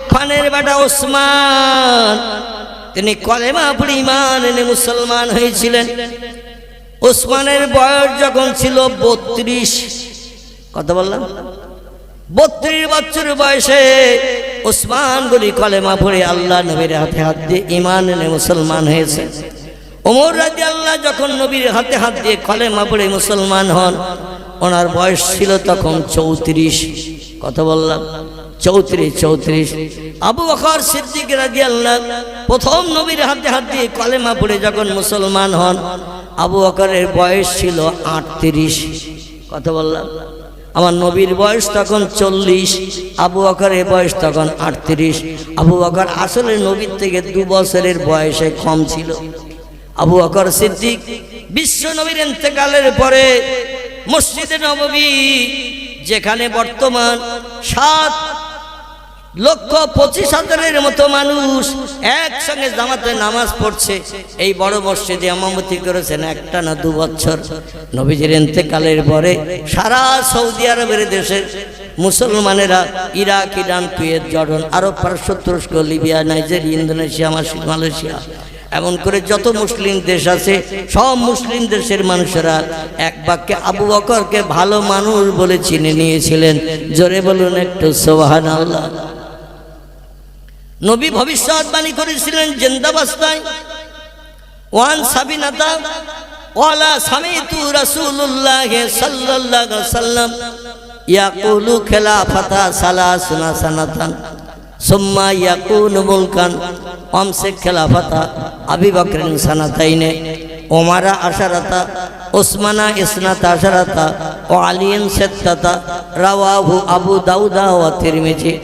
আফফানের বেটা ওসমান, তিনি কলেমা পড়ে ঈমান এনে মুসলমান হয়েছিলেন। ওসমানের বয়স যখন ছিল 32, কত বললাম, 32 বছর বয়সে ওসমান গনি কলেমা পড়ে আল্লাহ নবীর হাতে হাত দিয়ে ঈমান এনে মুসলমান হয়েছে। ওমর রাদিয়াল্লাহু যখন নবীর হাতে হাত দিয়ে কলেমা পড়ে মুসলমান হন, ওনার বয়স ছিল তখন 34, কত বললাম, 34। আবু বকর সিদ্দিক রাদিয়াল্লাহু প্রথম নবীর হাতে হাত দিয়ে কলেমা পড়ে যখন মুসলমান হন, আবু বকরের বয়স ছিল 38, কত বললাম, আমার নবীর বয়স তখন 40, আবু বকরের বয়স তখন 38। আবু বকর আসলে নবীর থেকে 2 বছরের বয়সে কম ছিল। আবু বকর সিদ্দিক বিশ্ব নবীর ইন্তেকালের পরে মসজিদে নববী, যেখানে বর্তমান 7,25,000-এর মতো মানুষ একসঙ্গে জামাতে নামাজ পড়ছে, এই বড় মসজিদে ইমামতি করেছেন একটানা 2 বছর। নবীজির ইন্তেকালের পরে সারা সৌদি আরবের দেশের মুসলমানেরা ইরাক, ইরান, কুয়েত, জর্ডান, আরব, পারস্য, তুরস্ক, লিবিয়া, নাইজেরিয়া, ইন্দোনেশিয়া, মালয়েশিয়া, এমন করে যত মুসলিম দেশ আছে সব মুসলিম দেশের মানুষেরা এক বাক্যে আবু বকরকে ভালো মানুষ বলে চিনে নিয়েছিলেন। জোরে বলুন একটু সুবহানাল্লাহ। নবী ভবিষ্যৎবাণী করেছিলেন জিন্দাবাস্তায়, ওয়ান সাবিনাতা ওয়ালা সামিতু রাসূলুল্লাহ সাল্লাল্লাহু আলাইহি ওয়াসাল্লাম ইয়াকুলু খিলাফাতা সালাসুনা সানাতান সুম্মা ইয়াকুনু মুলকান আমসিক খিলাফাতা আবি বকরিন সানাতাইনে ওমারা আশারাতা উসমানা ইসনাতা আশারাতা ও আলিয়ান সিত্তাতা রাওয়াহু আবু দাউদা ওয়া তিরমিজি।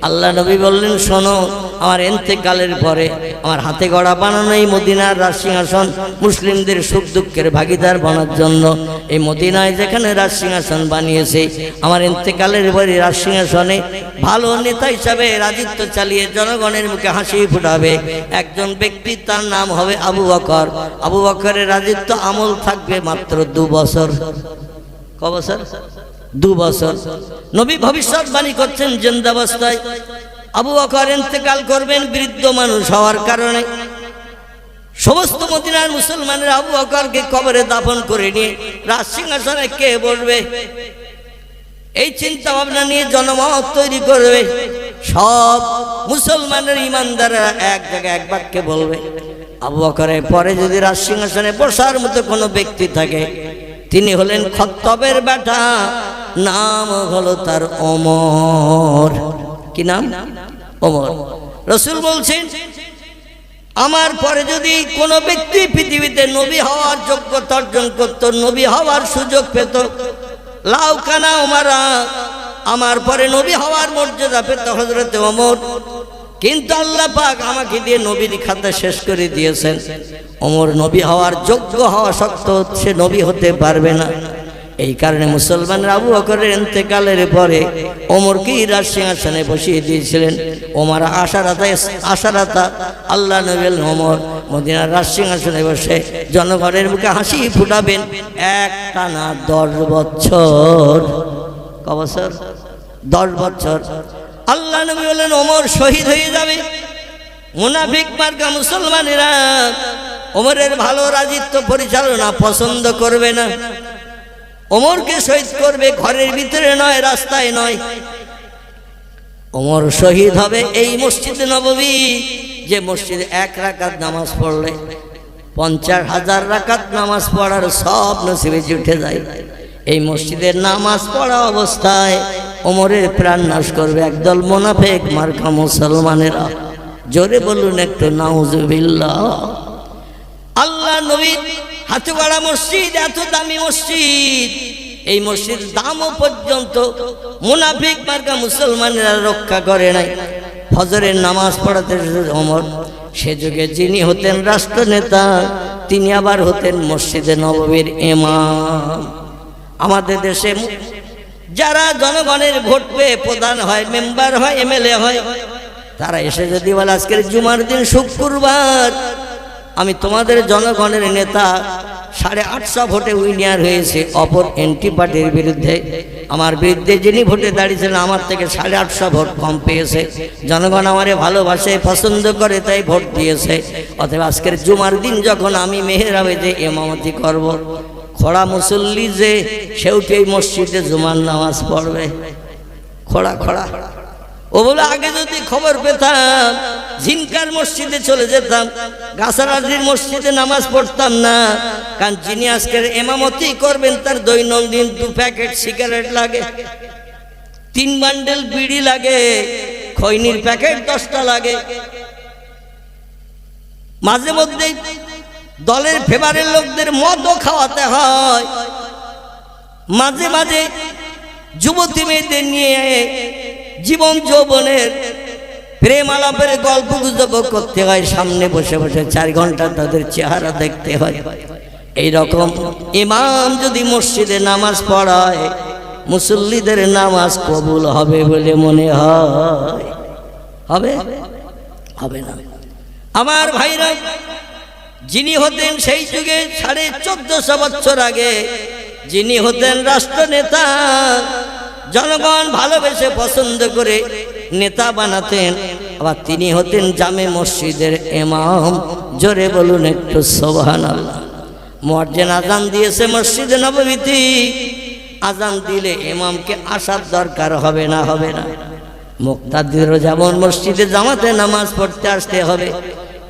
আল্লাহ নবী বললেন, শোনো, আমার ইন্তেকালের পরে আমার হাতে গড়া বানানো এই মদিনার রাজসিংহাসন মুসলিমদের সুখ দুঃখের ভাগিদার বানার জন্য এই মদিনায় যেখানে রাজসিংহাসন বানিয়েছে, আমার ইন্তেকালের পরে রাজসিংহাসনে ভালো নেতা হিসাবে রাজত্ব চালিয়ে জনগণের মুখে হাসি ফুটাবে একজন ব্যক্তি, তার নাম হবে আবু বকর। আবু বকরের রাজত্ব আমল থাকবে মাত্র 2 বছর। ক বছর? 2 বছর। নবী ভবিষ্যৎবাণী করছেন জিন্দাবস্থায় আবু বকর ইন্তেকাল করবেন বৃদ্ধ মানুষ হওয়ার কারণে। সমস্ত মদিনার মুসলমানেরা আবু বকরকে কবরে দাফন করে নিয়ে রাজসিংহাসনে কে বসবে এই চিন্তা ভাবনা নিয়ে জনমত তৈরি করবে। সব মুসলমানের ইমানদাররা এক জায়গায় এক বাক্যে বলবে, আবু বকরের পরে যদি রাজসিংহাসনে বসার মতো কোনো ব্যক্তি থাকে, তিনি হলেন খত্তবের বেটা, নাম হলো তার ওমর। কি নাম? ওমর। রাসূল বলছেন, আমার পরে যদি কোনো ব্যক্তি পৃথিবীতে নবী হওয়ার যোগ্যতা অর্জন করত, নবী হওয়ার সুযোগ পেত, লাউকানা ওমারা, আমার পরে নবী হওয়ার মর্যাদা পেত হযরত ওমর। কিন্তু আল্লাহ পাক আমাকে দিয়ে নবীর খাতা শেষ করে দিয়েছেন। ওমর নবী হওয়ার যোগ্য হওয়া সত্ত্বেও সে নবী হতে পারবে না। এই কারণে মুসলমানরা আবু বকরের ইন্তেকালের পরে ওমরকে রাজসিংহাসনে বসিয়ে দিয়েছিলেন। ওমর আশারাতা, আল্লাহ নবী ওমর মদিনার রাজসিংহাসনে বসে জনগণের মুখে হাসি ফুটাবেন একটানা 10 বছর। ক বছর? 10 বছর। আল্লাহ নবী বলেন, ওমর শহীদ হয়ে যাবে। মুনাফিক মার্কা মুসলমানেরা ওমরের ভালো রাজত্ব পরিচালনা পছন্দ করবে না, ওমরকে শহীদ করবে, ঘরের ভিতরে নয়, রাস্তায় নয়। ওমর শহীদ হবে এই মসজিদে নববী, যে মসজিদে 1 রাকাত নামাজ পড়লে 50,000 রাকাত নামাজ পড়ার সব নসিবে জুটে যায়। এই মসজিদের নামাজ পড়া অবস্থায় ওমরের প্রাণ নাশ করবে একদল মুনাফিক মার্কা মুসলমানেরা। জোরে বলুন একটু নাউজুবিল্লাহ। আল্লাহ নবী হাতে গড়া মসজিদ, এত দামি মসজিদ, এই মসজিদ দামও পর্যন্ত মুনাফিক মার্কা মুসলমানেরা রক্ষা করে নাই। ফজরের নামাজ পড়াতে ওমর, সে যুগে যিনি হতেন রাষ্ট্রনেতা, তিনি আবার হতেন মসজিদে নববীর ইমাম। আমাদের দেশে যারা জনগণের ভোট পেয়ে প্রধান হয়, মেম্বার হয়, এমএলএ হয়, তারা এসে যদি বলে আজকের জুমার দিন শুক্রবার, আমি তোমাদের জনগণের নেতা, 850 ভোটে উইনার হয়েছে অপর এনটি পার্টির বিরুদ্ধে। আমার বিরুদ্ধে যিনি ভোটে দাঁড়িয়েছিলেন আমার থেকে 850 ভোট কম পেয়েছে। জনগণ আমারে ভালোবাসে, পছন্দ করে, তাই ভোট দিয়েছে। অতএব আজকের জুমার দিন যখন আমি মেহরাবে যে ইমামতি করব, খোড়া মুসল্লি যে সেউটি এই মসজিদে জুমার নামাজ পড়বে। খোড়া খোড়া ও বলে আগে যদি খবর পেতাম ঝিনকার মসজিদে চলে যেতাম, গাছারাজির মসজিদে নামাজ পড়তাম না। কারণ যিনি আজকের ইমামতি করবেন তার দৈনন্দিন 2 প্যাকেট সিগারেট লাগে, 3 বান্ডেল বিড়ি লাগে, খৈনির প্যাকেট 10টা লাগে। মাঝে মধ্যে দলের ফেভারের লোকদের মদও খাওয়াতে হয়। মাঝে মাঝে যুবতী মেয়েদের নিয়ে জীবন যৌবনের প্রেম আলাপের গল্প গুজব করতে হয়, সামনে বসে বসে 4 ঘন্টা তাদের চেহারা দেখতে হয়। এই রকম ইমাম যদি মসজিদে নামাজ পড়ায় মুসল্লিদের নামাজ কবুল হবে বলে মনে হয়? হবে? হবে না। আমার ভাইরা, যিনি হতেন সেই যুগে 1450 বছর আগে, যিনি হতেন রাষ্ট্রনেতা, জনগণ ভালোবেসে পছন্দ করে নেতা বানাতেন, আবার তিনি হতেন জামে মসজিদের ইমাম। জোরে বলুন একটু সুবহানাল্লাহ। মুয়াজ্জিন আজান দিয়েছে মসজিদে নববীতে, আজান দিলে ইমামকে আসার দরকার হবে না? হবে না? মুক্তাদিরও যেমন মসজিদে জামাতে নামাজ পড়তে আসতে হবে,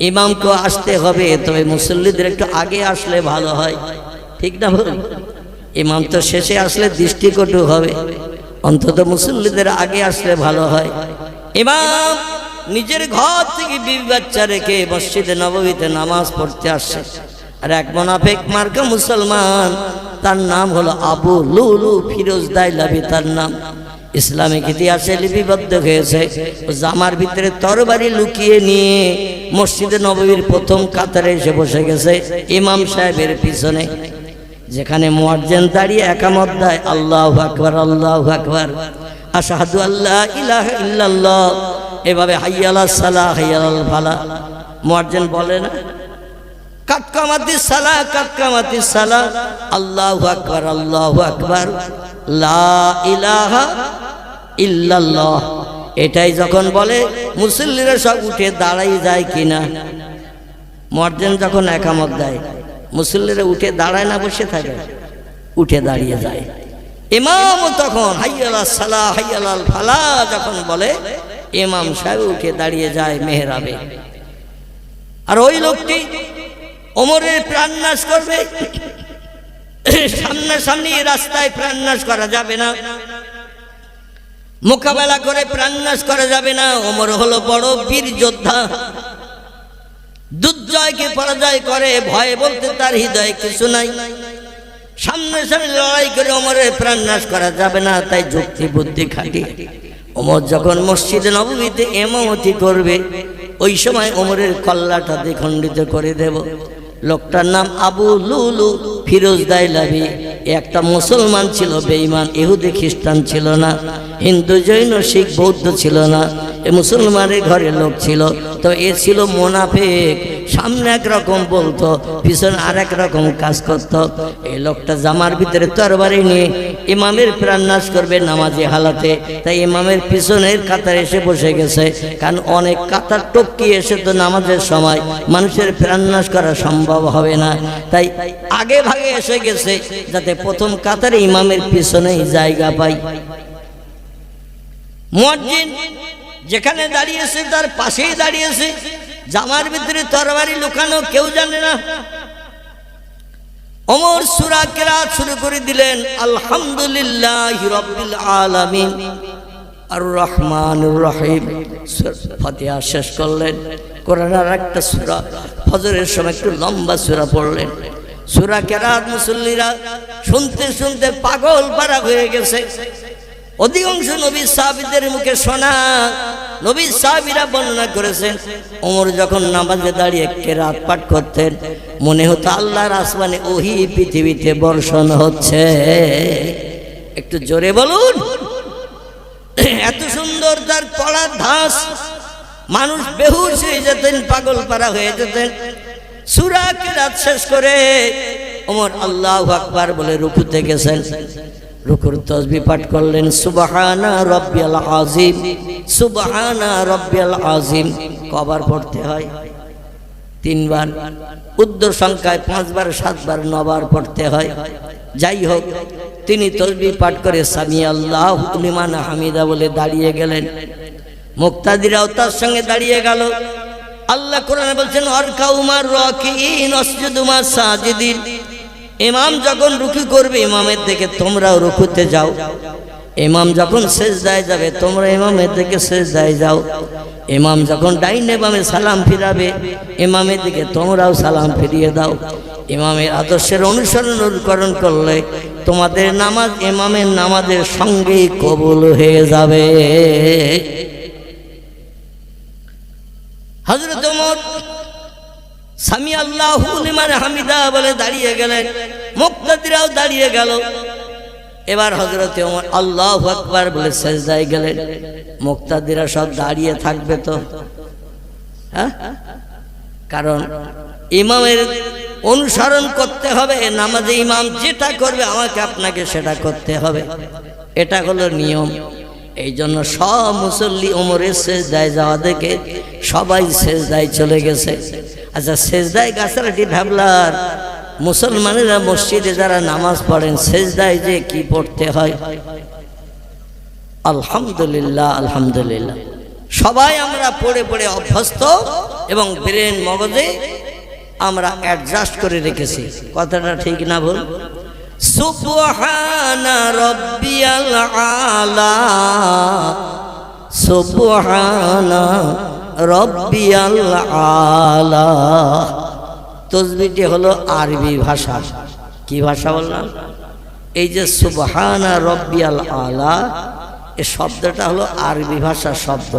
ইমামকেও আসতে হবে। তবে মুসল্লিদের একটু আগে আসলে ভালো হয়, ঠিক না বলুন? ইমাম তো শেষে আসলে দৃষ্টিকটু হবে, অন্তত মুসল্লিদের আগে আসলে ভালো হয়। ইমাম নিজের ঘর থেকে বিবি বাচ্চা রেখে মসজিদে নববীতে নামাজ পড়তে আসছে। আর এক মুনাফিক মার্কা মুসলমান, তার নাম হলো আবু লুলু ফিরোজ দাইলাবি, তার নাম ইসলামিক ইতিহাসে লিপিবদ্ধ হয়েছে। জামার ভিতরে তরবারি লুকিয়ে নিয়ে মসজিদে নববীর প্রথম কাতারে এসে বসে গেছে ইমাম সাহেবের পিছনে। যেখানে মুয়াজ্জিন দাঁড়িয়ে একামত দেয়, আল্লাহু আকবার, আল্লাহু আকবার, আশহাদু আল্লা ইলাহা ইল্লাল্লাহ, এভাবে হাইয়া আলাস সালাহ, হাইয়া আলাল ফালাহ। মুয়াজ্জিন বলে না, কাদ কামাতিস সালাহ, কাদ কামাতিস সালাহ, আল্লাহু আকবার, আল্লাহু আকবার, লা ইলাহা ইল্লাল্লাহ। এটাই যখন বলে মুসল্লিরা সব উঠে দাঁড়াই যায় কিনা? মুয়াজ্জিন যখন একামত দেয় মুসল্লিরা উঠে দাঁড়ায় না, বসে থাকে? উঠে দাঁড়িয়ে যায়। ইমাম তখন হাইয়া আলাস সালাহ, হাইয়া আলাল ফালাহ যখন বলে, ইমাম সাহেব উঠে দাঁড়িয়ে যায় মেহরাবে। আর ওই লোকটি ওমরের প্রাণনাশ করবে। সামনাসামনি রাস্তায় প্রাণনাশ করা যাবে না, মোকাবেলা করে প্রাণনাশ করা যাবে না। ওমর হলো বড় বীর যোদ্ধা, দুর্জয়কে পরাজয় করে, ভয়ে বলতে তার হৃদয়ে কিছু নাই। সামনাসামনি লড়াই করে ওমরের প্রাণনাশ করা যাবে না, তাই যুক্তি বুদ্ধি খাটিয়ে ওমর যখন মসজিদে নববীতে ইমামতি করবে, ওই সময় ওমরের কল্লাটা দ্বিখণ্ডিত করে দেব। লোকটার নাম আবু লুলু ফিরোজ দাইলাবি। একটা মুসলমান ছিল, বেঈমান, ইহুদি খ্রিস্টান ছিল না, হিন্দু জৈন শিখ বৌদ্ধ ছিল না, এ মুসলমানের ঘরের লোক ছিল। তো এ ছিল মুনাফিক, সামনে একরকম বলতো, পিছনে আর এক রকম কাজ করত। এই লোকটা জামার ভিতরে তরবারি নিয়ে ইমামের প্রাণনাশ করবে নামাজি হালাতে, তাই ইমামের পিছনের কাতারে এসে বসে গেছে। কারণ অনেক কাতার টপকি এসে তো নামাজের সময় মানুষের প্রাণনাশ করা সম্ভব হবে না, তাই আগে ভাগে এসে গেছে যাতে প্রথম কাতারে ইমামের পিছনেই জায়গা পাই। মুয়াজ্জিন যেখানে দাঁড়িয়েছে তার পাশেই দাঁড়িয়েছে, জামার ভিতরে তরবারি লুকানো, কেউ জানে না। ওমর সূরা কিরাত শুরু করে দিলেন, আলহামদুলিল্লাহি রাব্বিল আলামিন আর রহমানুর রহিম। ফাতিহা শেষ করলেন। কোরআনের একটা সূরা ফজরের সময় একটু লম্বা সূরা পড়লেন। সূরা কিরাত মুসল্লিরা শুনতে শুনতে পাগল পারা হয়ে গেছে। অধিকাংশ নবী সাহাবীদের মুখে শোনা, নবী সাহাবীরা বর্ণনা করেছেন, ওমর যখন নামাজে দাঁড়িয়ে কিরাত পাঠ করতেন মনে হতো আল্লাহর আসমানে ওহী পৃথিবীতে বর্ষণ হচ্ছে। একটু জোরে বলুন। এত সুন্দর তার পড়ার ধাস, মানুষ বেহুশ হয়ে যেতেন, পাগল পারা হয়ে যেতেন। সূরা কিরাত শেষ করে ওমর আল্লাহু আকবার বলে রুকুতে গেছেন। রুকুর তাসবিহ পাঠ করলেন, সুবহানা রাব্বিয়াল আযীম, সুবহানা রাব্বিয়াল আযীম। কবার পড়তে হয়? 3 বার। উর্দু সংখ্যায় 5 বার, 7 বার, 9 বার পড়তে হয়। যাই হোক, তিনি তাসবিহ পাঠ করে সামি আল্লাহু লিমান হামিদা বলে দাঁড়িয়ে গেলেন। মুক্তাদিরাও তার সঙ্গে দাঁড়িয়ে গেল। আল্লাহ কোরআনে বলছেন, আরকাউ মার রাকিইন ওয়াসজুদু মাস সাজিদিন। ইমাম যখন রুকু করবে ইমামের দিকে তোমরাও রুকুতে যাও, ইমাম যখন সিজদায় যাবে তোমরা ইমামের দিকে সিজদায় যাও, ইমাম যখন ডাইনে বামে সালাম ফিরাবে ইমামের দিকে তোমরাও সালাম ফিরিয়ে দাও। ইমামের আদর্শের অনুকরণ করলে তোমাদের নামাজ ইমামের নামাজের সঙ্গেই কবুল হয়ে যাবে। হযরত ওমর সামি আল্লাহু লিমান হামিদা বলে দাঁড়িয়ে গেলেন, মুক্তাদিরাও দাঁড়িয়ে গেল। এবার হযরত ওমর আল্লাহু আকবার বলে সিজদায় গেলেন। মুক্তাদিরা সব দাঁড়িয়ে থাকবে তো, হ্যাঁ? কারণ ইমামের অনুসরণ করতে হবে। নামাজে ইমাম যেটা করবে আমাকে আপনাকে সেটা করতে হবে, এটা হলো নিয়ম। এই জন্য সব মুসল্লি ওমরের সিজদায় যাওয়া দেখে সবাই সিজদায় চলে গেছে। আচ্ছা, সিজদায় গাছারাটি ভাবলার মুসলমানেরা মসজিদে যারা নামাজ পড়েন সিজদায় যে কি পড়তে হয়? আলহামদুলিল্লাহ, আলহামদুলিল্লাহ। সবাই আমরা পড়ে পড়ে অভ্যস্ত এবং ব্রেন মগজে আমরা অ্যাডজাস্ট করে রেখেছি। কথাটা ঠিক না ভুল? সুবহানা রাব্বিয়াল আলা, সুবহানা রাব্বিয়াল আলা। তাসবিহটি হলো আরবি ভাষা। কি ভাষা বললাম? এই যে সুবহানা রাব্বিয়াল আলা, এই শব্দটা হলো আরবি ভাষার শব্দ।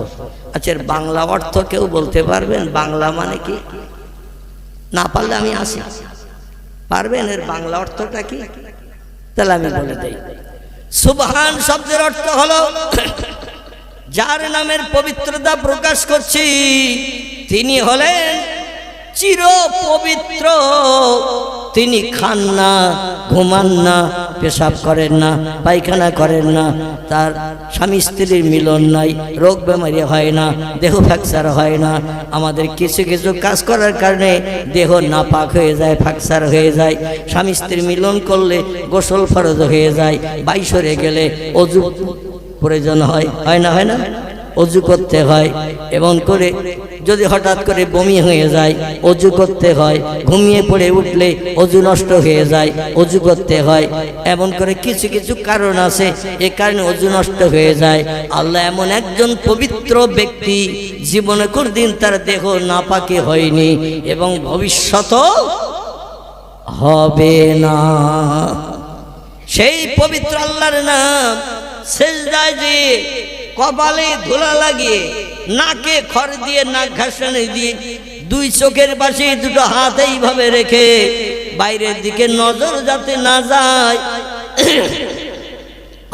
আচ্ছা, এর বাংলা অর্থ কেউ বলতে পারবেন? বাংলা মানে কি? না পারলে আমি আসি। পারবেন এর বাংলা অর্থটা কি? তাহলে আমি বলে দেই। সুবহান শব্দের অর্থ হলো যার নামের পবিত্রতা প্রকাশ করছি তিনি হলেন চির পবিত্র। তিনি খান না, ঘুমান না, পেশাব করেন না, পায়খানা করেন না, তার স্বামী স্ত্রীর মিলন নাই, রোগ বেমারি হয় না, দেহ ফ্র্যাকচার হয় না। আমাদের কিছু কিছু কাজ করার কারণে দেহ নাপাক হয়ে যায়, ফ্র্যাকচার হয়ে যায়। স্বামী স্ত্রীর মিলন করলে গোসল ফরজ হয়ে যায়, বাইশরে গেলে অজু প্রয়োজন হয়, হয় না? হয় না? অজু করতে হয়। এমন করে যদি হঠাৎ করে বমি হয়ে যায় অজু করতে হয়, ঘুমিয়ে পড়ে উঠলে অজু নষ্ট হয়ে যায়, অজু করতে হয়। এমন করে কিছু কিছু কারণ আছে, এ কারণে অজু নষ্ট হয়ে যায়। আল্লাহ এমন একজন পবিত্র ব্যক্তি, জীবনে কোনদিন তার দেহ নাপাকি হয়নি এবং ভবিষ্যতও হবে না। সেই পবিত্র আল্লাহর নাম সিজদায় যে কপালে ধুলা লাগিয়ে, নাকে খড় দিয়ে, নাক ঘাসানি দিয়ে, দুই চোখের পাশে দুটো হাত এইভাবে রেখে বাইরের দিকে নজর যাতে না যায়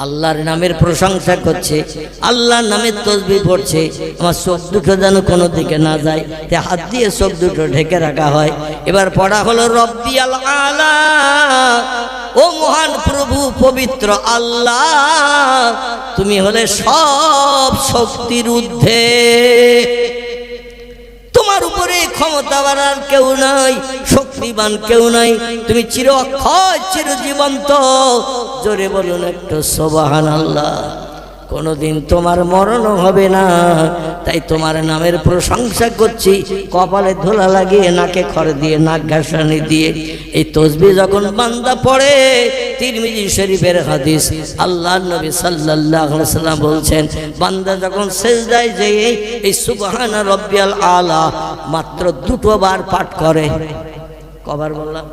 আল্লাহর নামের প্রশংসা করছে, আল্লাহর নামের তাসবিহ পড়ছে, আমার চোখ দুটো যেন কোনো দিকে না যায়, তে হাত দিয়ে চোখ দুটো ঢেকে রাখা হয়। এবার পড়া হলো রব্বিয়াল আলা, ও মহান প্রভু পবিত্র আল্লাহ, তুমি হলে সব শক্তির ঊর্ধ্বে, তোমার উপরে ক্ষমতা বাড়ার কেউ নাই, শক্তিবান কেউ নাই, তুমি চির অক্ষয়, চির জীবন্ত। জোরে বলুন একটু সুবহানাল্লাহ। কোনোদিন তোমার মরণও হবে না, তাই তোমার নামের প্রশংসা করছি। কপালে ধুলা লাগিয়ে, নাকে খড় দিয়ে, নাক ঘাসানি দিয়ে এই তাসবিহ যখন বান্দা পড়ে, তিরমিজি শরীফের হাদিস, আল্লাহর নবী সাল্লাল্লাহু আলাইহি সাল্লাম বলছেন, বান্দা যখন সিজদায় যেয়ে এই সুবহানা রাব্বিয়াল আলা মাত্র 2 বার পাঠ করে। কবার বললাম?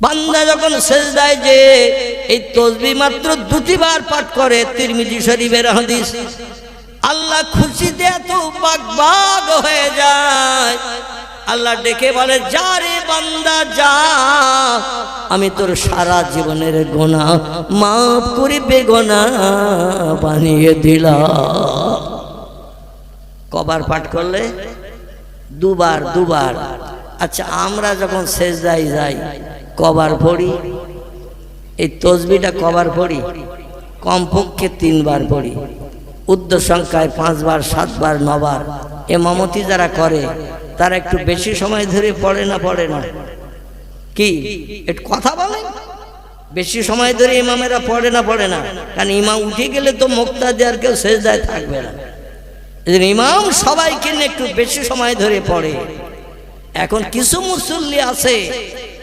বান্দা যখন সিজদায় যে এই তাসবিহ মাত্র 2 বার পাঠ করে, তিরমিজি শরীফের হাদিস, আল্লাহ খুশিতে এত বাগবাগ হয়ে যায়, আল্লাহ ডেকে বলে, যা রে বান্দা যা, আমি তোর সারা জীবনের গুনাহ মাফ করে বেগুনাহ বানিয়ে দিলাম। কবার পাঠ করলে? 2 বার। আচ্ছা, আমরা যখন সেজদায় যাই কবার পড়ি? এই তসবিটা কবার পড়ি? কমপক্ষে 3 বার পড়ি, উর্ধ্ব সংখ্যায় 5 বার, 7 বার, 9 বার। ইমামতি যারা করে তারা একটু বেশি সময় ধরে পড়ে না পড়ে না? কি একটু কথা বলেন, বেশি সময় ধরে ইমামেরা পড়ে না পড়ে না? কারণ ইমাম উঠে গেলে তো মুক্তাদি আর কেউ সেজদায় থাকবে না। এজন্য ইমাম সবাইকে নিয়ে একটু বেশি সময় ধরে পড়ে। এখন কিছু মুসল্লি আছে,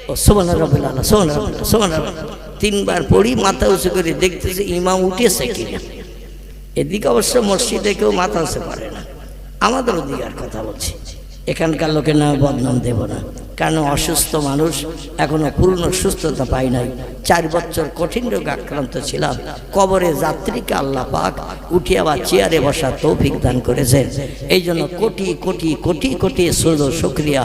ও সুবহানাল্লাহ, সুবহানাল্লাহ, সুবহানাল্লাহ 3 বার পড়ি, মাথা উঁচু করে দেখতেছে ইমাম উঠেছে কিনা। এদিকে অবশ্য মসজিদে কেউ মাথা উঁচু করে না, আমাদের ওদিকে আর কথা বলছি। এখানকার লোকের নামে বদনাম দেব না, কারণ অসুস্থ মানুষ, এখনো পূর্ণ সুস্থতা পাই নাই। 4 বছর কঠিন রোগে আক্রান্ত ছিলাম। কবরে যাত্রীকে আল্লাহ পাক উঠিয়ে আবার চেয়ারে বসার তৌফিক দান করেছেন। এই জন্য কোটি কোটি কোটি কোটি সুজো শুকরিয়া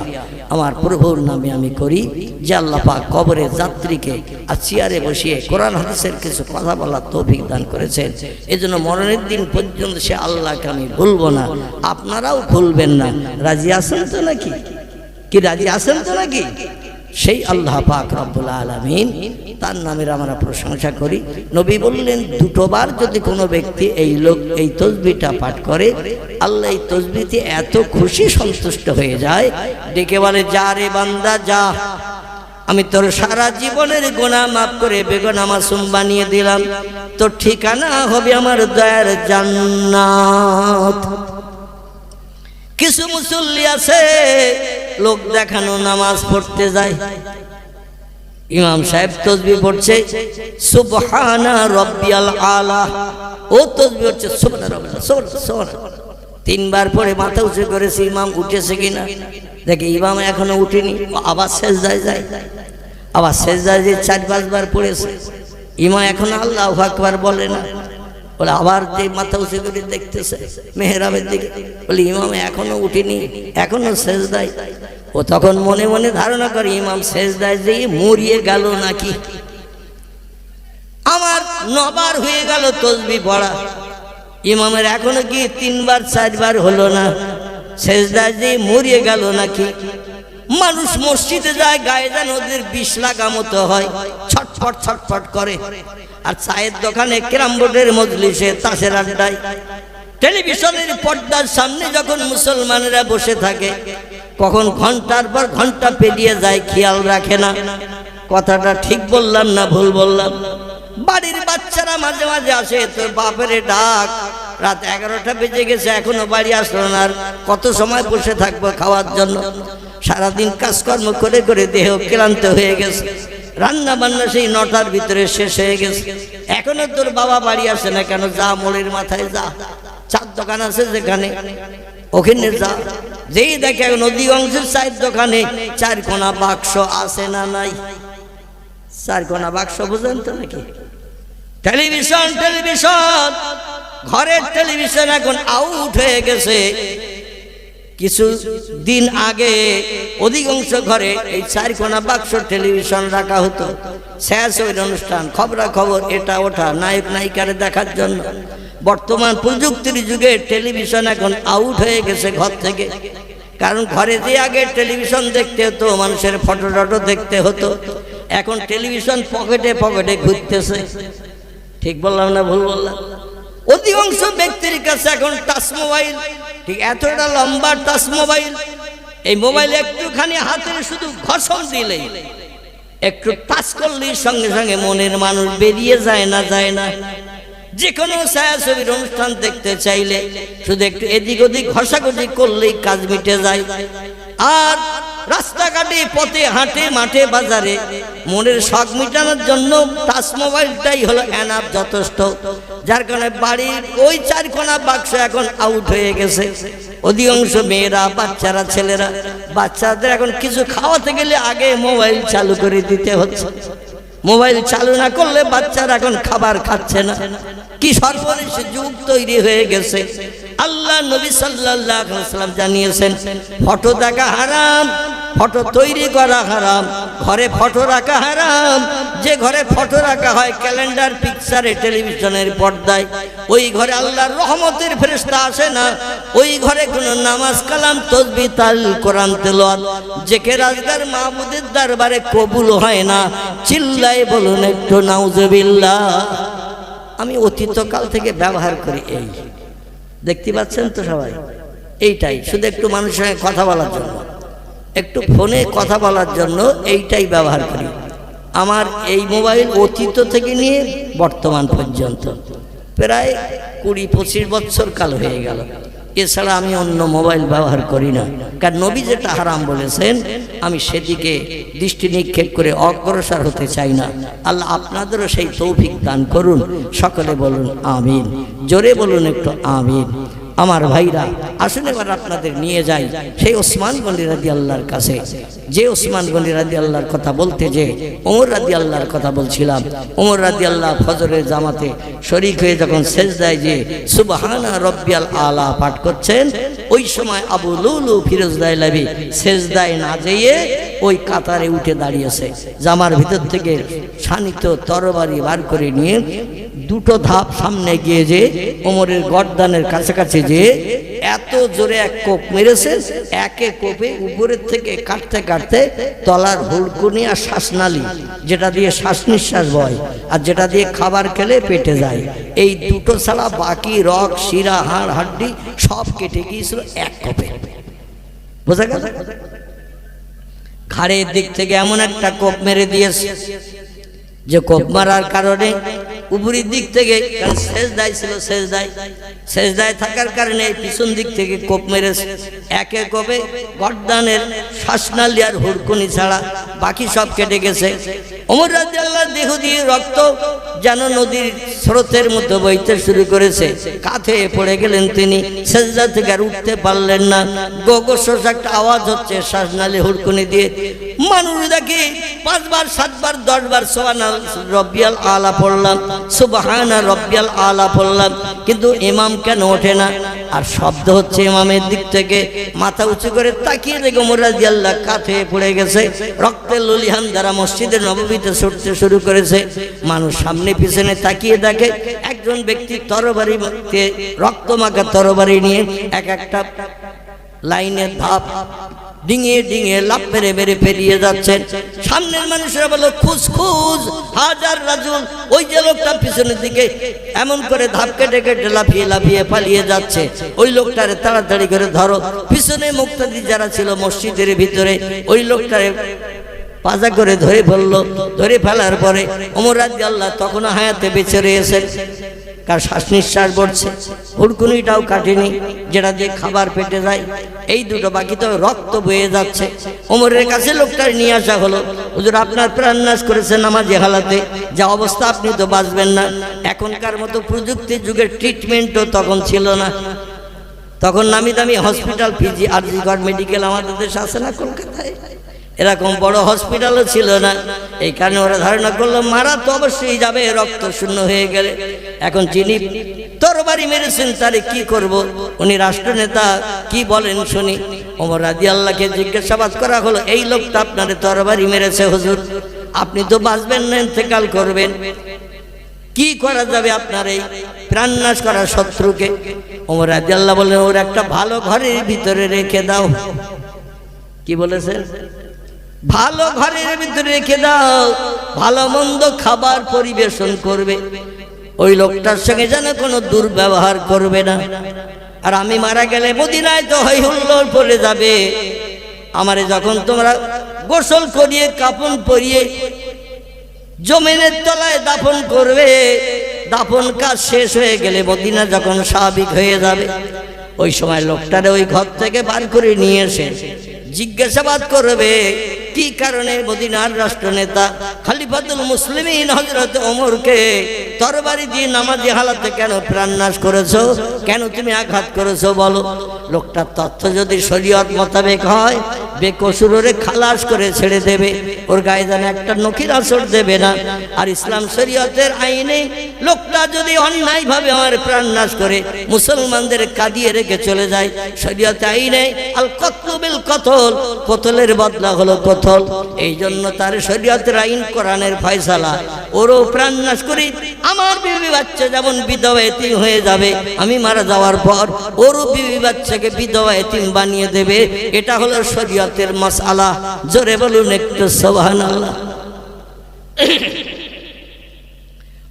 আমার প্রভুর নামে আমি করি যে আল্লাহ পাক কবরে যাত্রীকে আর চেয়ারে বসিয়ে কোরআন হাদিসের কিছু কথা বলার তৌফিক দান করেছেন। এই জন্য মরণের দিন পর্যন্ত সে আল্লাহকে আমি ভুলবো না, আপনারাও ভুলবেন না। রাজি আছেন তো নাকি? কি রাজি আছেন তো নাকি? সেই আল্লাহ পাক রব্বুল আলামিন, তার নামের আমরা প্রশংসা করি। নবী বললেন 2 বার যদি কোনো ব্যক্তি এই তসবিহটা পাঠ করে, আল্লাহ এই তসবিহতে এত খুশি সন্তুষ্ট হয়ে যায়, ডেকে বলে, যা রে বান্দা যা, আমি তোর সারা জীবনের গুনাহ মাফ করে বেগুনাহ মাসুম বানিয়ে দিলাম, তোর ঠিকানা হবে আমার দয়ার জান্নাত। কিছু মুসল্লি আছে লোক দেখানো নামাজ পড়তে যায়, ইমাম সাহেব তসবিহ পড়ছে সুবহানা রাব্বিয়াল আলা, ও তসবিহ হচ্ছে সুবহানাল্লাহ, সুবহানাল্লাহ 3 বার পরে মাথা উঁচু করেছে, ইমাম উঠেছে কিনা দেখে, ইমাম এখনো উঠেনি, আবার সেজদায় যায়, আবার সেজদায় যে 4-5 বার পড়েছে, ইমাম এখনো আল্লাহু আকবার বলে না, বলে আবার যে মাথা উঁচু করে দেখতেছে মেহরাবের দিকে, বলে ইমাম এখনো উঠেনি, এখনো সেজদায়। ও তখন মনে মনে ধারণা করে ইমাম সেজদায় যেয়ে মরিয়ে গেল নাকি। আমার 9 বার হয়ে গেল তসবিহ পড়া, ইমামের এখনো কি 3 বার 4 বার হলো না, সেজদায় যেয়ে মরিয়ে গেল নাকি। মানুষ মসজিদে যায়, গায়ে যেন ওদের বিষ লাগা মতো হয়, ছটফট ছটফট করে। আর চায়ের দোকানে, ক্যারাম বোর্ডের মজলিসে, তাসের আড্ডায়, টেলিভিশনের পর্দার সামনে যখন মুসলমানেরা বসে থাকে, কখন ঘন্টার পর ঘন্টা পেরিয়ে যায় খেয়াল রাখে না। কথাটা ঠিক বললাম না ভুল বললাম? বাড়ির বাচ্চারা মাঝে মাঝে আসে, তোর বাপের ডাক, রাত 11টা বেজে গেছে এখনো বাড়ি আসলো না, আর কত সময় বসে থাকবো খাওয়ার জন্য। সারাদিন কাজকর্ম করে করে দেহ ক্লান্ত হয়ে গেছে, রান্না বান্না সেই 9টার ভিতরে শেষ হয়ে গেছে, এখনো তোর বাবা বাড়ি আসে না কেন? যা মোড়ের মাথায় যা, চার দোকান আছে যেখানে, ওখানে যা। যেই দেখে এখন অধিকাংশের চায়ের দোকানে 4 কোনা বাক্স আছে না নাই? 4 কোনা বাক্স বুঝেন তো নাকি? টেলিভিশন, টেলিভিশন, ঘরের টেলিভিশন এখন আউট হয়ে গেছে। কিছু দিন আগে অধিকাংশ ঘরে এই 4 কোনা বাক্স টেলিভিশন রাখা হতো, শেষ ওই অনুষ্ঠান, খবরাখবর, এটা ওঠা, নায়ক নায়িকারে দেখার জন্য। বর্তমান প্রযুক্তির যুগে টেলিভিশন এখন আউট হয়ে গেছে ঘর থেকে, কারণ ঘরে যে আগে টেলিভিশন দেখতে হতো, মানুষের ফটো টটো দেখতে হতো, এখন টেলিভিশন পকেটে পকেটে ঘুরতেছে। ঠিক বললাম না ভুল বললাম? অধিকাংশ ব্যক্তির কাছে এখন টাচ মোবাইল, ঠিক এতটা লম্বা টাচ মোবাইল, এই মোবাইল একটুখানি হাতের শুধু ঘষণ দিলেই, একটু টাচ করলেই সঙ্গে সঙ্গে মনের মানুষ বেরিয়ে যায় না, যায় না। যে কোনো ছায়াছবির অনুষ্ঠান দেখতে চাইলে শুধু একটু এদিক ওদিক ঘষাঘষি করলেই কাজ মিটে যায়। আর রাস্তাঘাটে, পথে হাটে, মাঠে, বাজারে মনের শখ মিটানোর জন্য টাচ মোবাইলটাই হলো এনাফ, যথেষ্ট। যার কারণে বাড়ির ওই 4 কোনা বাক্স এখন আউট হয়ে গেছে। অধিকাংশ মেয়েরা, বাচ্চারা, ছেলেরা, বাচ্চাদের এখন কিছু খাওয়াতে গেলে আগে মোবাইল চালু করে দিতে হচ্ছে। মোবাইল চালু না করলে বাচ্চারা এখন খাবার খাচ্ছে না। কি সর্বনিশ যুগ তৈরি হয়ে গেছে। আল্লাহ নবী সাল্লাল্লাহু আলাইহি ওয়াসাল্লাম জানিয়েছেন, ফটো দেখা হারাম, ফটো তৈরি করা হারাম, ঘরে ফটো রাখা হারাম। যে ঘরে ফটো রাখা হয় ক্যালেন্ডার, পিকচারে, টেলিভিশনের পর্দায়, ওই ঘরে আল্লাহর রহমতের ফেরেশতা আসে না। ওই ঘরে কোনো নামাজ কালাম তাসবিহ তাহলিল কোরআন তেলাওয়াত জিকির আজকার মাহবুদের দরবারে কবুল হয় না। চিল্লায় বলুন একটু নাউজুবিল্লাহ। আমি অতীতকাল থেকে ব্যবহার করি, এই দেখতে পাচ্ছেন তো সবাই, এইটাই শুধু একটু মানুষের সঙ্গে কথা বলার জন্য, একটু ফোনে কথা বলার জন্য এইটাই ব্যবহার করি। আমার এই মোবাইল অতীত থেকে নিয়ে বর্তমান পর্যন্ত প্রায় 20-25 বছর কাল হয়ে গেল। এছাড়া আমি অন্য মোবাইল ব্যবহার করি না, কারণ নবী যেটা হারাম বলেছেন আমি সেদিকে দৃষ্টি নিক্ষেপ করে অগ্রসর হতে চাই না। আল্লাহ আপনাদেরও সেই তৌফিক দান করুন। সকলে বলুন আমিন, জোরে বলুন একটু আমিন। আমার ভাইরা, আসুন এবার আপনাদের নিয়ে যাই সেই ওসমান গনি রাদিয়াল্লাহর কাছে, যে ওসমান গনি রাদিয়াল্লাহর কথা বলতে যে ওমর রাদিয়াল্লাহর কথা বলছিলাম। ওমর রাদিয়াল্লাহ ফজরের জামাতে শরীক হয়ে যখন সেজদায় যে সুবহানা রব্বিয়াল আলা পাঠ করছেন, ওই সময় আবু লুলু ফিরোজ দাইলাবি সেজদায় না যেয়ে ওই কাতারে উঠে দাঁড়িয়েছে। জামার ভিতর থেকে শানিত তরবারি বার করে নিয়ে দুটো ধাপ সামনে গিয়ে যে ওমরের গর্দানের কাছাকাছি যে এত জোরে এক কোপ মেরেছে, একে কোপে উপরের থেকে কাটতে কাটতে তলার হুড়কুনি আর শ্বাসনালী, যেটা দিয়ে শ্বাস নিঃশ্বাস বয় আর যেটা দিয়ে খাবার খেলে পেটে যায়, এই দুটো ছাড়া বাকি রগ, শিরা, হাড়, হাড্ডি সব কেটে গিয়েছিল এক কোপে। বোঝা গেল? ঘাড়ের দিক থেকে এমন একটা কোপ মেরে দিয়েছে যে কোপ মারার কারণে উপরের দিক থেকে সেজদায় ছিল, সেজদায় থাকার কারণে পিছন দিক থেকে কোপ মেরেছে। একে কোপে গর্দানের শ্বাসনালী আর হুড়কুনি ছাড়া বাকি সব কেটে গেছে। ওমর রাদিয়াল্লাহর দেহ দিয়ে রক্ত যেন নদীর স্রোতের মতো বইতে শুরু করেছে। কাঁধে পড়ে গেলেন তিনি, সেজদা থেকে আর উঠতে পারলেন না। গোগোশোষ একটা আওয়াজ হচ্ছে শ্বাসনালী হুড়কুনি দিয়ে। মানুষ দেখি 5 বার 7 বার 10 বার সুবহানা রব্বিয়াল আলা পড়লাম, সুবহানা রব্বিয়াল আলা পড়লাম, কিন্তু ইমাম কেন ওঠে না? আর শব্দ হচ্ছে ইমামের দিক থেকে। মাথা উঁচু করে তাকিয়ে দেখে ওমর রাদিয়াল্লাহু কাঁধে পড়ে গেছে, রক্তের ললিহান দ্বারা মসজিদের নববীতে ছুটতে শুরু করেছে। মানুষ সামনে পিছনে তাকিয়ে দেখে একজন ব্যক্তি তরবারি রক্তমাখা তরবারি নিয়ে এক একটা লাইনের ধাপ ডিঙিয়ে ডিঙিয়ে লাফ মেরে মেরে পেরিয়ে যাচ্ছেন। সামনের মানুষরা বলো খুঁজ খুঁজ হাজার রাজুল, ওই যে লোকটা পিছনের দিকে এমন করে ধাপ কেটে কেটে লাফিয়ে লাফিয়ে পালিয়ে যাচ্ছে, ওই লোকটারে তাড়াতাড়ি করে ধরো। পিছনে মুক্তাদি যারা ছিল মসজিদের ভিতরে, ওই লোকটারে পাজা করে ধরে ফেললো। ধরে ফেলার পরে ওমর রাদিয়াল্লাহু তখনও হায়াতে বেঁচে রয়েছেন, কার শ্বাস নিঃশ্বাস পড়ছে, হুড়কুনিটাও কাটেনি যেটা দিয়ে খাবার পেটে যায়। এই দুটো বাকি তো রক্ত বয়ে যাচ্ছে। ওমরের কাছে লোকটা নিয়ে আসা হলো, হুজুর আপনার প্রাণ নাশ করেছে নামাজি হালাতে, যা অবস্থা আপনি তো বাঁচবেন না। এখনকার মতো প্রযুক্তি যুগের ট্রিটমেন্টও তখন ছিল না। তখন নামি দামি হসপিটাল, পিজি আরজিগড় মেডিকেল আমাদের দেশে আছে না কলকাতায়, এরকম বড় হসপিটালও ছিল না। এই কারণে ওরা ধারণা করলো মারা তো অবশ্যই যাবে রক্ত শূন্য হয়ে গেলে। এখন যিনি তরবারি মেরেছেন তারে কি করব? উনি রাষ্ট্রনেতা, কি বলেন শুনি। ওমর রাদিয়াল্লাহকে জিজ্ঞাসাবাদ করা হলো, এই লোকটা আপনারে তরবারি মেরেছে হুজুর, আপনি তো বাঁচবেন না, ইন্তেকাল করবেন, কি করা যাবে আপনার এই প্রাণনাশ করা শত্রুকে? ওমর রাদিয়াল্লাহু বললেন ওর একটা ভালো ঘরের ভিতরে রেখে দাও। কি বলেছেন? ভালো ঘরের ভিতরে রেখে দাও, ভালো মন্দ খাবার পরিবেশন করবে, ওই লোকটার সঙ্গে যেন কোনো দুর্ব্যবহার করবে না। আর আমি মারা গেলে মদিনায় তো হই হুল্লোড় পড়ে যাবে। আমারে যখন তোমরা গোসল করিয়ে কাফন পরিয়ে জমিনের তলায় দাফন করবে, দাফন কাজ শেষ হয়ে গেলে মদিনা যখন স্বাভাবিক হয়ে যাবে, ওই সময় লোকটারে ওই ঘর থেকে বার করে নিয়ে এসে জিজ্ঞাসাবাদ করবে কি কারণে মদিনার রাষ্ট্রনেতা খলিফাতুল মুসলিমিন হযরত ওমরকে তরবারি দিয়ে নামাজি হালাতে কেন প্রাণনাশ করেছো, কেন তুমি আঘাত করেছো বলো। লোকটার তথ্য যদি শরীয়ত মোতাবেক হয় বেকসুর ওরে খালাস করে ছেড়ে দেবে, ওর গায়ে যেন একটা নখির আসর দেবে না। আর ইসলাম শরীয়তের আইনে লোকটা যদি অন্যায়ভাবে আমার প্রাণ নাশ করে মুসলমানদের কাঁদিয়ে রেখে চলে যায়, শরীয়তে আইনে আল কতলু বিল কতল, কতলের বদলা হলো কতল। এই জন্য তার শরীয়তের আইন কোরআনের ফয়সালা, ওরও প্রাণ নাশ করি, আমার বিবি বাচ্চা যেমন বিধবা এতিম হয়ে যাবে আমি মারা যাওয়ার পর, ওরও বিবি বাচ্চাকে বিধবা এতিম বানিয়ে দেবে। এটা হলো শরীয়তের মাসআলা। জোরে বলুন একটু সুবহানাল্লাহ।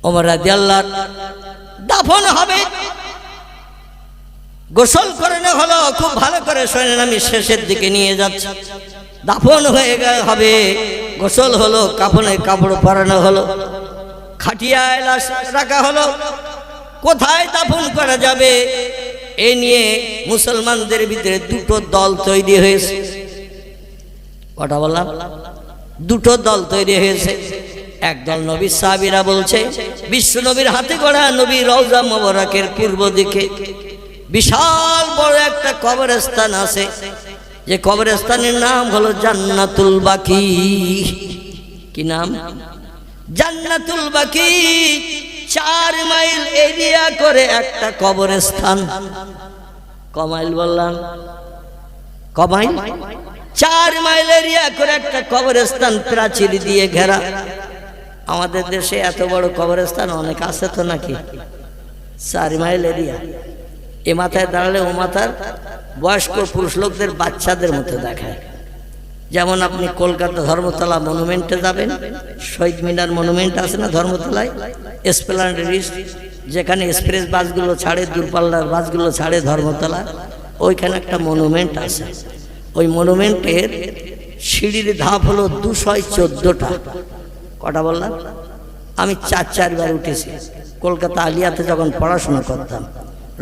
ওমর রাদিয়াল্লাহু দাফন হবে, গোসল করানো হলো। খুব ভালো করে শোনেন, আমি শেষের দিকে নিয়ে যাচ্ছি। দাফন হয়ে হবে, গোসল হলো, কাফনের কাপড় পরানো হলো, খাটিয়ায় লাশ রাখা হলো। কোথায় দাফন করা যাবে এ নিয়ে মুসলমানদের ভিতরে দুটো দল তৈরি হয়েছে। কথা বললাম, দুটো দল তৈরি হয়েছে। একদল নবীর সাহাবীরা বলছে বিশ্ব নবীর হাতে গড়া নবীর রওজা মোবারকের পূর্ব দিকে বিশাল বড় একটা কবরস্থান আছে, যে কবরস্থানের নাম হলো জান্নাতুল বাকি। কি নাম? জান্নাতুল বাকি। 4 মাইল এরিয়া করে একটা কবরস্থান। কমাইল বললাম, কমাইল 4 মাইল এরিয়া করে একটা কবরস্থান প্রাচীর দিয়ে ঘেরা। আমাদের দেশে এত বড় কবরস্থান অনেক আছে তো নাকি? 4 মাইল এরিয়া। এ মাথায় দাঁড়ালে ও মাথার বয়স্ক পুরুষ লোকদের বাচ্চাদের মতো দেখায়। যেমন আপনি কলকাতা ধর্মতলা মনুমেন্টে যাবেন, শহীদ মিনার মনুমেন্ট আছে না ধর্মতলায়, এসপ্ল্যানেড রিস, যেখানে এক্সপ্রেস বাসগুলো ছাড়ে, দূরপাল্লার বাসগুলো ছাড়ে ধর্মতলা, ওইখানে একটা মনুমেন্ট আছে। ওই মনুমেন্টের সিঁড়ির ধাপ হলো 214টা। কটা বললাম? আমি 4 বার উঠেছি। কলকাতা আলিয়াতে যখন পড়াশোনা করতাম,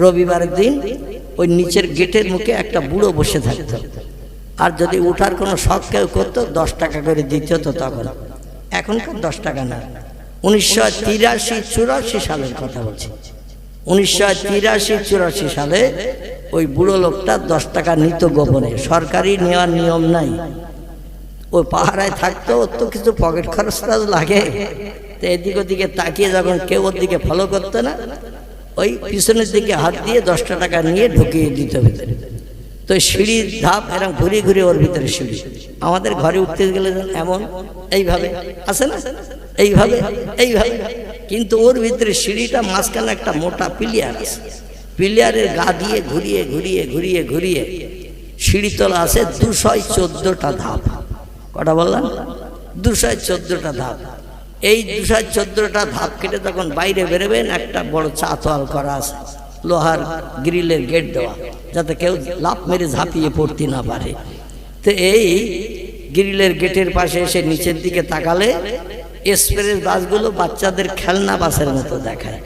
রবিবারের দিন ওই নিচের গেটের মুখে একটা বুড়ো বসে থাকতো, আর যদি উঠার কোনো শখ কেউ করতো 10 টাকা করে দিত তো তখন। এখনকার 10 টাকা না। 1983-84 সালের কথা বলছি। 1983-84 সালে ওই বুড়ো লোকটা 10 টাকা নিত গোপনে, সরকারি নেওয়ার নিয়ম নাই। ওই পাহারায় থাকতো, ওর তো কিছু পকেট খরচ লাগে, তো এদিক ওদিকে তাকিয়ে যখন কেউ ওর দিকে ফলো করতো না, ওই পিছনের দিকে হাত দিয়ে 10টা টাকা নিয়ে ঢুকিয়ে দিত ভিতরে। তো সিঁড়ির ধাপ এরকম ঘুরিয়ে ঘুরিয়ে ওর ভিতরে সিঁড়ি। আমাদের ঘরে উঠতে গেলে এমন এইভাবে আসে না, এইভাবে এইভাবে, কিন্তু ওর ভিতরে সিঁড়িটা মাঝখানে একটা মোটা পিলিয়ার আছে। পিলিয়ারের গা দিয়ে ঘুরিয়ে ঘুরিয়ে ঘুরিয়ে ঘুরিয়ে সিঁড়ি তোলা আছে 214টা ধাপ। কটা বললাম? 214টা ধাপ। এই 214টা ধাপ কেটে তখন বাইরে বেরোবেন, একটা বড় চাতোয়াল করা আছে, লোহার গ্রিলের গেট দেওয়া, যাতে কেউ লাফ মেরে ঝাঁপিয়ে পড়তে না পারে। তো এই গ্রিলের গেটের পাশে এসে নিচের দিকে তাকালে এক্সপ্রেস বাসগুলো বাচ্চাদের খেলনা বাসের মতো দেখায়,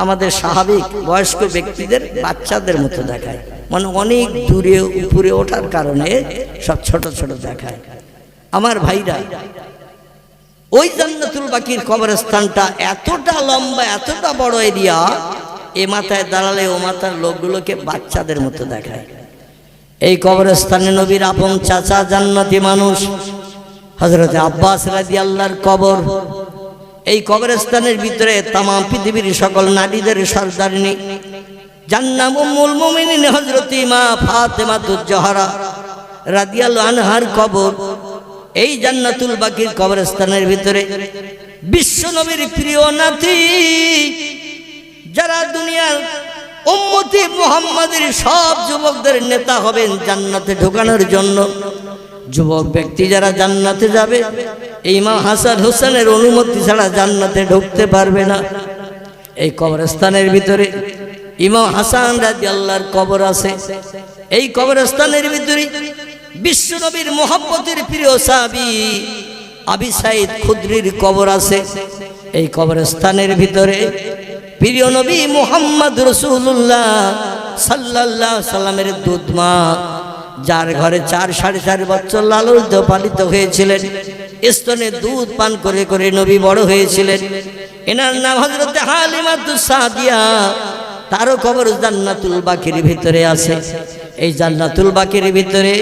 আমাদের স্বাভাবিক বয়স্ক ব্যক্তিদের বাচ্চাদের মতো দেখায়। মানে অনেক দূরে উপরে ওঠার কারণে সব ছোট ছোট দেখায়। আমার ভাইরা, ওই জান্নাতুল বাকির কবরস্থানটা এতটা লম্বা, এতটা বড় এরিয়া, এ মাথায় দাঁড়ালে ও মাথার লোকগুলোকে বাচ্চাদের মতো দেখায়। এই কবরস্থানে নবীর আপন চাচা জান্নাতি মানুষ হযরত আব্বাস রাদিয়াল্লাহর কবর। এই কবরস্থানের ভিতরে তাম পৃথিবীর সকল নারীদের সরদারিনী জান্নাত উম্মুল মুমিনিন হযরত মা ফাতেমাতুজ জোহরা রাদিয়াল্লাহু আনহার কবর। এই জান্নাতুল বাকির কবরস্থানের ভিতরে বিশ্ব নবীর প্রিয় নাতি, যারা দুনিয়ার উম্মতি মুহাম্মাদের সব যুবকদের নেতা হবেন জান্নাতে ঢোকানোর জন্য। যুবক ব্যক্তি যারা জান্নাতে যাবে, ইমাম হাসান হোসেনের অনুমতি ছাড়া জান্নাতে ঢুকতে পারবে না। এই কবরস্থানের ভিতরে ইমাম হাসান রাদিয়াল্লাহর কবর আছে। এই কবরস্থানের ভিতরে বিশ্ব নবীর মুহাব্বতের প্রিয় সাহাবী আবি সাঈদ খুদরির কবর আছে। এই কবরস্থানের ভিতরে প্রিয় নবী মুহাম্মদ রাসূলুল্লাহ সাল্লাল্লাহু আলাইহি সাল্লামের দুধ মা, যার ঘরে 4-4.5 বছর লালিত পালিত হয়েছিলেন, স্তনে দুধ পান করে করে নবী বড় হয়েছিলেন। এনার নাম হযরত হালিমাতুস সাদিয়া তারও কবর জান্নাতুল বাকির ভিতরে আছে। এই জান্নাতুল বাকির ভিতরে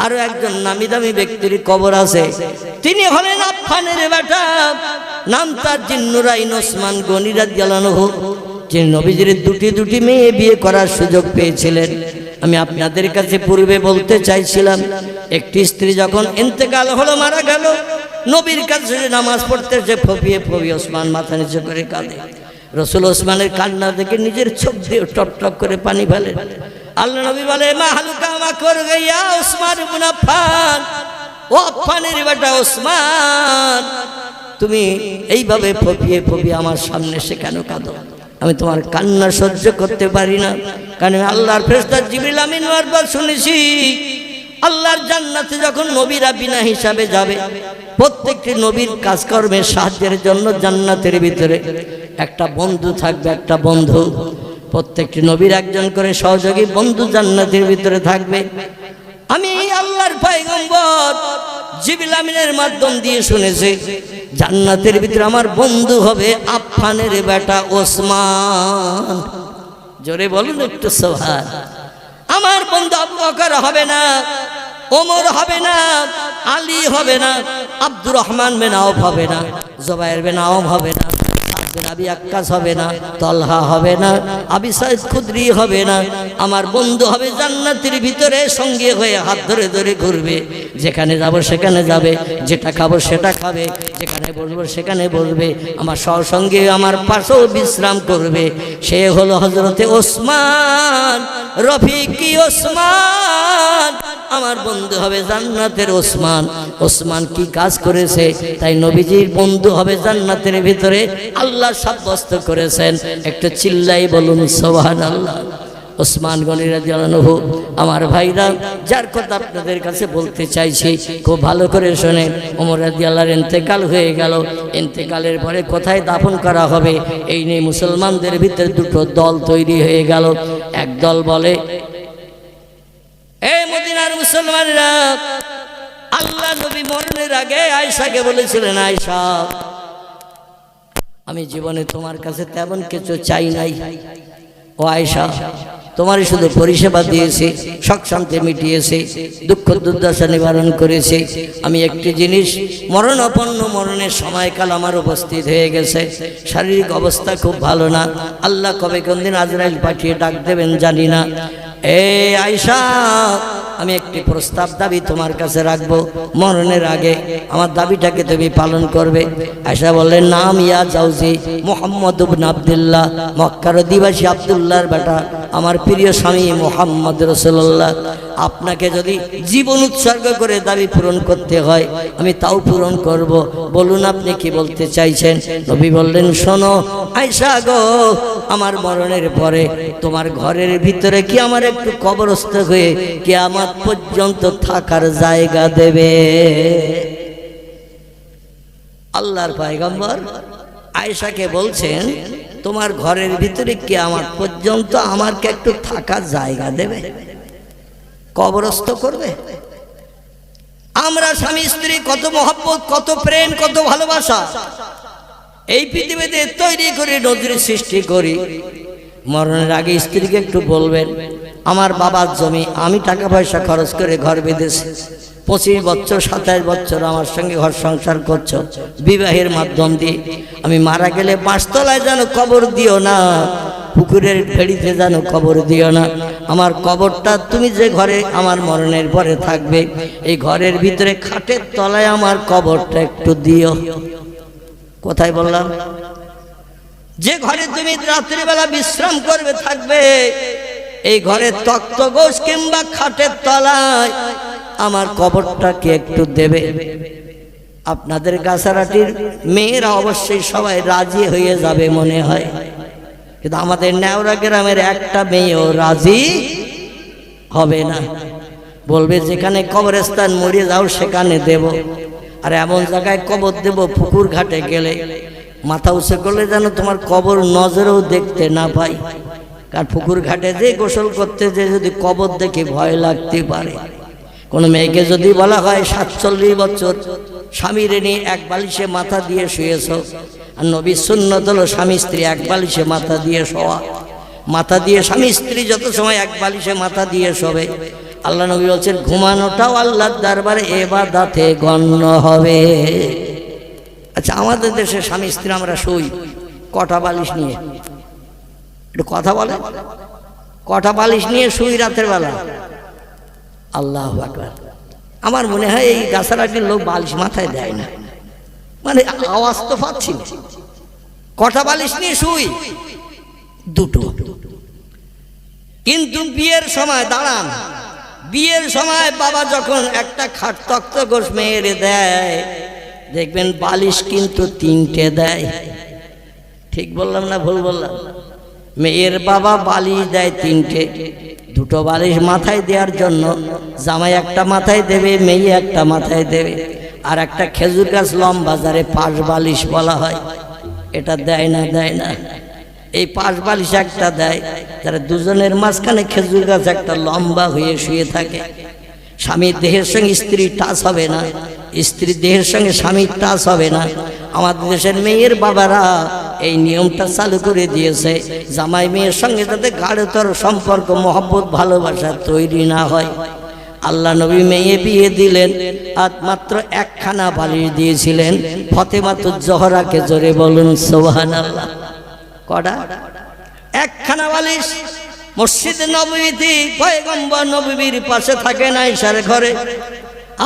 আরো একজন নামি দামি ব্যক্তির কবর আছে। তিনি হলেন আফফানের বেটা, নাম তার জিন্নুরাইন ওসমান গনি রাদিয়াল্লাহু আনহু, যিনি নবীজির দুটি মেয়ে বিয়ে করার সুযোগ পেয়েছিলেন। আমি আপনাদের কাছে পূর্বে বলতে চাইছিলাম, একটি স্ত্রী যখন ইন্তেকাল হলো, মারা গেল, নবীর কাছে নামাজ পড়তে যে ফপিয়ে ওসমান মাথা নিচু করে কাঁদে। রসুল ওসমানের কান্না দেখে নিজের চোখ দিয়ে টপ টপ করে পানি ফেলেন। আল্লাহ নবী বলে, মা হালুকা মা কর গইয়া ওসমান ইবনে আফফান, ও আফফানের বেটা ওসমান, তুমি এইভাবে ফপিয়ে আমার সামনে এসে কেন কাঁদো? আমি তোমার কান্না সহ্য করতে পারি না, কারণ আল্লাহর ফেরেশতা জিবরিল আমিন বারবার শুনেছি, আল্লাহর জান্নাতে যখন নবীরা বিনা হিসাবে যাবে, প্রত্যেকটি নবীর কাজকর্মের সাহায্যের জন্য জান্নাতের ভিতরে একটা বন্ধু থাকবে, একটা বন্ধু। প্রত্যেকটি নবীর একজন করে সহযোগী বন্ধু জান্নাতের ভিতরে থাকবে। আমি আল্লাহর পয়গম্বর জিবরিল আমিনের মাধ্যম দিয়ে শুনেছি, জান্নাতের ভিতরে আমার বন্ধু হবে আফফানের বেটা ওসমান। জোরে বলুন একটু সুবহান। আমার বন্ধু আবু বকর হবে না, ওমর হবে না, আলী হবে না, আব্দুর রহমান বিন আওফ হবে না, জুবায়ের বিন আওয়াম হবে না, আবি আক্কাস হবে না, তলহা হবে না, আবি সাইদ খুদরি হবে না। আমার বন্ধু হবে জান্নাতের ভিতরে সঙ্গে হয়ে হাত ধরে ধরে ঘুরবে। যেখানে যাব সেখানে যাবে, যেটা খাবো সেটা খাবে, যেখানে বসবো সেখানে বসবে, আমার সঙ্গে আমার পাশেও বিশ্রাম করবে। সে হলো হযরতে ওসমান, রফিকি ওসমান। আমার বন্ধু হবে জান্নাতের ওসমান। ওসমান কি কাজ করেছে, তাই নবীজির বন্ধু হবে জান্নাতের ভিতরে আল্লাহ সাব্যস্ত করেছেন। একটু চিল্লাই বলুন সুবহানাল্লাহ। ওসমান গনি রাদিয়াল্লাহু আনহু, আমার ভাইরা, যার কথা আপনাদের কাছে বলতে চাইছি খুব ভালো করে শোনেন। ওমর রাদিয়াল্লাহু ইন্তেকাল হয়ে গেল। ইন্তেকালের পরে কোথায় দাফন করা হবে এই নিয়ে মুসলমানদের ভিতরে দুটো দল তৈরি হয়ে গেল। এক দল বলে, এই মদিনার মুসলমানরা, আল্লাহ নবী মরণের আগে আয়েশাকে বলেছিলেন, আয়েশা, আমি জীবনে তোমার কাছে তেমন কিছু চাই নাই। ও আয়েশা, তোমারই শুধু পরিষেবা দিয়েছে, শখ শান্তি মিটিয়েছে, দুঃখ দুর্দশা নিবারণ করেছে। আমি একটি জিনিস, মরণাপন্ন মরণের সময়কাল আমার উপস্থিত হয়ে গেছে, শারীরিক অবস্থা খুব ভালো না। আল্লাহ কবে কোন দিন আজরাইল পাঠিয়ে ডাক দেবেন জানি না। এই আয়েশা, আমি একটি প্রস্তাব দাবি তোমার কাছে রাখবো, মরণের আগে আমার দাবিটাকে তুমি পালন করবে। আয়েশা বললেন, নাম ইয়া জাউজি মুহাম্মদ ইবনে আব্দুল্লাহ, মক্কার অধিবাসী আব্দুল্লাহর বেটা, আমার প্রিয় স্বামী মুহাম্মদ রাসূলুল্লাহ, আপনাকে যদি জীবন উৎসর্গ করে দাবি পূরণ করতে হয় আমি তাও পূরণ করব। বলুন আপনি কি বলতে চাইছেন? নবী বললেন, শোনো আয়েশা গো, আমার মরণের পরে তোমার ঘরের ভিতরে কি আমার একটু কবরস্থ হয়ে কিয়ামত পর্যন্ত থাকার জায়গা দেবে? আল্লাহর পয়গম্বর আয়েশাকে বলছেন, তোমার ঘরের ভিতরে কিয়ামত পর্যন্ত আমাকে একটু থাকার জায়গা দেবে, কবরস্থ করবে? আমরা স্বামী স্ত্রী কত মহব্বত, কত প্রেম, কত ভালোবাসা এই পৃথিবীতে তৈরি করে নজরে সৃষ্টি করি। মরণের আগে স্ত্রীকে একটু বলবেন, আমার বাবার জমি আমি টাকা পয়সা খরচ করে ঘর বেঁধেছি, 25 বছর 27 বছর আমার সঙ্গে ঘর সংসার করছো বিবাহের মাধ্যম দিয়ে, আমি মারা গেলে 5 তলায় যেন কবর দিও না, পুকুরের ভেড়িতে যেন কবর দিও না। আমার কবরটা তুমি যে ঘরে আমার মরণের পরে থাকবে, এই ঘরের ভিতরে খাটের তলায় আমার কবরটা একটু দিও। কোথায় বললাম? যে ঘরে তুমি রাত্রিবেলা বিশ্রাম করবে থাকবে, এই ঘরে তক্ত গোশ কিংবা খাটের তলায় আমার কবরটাকে একটু দেবে। আপনাদের গাছারাটির মেয়েরা অবশ্যই সবাই রাজি হয়ে যাবে মনে হয়, কিন্তু আমাদের নেওরা গ্রামের একটা মেয়েও রাজি হবে না। বলবে যেখানে কবরস্থান মরে যাও সেখানে দেব, আর এমন জায়গায় কবর দেব পুকুর ঘাটে গেলে মাথা উঁচু করলে যেন তোমার কবর নজরেও দেখতে না পাই। কারণ পুকুর ঘাটে যে গোসল করতে যে যদি কবর দেখে ভয় লাগতে পারে। কোনো মেয়েকে যদি বলা হয় 47 বছর স্বামীর নিয়ে এক বালিশে মাথা দিয়ে শুয়েছ, আর নবীর সুন্নত হলো স্বামী স্ত্রী এক বালিশে মাথা দিয়ে শোয়া। মাথা দিয়ে স্বামী স্ত্রী যত সময় এক বালিশে মাথা দিয়ে শোবে, আল্লাহ নবী বলছেন ঘুমানোটাও আল্লাহর দরবারে ইবাদতে গণ্য হবে। আচ্ছা, আমাদের দেশে স্বামী স্ত্রী আমরা শুই কটা বালিশ নিয়ে? একটু কথা বলে, কটা বালিশ নিয়ে শুই রাতের বেলা? আল্লাহু আকবার। আমার মনে হয় এই গাছারাটির লোক বালিশ মাথায় দেয় না, মানে আওয়াজ তো পাচ্ছি না। কটা বালিশ নিয়ে শুই? দুটো। কিন্তু বিয়ের সময় দাঁড়ান, বিয়ের সময় বাবা যখন একটা খাট তক্ত গোশ মেয়ের দেয়, দেখবেন বালিশ কিন্তু তিনটে দেয়। ঠিক বললাম না ভুল বললাম? মেয়ের বাবা বালিশ দেয় তিনটে, দুটো বালিশ মাথায় দেওয়ার জন্য জামাই একটা মাথায় দেবে, মেয়ে একটা মাথায় দেবে, আর একটা খেজুর গাছ লম্বা যারে পাশ বালিশ বলা হয়, এটা দেয় না? দেয় না? এই পাশ বালিশ একটা দেয়, যারা দুজনের মাঝখানে খেজুর গাছ একটা লম্বা হয়ে শুয়ে থাকে। স্বামীর দেহের সঙ্গে স্ত্রীর টাচ হবে না, স্ত্রীর দেহের সঙ্গে স্বামীর টাচ হবে না। আমাদের দেশের মেয়ের বাবারা এই নিয়মটা চালু করে দিয়েছে, জামাই মেয়ের সঙ্গে যাতে গাঢ়তর সম্পর্ক, মহব্বত, ভালোবাসা তৈরি না হয়। আল্লাহ নবী মেয়ে বিয়ে দিলেন আর মাত্র একখানা বালিশ দিয়েছিলেন ফাতেমাতুজ জোহরাকে। জোরে বলুন সুবহানাল্লাহ। কটা? একখানা বালিশ। মসজিদে নববীতে পয়গম্বর নবীর পাশে থাকেন আয়েশার ঘরে,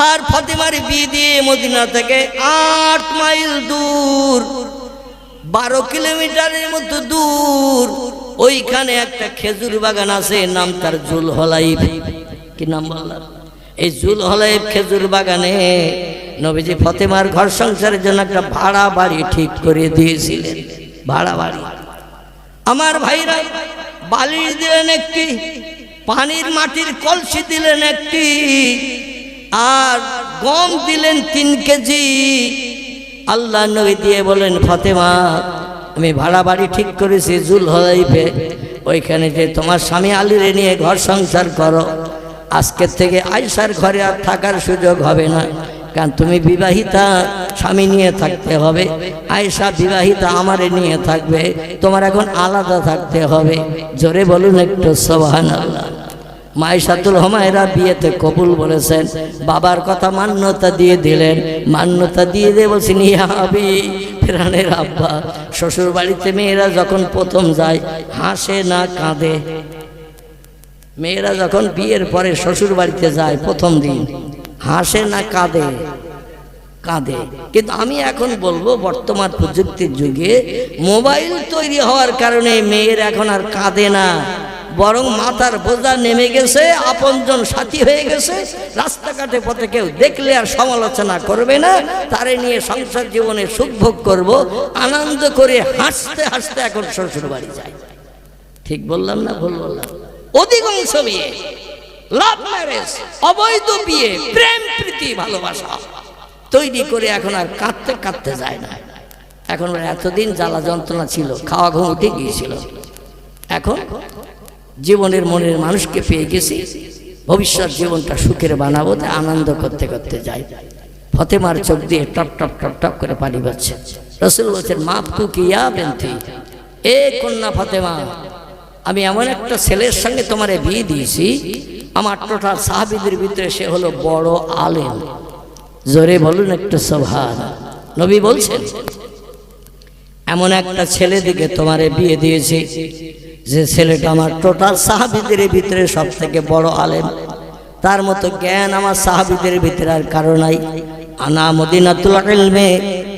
আর ফাতেমার বিয়ে দিয়ে মদিনা থেকে 8 মাইল দূর, 12 কিলোমিটারের মতো দূর, ওইখানে একটা খেজুর বাগান আছে, নাম তার জুলহলাইব। কি নাম বললাম? এই জুলহলাইব খেজুর বাগানে নবীজি ফাতেমার ঘর সংসারের জন্য একটা ভাড়া বাড়ি ঠিক করে দিয়েছিলেন। ভাড়া বাড়ি। আমার ভাইরা, বালিশ দিলেন একটি, পানির মাটির কলসি দিলেন একটি, আর গম দিলেন 3 কেজি। আল্লাহ নবী দিয়ে বলেন, ফাতেমা আমি ভাড়া বাড়ি ঠিক করেছি জুলহলাইফে, ওইখানে যে তোমার স্বামী আলীরে নিয়ে ঘর সংসার করো। আজকের থেকে আয়েশার ঘরে আর থাকার সুযোগ হবে না, কারণ তুমি বিবাহিতা, স্বামী নিয়ে থাকতে হবে। আয়েশা বিবাহিতা, আমারে নিয়ে থাকবে, তোমার এখন আলাদা থাকতে হবে। জোরে বলুন একটু সুবহানাল্লাহ। মায়েশাতুল হুমায়রা বিয়েতে কবুল বলেছেন, বাবার কথা মান্যতা দিয়ে দিলেন। মান্যতা দিয়ে দিয়ে বলছেন, ইয়া আবি, প্রাণের আব্বা, শ্বশুর বাড়িতে মেয়েরা যখন প্রথম যায় হাসে না কাঁদে? মেয়েরা যখন বিয়ের পরে শ্বশুর বাড়িতে যায় প্রথম দিন হাসে না কাঁদে? কাঁদে। কিন্তু আমি এখন বলবো, বর্তমান প্রযুক্তির যুগে মোবাইল তৈরি হওয়ার কারণে মেয়ের এখন আর কাঁদে না, বরং মাথার বোঝা নেমে গেছে, আপনজন সাথী হয়ে গেছে। রাস্তাঘাটে পথে কেউ দেখলে আর সমালোচনা করবে না, তারে নিয়ে সংসার জীবনে সুখ ভোগ করবো, আনন্দ করে হাসতে হাসতে এখন শ্বশুর বাড়ি যায়। ঠিক বললাম না ভুল বললাম? অধিকাংশ বিয়ে লাভ ম্যারেজ, অবৈধ বিয়ে, প্রেম প্রীতি ভালোবাসা তৈরি করে এখন আর কাঁদতে কাঁদতে যায় না। এখন এতদিন জ্বালা যন্ত্রণা ছিল, খাওয়া ঘুম উঠে গিয়েছিল, এখন জীবনের মনের মানুষকে পেয়ে গেছি, ভবিষ্যৎ জীবনটা সুখের বানাবো, তাই আনন্দ করতে করতে যাই। ফাতেমার চোখ দিয়ে টপ টপ টপ টপ করে পানি পড়ছে। রাসূল বলছেন, মাফ তু কিয়া বেনতি, এ কন্যা ফাতেমা, আমি এমন একটা ছেলের সঙ্গে তোমারে বিয়ে দিয়েছি, আমার টোটাল সাহাবীদের ভিতরে সে হলো বড় আলেম। জোরে বলুন একটু সুবহানাল্লাহ। নবী বলছেন, এমন একটা ছেলে দিকে তোমারে বিয়ে দিয়েছি, যে ছেলেটা আমার টোটাল সাহাবীদের ভিতরে সব থেকে বড় আলেম, তার মতো জ্ঞান আমার সাহাবীদের ভিতরে আর কারো নাই। আনা মদিনাতুল ইলমে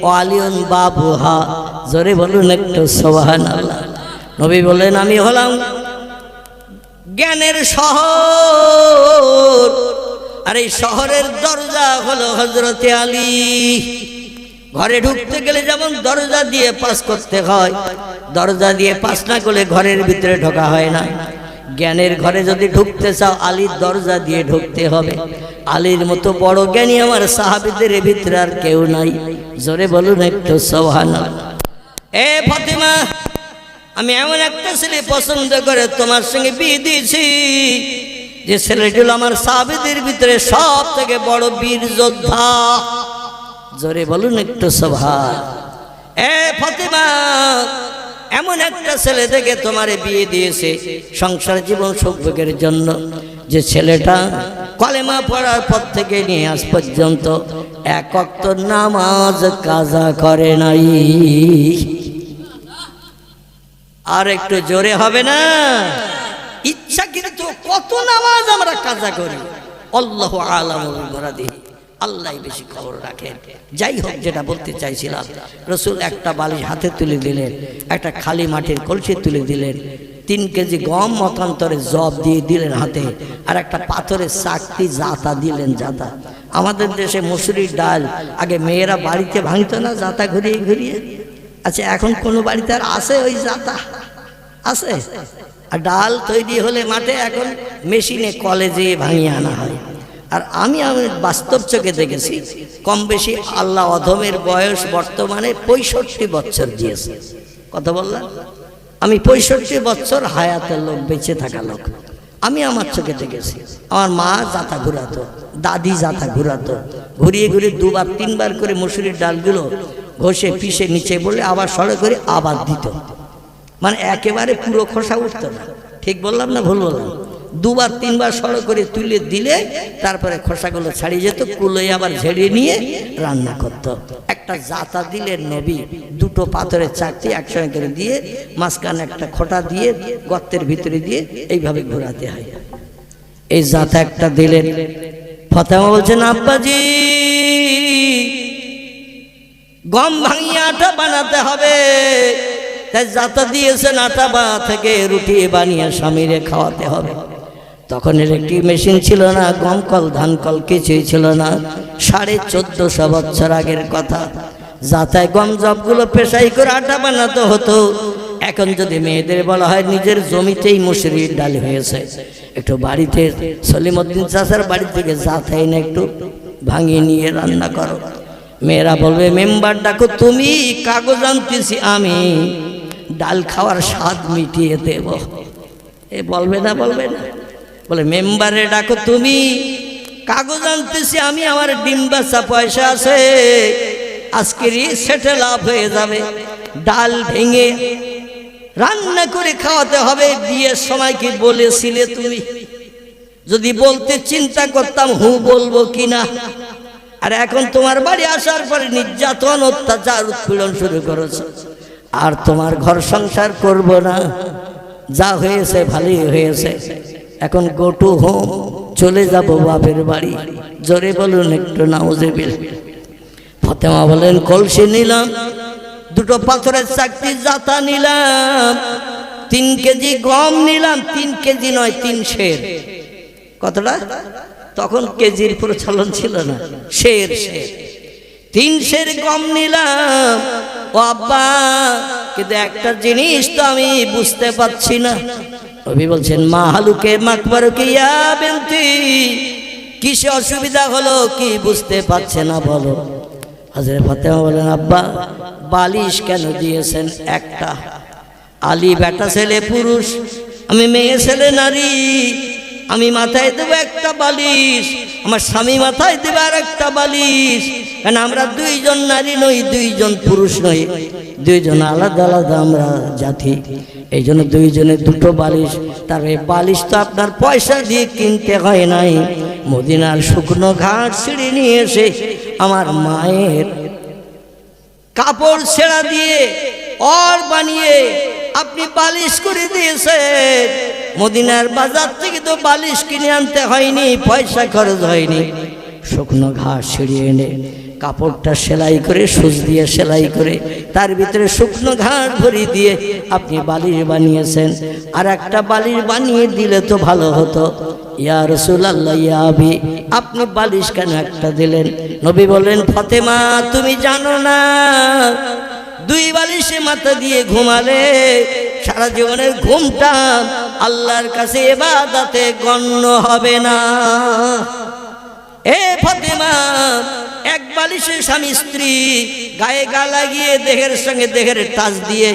ওয়া আলিউন বাবুহা। জোরে বলুন একটু সুবহানাল্লাহ। নবী বললেন, আমি হলাম জ্ঞানের শহর, আর এই শহরের দরজা হলো হযরতে আলী। ঘরে ঢুকতে গেলে যেমন দরজা দিয়ে পাস করতে হয়, দরজা দিয়ে পাস না করলে ঘরের ভিতরে ঢোকা হয় না। জ্ঞানের ঘরে যদি ঢুকতে চাও, আলীর দরজা দিয়ে ঢুকতে হবে। আলীর মতো বড় জ্ঞানী আমার সাহাবীদের ভিতরে আর কেউ নাই। জোরে বলুন একটু সুবহানাল্লাহ। এ ফাতেমা, আমি এমন একটা ছেলে পছন্দ করে তোমার সঙ্গে বিয়ে দিয়েছি, যে ছেলেটি হলো আমার সাহাবীদের ভিতরে সব থেকে বড় বীর যোদ্ধা। জোরে বলুন একটু সুবহান। এ ফাতেমা, এমন একটা ছেলে থেকে তোমারে বিয়ে দিয়েছে সংসার জীবন সুখভোগের জন্য, যে ছেলেটা কলেমা পড়ার পর থেকে নিয়ে আজ পর্যন্ত এক ওয়াক্ত নামাজ কাজা করে নাই। আর একটু জোরে হবে না? ইচ্ছা কিন্তু কত নামাজ আমরা কাজা করি, আল্লাহু আলামুল মুরাদি, আল্লাহ বেশি খবর রাখেন। যাই হোক, যেটা বলতে চাইছিলাম, রসুল একটা বালিশ হাতে তুলে দিলেন, একটা খালি মাটির কলসি তুলে দিলেন, 3 কেজি গম মতান্তরে জব দিয়ে দিলেন হাতে, আর একটা পাথরের চাকতি জাতা দিলেন। জাতা আমাদের দেশে মুসুরির ডাল আগে মেয়েরা বাড়িতে ভাঙতো না, জাতা ঘুরিয়ে ঘুরিয়ে। আচ্ছা, এখন কোনো বাড়িতে আর আছে ওই জাতা? আছে? আর ডাল তৈরি হলে মাঠে এখন মেশিনে কলেজে ভাঙিয়ে আনা হয়। আর আমি বাস্তব চোখে দেখেছি, কম বেশি আল্লাহ অধমের বয়স বর্তমানে 65 বছর দিয়েছে। কথা বললাম, আমি 65 বছর হায়াতের লোক, বেঁচে থাকা লোক। আমি আমার চোখে দেখেছি। আমার মা জাতা ঘুরাতো, দাদি জাতা ঘুরাতো, ঘুরিয়ে ঘুরিয়ে 2-3 করে মুসুরির ডালগুলো ঘষে পিষে নিচে বলে আবার সরে করে আবার দিত। মানে একেবারে পুরো খোসা উঠতো না। ঠিক বললাম না ভুল বললাম? 2-3 সরো করে তুলে দিলে তারপরে খোসাগুলো ছাড়িয়ে যেত, কুলোয় আবার ঝেড়ে নিয়ে রান্না করত। একটা জাতা দিলেন নবী, 2টো পাথরের চাকতি একসঙ্গে করে দিয়ে মাঝখানে একটা খোটা দিয়ে গর্তের ভিতরে দিয়ে এইভাবে ঘোরাতে হয়। এই জাতা একটা দিলেন। ফাতেমা বলছেন, আব্বাজি গম ভাঙিয়ে আটা বানাতে হবে, তাই জাতা দিয়েছেন, আটা থেকে রুটি বানিয়ে স্বামীরে খাওয়াতে হবে। তখন ইলেকট্রিক মেশিন ছিল না, গম কল ধান কল কিছুই ছিল না। 1450 বছর আগের কথা। জাতায় গম জবগুলো পেশাই করে আটা বানাতে হতো। এখন যদি মেয়েদের বলা হয় নিজের জমিতেই মুসুরির ডাল হয়েছে, একটু বাড়িতে সলিমউদ্দিন চাচার বাড়ি থেকে জাতাই না একটু ভাঙিয়ে নিয়ে রান্না করো, মেয়েরা বলবে মেম্বার ডাকো তুমি, কাগজ আনতেছি আমি, ডাল খাওয়ার স্বাদ মিটিয়ে দেব। এ বলবে না? বলবে না? বলে মেম্বারে ডাকো তুমি, কাগজ আনতেছি আমি, আমার ডিম বেচা পয়সা আছে, আজকেরই সেটেল আপ হয়ে যাবে। ডাল ভেঙে রান্না করে খাওয়াতে হবে। বিয়ের সময় কি বলেছিলে তুমি? যদি বলতে চিন্তা করতাম হু বলবো কিনা। আর এখন তোমার বাড়ি আসার পরে নির্যাতন, অত্যাচার, উৎপীড়ন শুরু করেছ। আর তোমার ঘর সংসার করব না, যা হয়েছে ভালোই হয়েছে, এখন গো টু হোম, চলে যাব বাপের বাড়ি। জোরে বলুন একটু নাউজুবিল্লাহ। ফাতেমা বলেন, কলসি নিলাম, 2টো পাথরের চাকতি জাতা নিলাম, 3 কেজি গম নিলাম, 3 কেজি নয় 3 সের। কতটা? তখন কেজির প্রচলন ছিল না, সের। 3 সের গম নিলাম। ও আব্বা, কিন্তু একটা জিনিস তো আমি বুঝতে পারছি না। নবী বলছেন, মা হালুকে মাকবারুকে ইয়া বিনতি, কিসে অসুবিধা হলো, কি বুঝতে পারছে না বলো। হযরত ফাতেমা বলেন, আব্বা বালিশ কেন দিয়েছেন একটা? আলী বেটা ছেলে পুরুষ, আমি মেয়ে ছেলে নারী, আমি মাথায় দেবো একটা বালিশ, আমার স্বামী মাথায় দেবে আর একটা বালিশ। কারণ আমরা 2জন নারী নই, 2জন পুরুষ নই, 2জন আলাদা আলাদা আমরা জাতি। এই জন্য 2জনের 2টো বালিশ। তার এই বালিশ তো আপনার পয়সা দিয়ে কিনতে হয় নাই, মদিনার শুকনো ঘাট ছিঁড়ে নিয়ে এসে আমার মায়ের কাপড় ছেঁড়া দিয়ে और বানিয়ে আপনি বালিশ করে দিয়েছেন। মদিনার বাজার থেকে তো বালিশ কিনে আনতে হয়নি, পয়সা খরচ হয়নি। শুকনো ঘাস ছিঁড়িয়ে এনে কাপড়টা সেলাই করে, সুচ দিয়ে সেলাই করে তার ভিতরে শুকনো ঘাস ভরিয়ে দিয়ে আপনি বালিশ বানিয়েছেন। আর একটা বালিশ বানিয়ে দিলে তো ভালো হতো। ইয়া রাসূলুল্লাহ, ইয়া আবি, আপনি বালিশ কেন একটা দিলেন? নবী বললেন, ফাতেমা তুমি জানো না, 2 বালিশে মাথা দিয়ে ঘুমালে সারা জীবনের ঘুমটা আল্লাহর কাছে ইবাদতে গণ্য হবে না। এ ফাতেমা, 1 বালিশে স্বামী স্ত্রী গায়ে গা লাগিয়ে দেহের সঙ্গে দেহের টাচ দিয়ে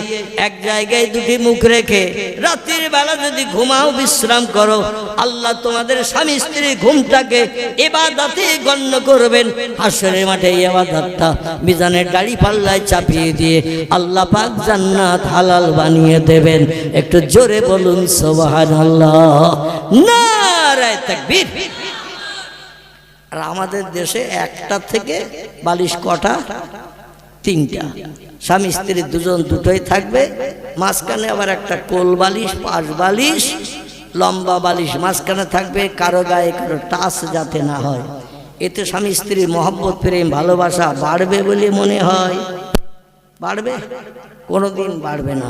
এক জায়গায় দুটি মুখ রেখে রাতের বেলা যদি ঘুমাও বিশ্রাম করো, আল্লাহ তোমাদের স্বামী স্ত্রীর ঘুমটাকে ইবাদতে গণ্য করবেন। হাসরের মাঠে এই ইবাদতটা মিজানের দাড়ি পাল্লায় চাপিয়ে দিয়ে আল্লাহ পাক জান্নাত হালাল বানিয়ে দেবেন। একটু জোরে বলুন সুবহানাল্লাহ, নারায়ে তাকবীর। আর আমাদের দেশে একটা থেকে বালিশ কটা? তিনটা। স্বামী স্ত্রী দুজন দুটোই থাকবে, মাঝখানে আবার একটা কোল বালিশ, পাশ বালিশ, লম্বা বালিশ মাঝখানে থাকবে, কারো গায়ে কারো টাচ যাতে না হয়। এতে স্বামী স্ত্রীর মহব্বত, প্রেম, ভালোবাসা বাড়বে বলে মনে হয়? বাড়বে? কোনোদিন বাড়বে না।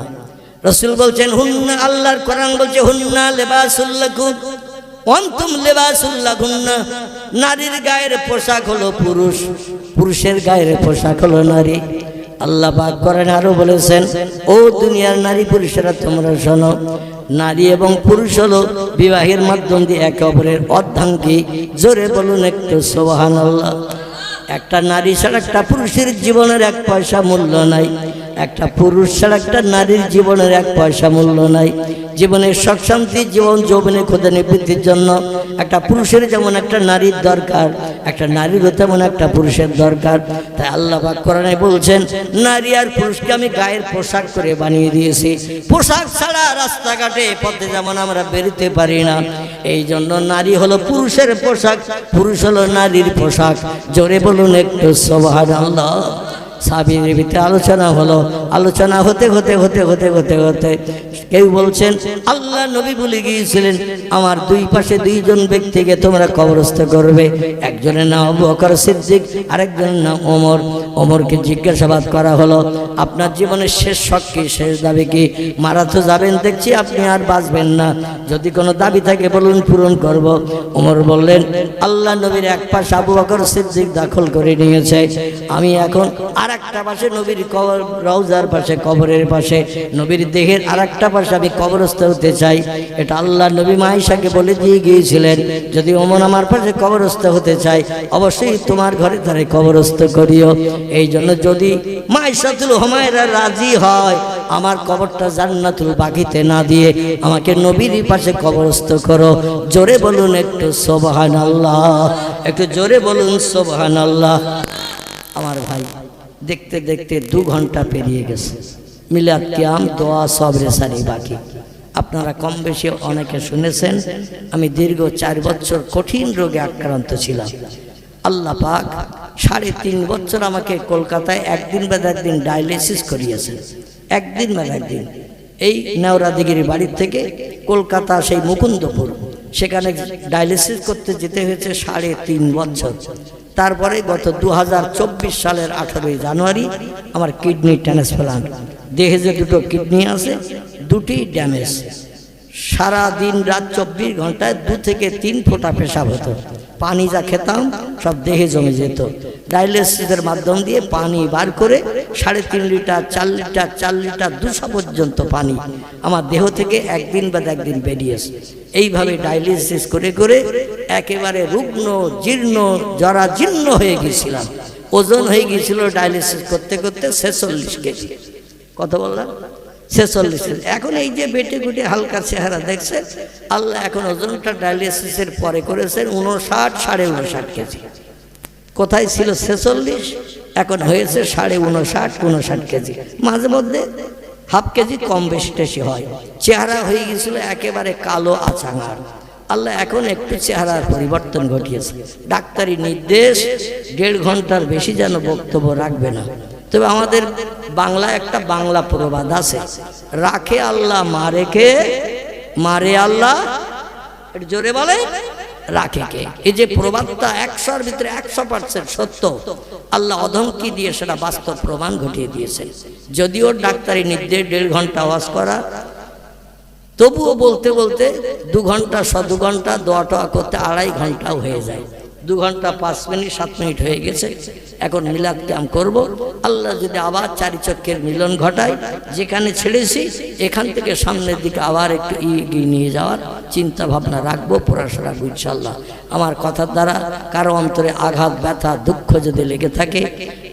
রাসূল বলছেন হুন্না, আল্লাহর কোরআন বলছে হুন্না লিবাসুল লাকুম ওয়া আনতুম লিবাসুল লাহুন্না। নারীর গায়ের পোশাক হলো পুরুষ, পুরুষের গায়ের পোশাক হলো নারী। আল্লাহ পাক করেন আরো বলেছেন, ও দুনিয়ার নারী পুরুষেরা তোমরা শোনো, নারী এবং পুরুষ হলো বিবাহের মাধ্যম দিয়ে একে অপরের অর্ধাঙ্গী। জোরে বলুন একটু সুবহানাল্লাহ। একটা নারী ছাড়া একটা পুরুষের জীবনের এক পয়সা মূল্য নাই, একটা পুরুষ ছাড়া একটা নারীর জীবনের এক পয়সা মূল্য নাই। জীবনের সুখ শান্তি, জীবন যৌবনে খোদা নিবৃত্তির জন্য একটা পুরুষের যেমন একটা নারীর দরকার, একটা নারীরও তেমন একটা পুরুষের দরকার। তাই আল্লাহ পাক কোরআনে বলছেন, নারী আর পুরুষকে আমি গায়ের পোশাক করে বানিয়ে দিয়েছি। পোশাক ছাড়া রাস্তাঘাটে পথে যেমন আমরা বেরোতে পারি না, এই জন্য নারী হলো পুরুষের পোশাক, পুরুষ হলো নারীর পোশাক। জোরে বলুন একটু সুবহানাল্লাহ। সাহাবীদের ভিতরে আলোচনা হলো, আলোচনা হতে হতে হতে হতে হতে হতে কেউ বলছেন আল্লাহ নবী বলে গিয়েছিলেন আমার দুই পাশে দুইজন ব্যক্তিকে তোমরা কবরস্থ করবে। একজনের নাম আবু বকর সিদ্দিক, আরেকজনের নাম ওমর। ওমরকে জিজ্ঞাসাবাদ করা হলো, আপনার জীবনের শেষ শখ কি, শেষ দাবি কি? মারা তো যাবেন দেখছি, আপনি আর বাঁচবেন না, যদি কোনো দাবি থাকে বলুন, পূরণ করব। ওমর বললেন, আল্লাহ নবীর এক পাশ আবু বকর সিদ্দিক দখল করে নিয়েছে, আমি এখন আর একটা পাশে নবীর কবর, রওজার পাশে, কবরের পাশে, নবীর দেহের আর একটা পাশে আমি কবরস্থ হতে চাই। এটা আল্লাহ নবী আয়েশাকে বলে দিয়ে গিয়েছিলেন, যদি ওমর আমার পাশে কবরস্থ হতে চাই অবশ্যই তোমার ঘরে তারে কবরস্থ করিও। এই জন্য যদি মাইশাতুল হুমায়রা রাজি হয়, আমার কবরটা জান্নাতুল বাকিতে না দিয়ে আমাকে নবীর পাশে কবরস্থ করো। জোরে বলুন একটু সুবহানাল্লাহ, একটু জোরে বলুন সুবহানাল্লাহ। আমার ভাই, দেখতে দেখতে 2 ঘন্টা পেরিয়ে গেছে। মিলাদ কিয়াম, দোয়া, সবরে সারি বাকি। আপনারা কম বেশি অনেকে শুনেছেন, আমি দীর্ঘ 4 বছর কঠিন রোগে আক্রান্ত ছিলাম। আল্লাহ পাক 3.5 বছর আমাকে কলকাতায় একদিন বাদ একদিন ডায়ালিসিস করিয়েছেন। একদিন বাদ একদিন এই নেওরাদিগির বাড়ির থেকে কলকাতা সেই মুকুন্দপুর, সেখানে ডায়ালিসিস করতে যেতে হয়েছে 3.5 বছর। তারপরে গত 2024 সালের 18 জানুয়ারি আমার কিডনি ট্রান্সপ্লান্ট। দেহে যে 2টো কিডনি আছে, 2টি ড্যামেজ। সারা দিন রাত 24 ঘন্টায় 2 থেকে 3 ফোঁটা পেশাব হতো। পানি যা খেতাম সব দেহে জমে যেত। ডায়ালিসিসের মাধ্যম দিয়ে পানি বার করে 3.5 লিটার, 4 লিটার, 4 লিটার 200 পর্যন্ত পানি আমার দেহ থেকে একদিন বাদ একদিন বেরিয়েছে। এইভাবে ডায়ালিসিস করে করে একেবারে রুগ্ন, জীর্ণ, জরাজীর্ণ হয়ে গিয়েছিলাম। ওজন হয়ে গিয়েছিল ডায়ালিসিস করতে করতে 46 কেজি। কত বললাম? 46। এখন এই যে বেটে গুটে হালকা চেহারা দেখছে, আল্লাহ এখন ওজনটা ডায়ালিসিসের পরে করেছেন 59, 59.5 কেজি। কোথায় ছিল 46, এখন হয়েছে 59.5, 59 কেজি। মাঝে মধ্যে হাফ কেজি কম বেশি টেশি হয়। চেহারা হয়ে গেছিল একেবারে কালো আচাঙার। আল্লাহ এখন একটু চেহারার পরিবর্তন ঘটিয়েছে। ডাক্তারি নির্দেশ 1.5 ঘন্টার বেশি যেন বক্তব্য রাখবে না। তবে আমাদের বাংলা একটা বাংলা প্রবাদ আছে, রাখে আল্লাহ মারে কে, মারে আল্লাহ, একটু জোরে বলে, রাখে কে। এই যে প্রবাদটা 100-র ভিতরে 100% সত্য। আল্লাহ অধমকি দিয়ে সেটা বাস্তব প্রমাণ ঘটিয়ে দিয়েছেন। যদিও ডাক্তারি নির্দেশ 1.5 ঘন্টা ওয়াজ করা, তবুও বলতে বলতে 2 ঘন্টা, 2 ঘন্টা, দোয়া টোয়া করতে 2.5 ঘন্টাও হয়ে যায়। 2 ঘন্টা 5 মিনিট 7 মিনিট হয়ে গেছে। এখন মিলাদ ক্যাম্প করব। আল্লাহ যদি আবার 4 চক্রের মিলন ঘটায়, যেখানে ছেড়েছি এখান থেকে সামনের দিকে আবার একটু এগিয়ে নিয়ে যাওয়ার চিন্তা ভাবনা রাখবো, প্রয়াস রাখবো ইনশাল্লাহ। আমার কথার দ্বারা কারো অন্তরে আঘাত, ব্যথা, দুঃখ যদি লেগে থাকে,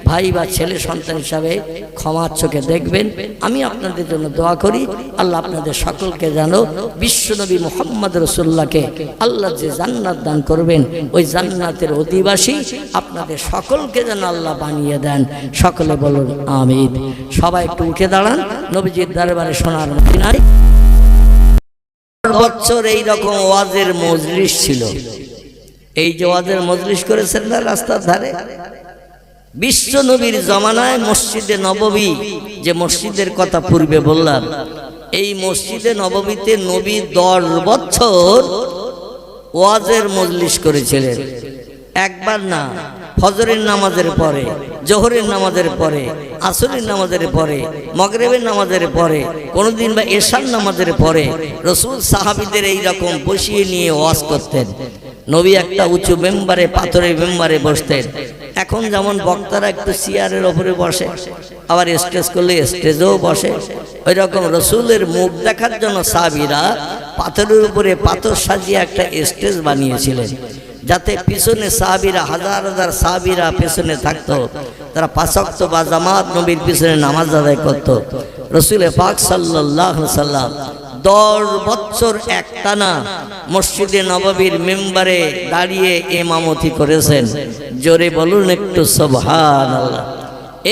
ভাই বা ছেলে সন্তান হিসাবে ক্ষমার চোখে দেখবেন। আমি আপনাদের জন্য দোয়া করি, আল্লাহ আপনাদের সকলকে যেন বিশ্বনবী মুহাম্মদ রাসূলুল্লাহকে আল্লাহ যে জান্নাত দান করবেন, ওই জান্নাতের অধিবাসী আপনাদের সকলকে যেন আল্লাহ বানিয়ে দেন। সকলে বলুন আমিন। সবাই একটু উঠে দাঁড়ান, নবীজির দরবারে সোনার মদিনায় বছর এইরকম ওয়াজের মজলিস ছিল। এই যে ওয়াজের মজলিস করেছেন না রাস্তার ধারে, বিশ্ব নবীর জমানায় মসজিদে নববী, যে মসজিদের কথা পূর্বে বললাম, এই মসজিদে নববীতে নবী 10 বছর ওয়াজের মজলিস করেছিলেন। একবার না, ফজরের নামাজের পরে, জোহরের নামাজের পরে, আসরের নামাজের পরে, মাগরিবের নামাজের পরে, কোনোদিন বা এশার নামাজের পরে রাসূল সাহাবীদের এই রকম বসিয়ে নিয়ে ওয়াজ করতেন। নবী একটা উঁচু মেম্বারে, পাথরের মেম্বারে বসতেন। এখন যেমন বক্তারা একটু চেয়ারের ওপরে বসে, আবার স্টেজ করলে স্টেজেও বসে, ওই রকম রাসূলের মুখ দেখার জন্য সাহাবীরা পাথরের উপরে পাথর সাজিয়ে একটা স্টেজ বানিয়েছিলেন, যাতে পিছনে সাহাবীরা, হাজার হাজার সাহাবীরা পেছনে থাকতো। তারা 5 ওয়াক্ত বা জামাত নবীর পিছনে নামাজ আদায় করত। রাসূল পাক সাল্লাল্লাহু আলাইহি সাল্লাম 10 বছর একটানা মসজিদে নববীর মেম্বারে দাঁড়িয়ে ইমামতি করেছেন। জোরে বলুন একটু সুবহানাল্লাহ।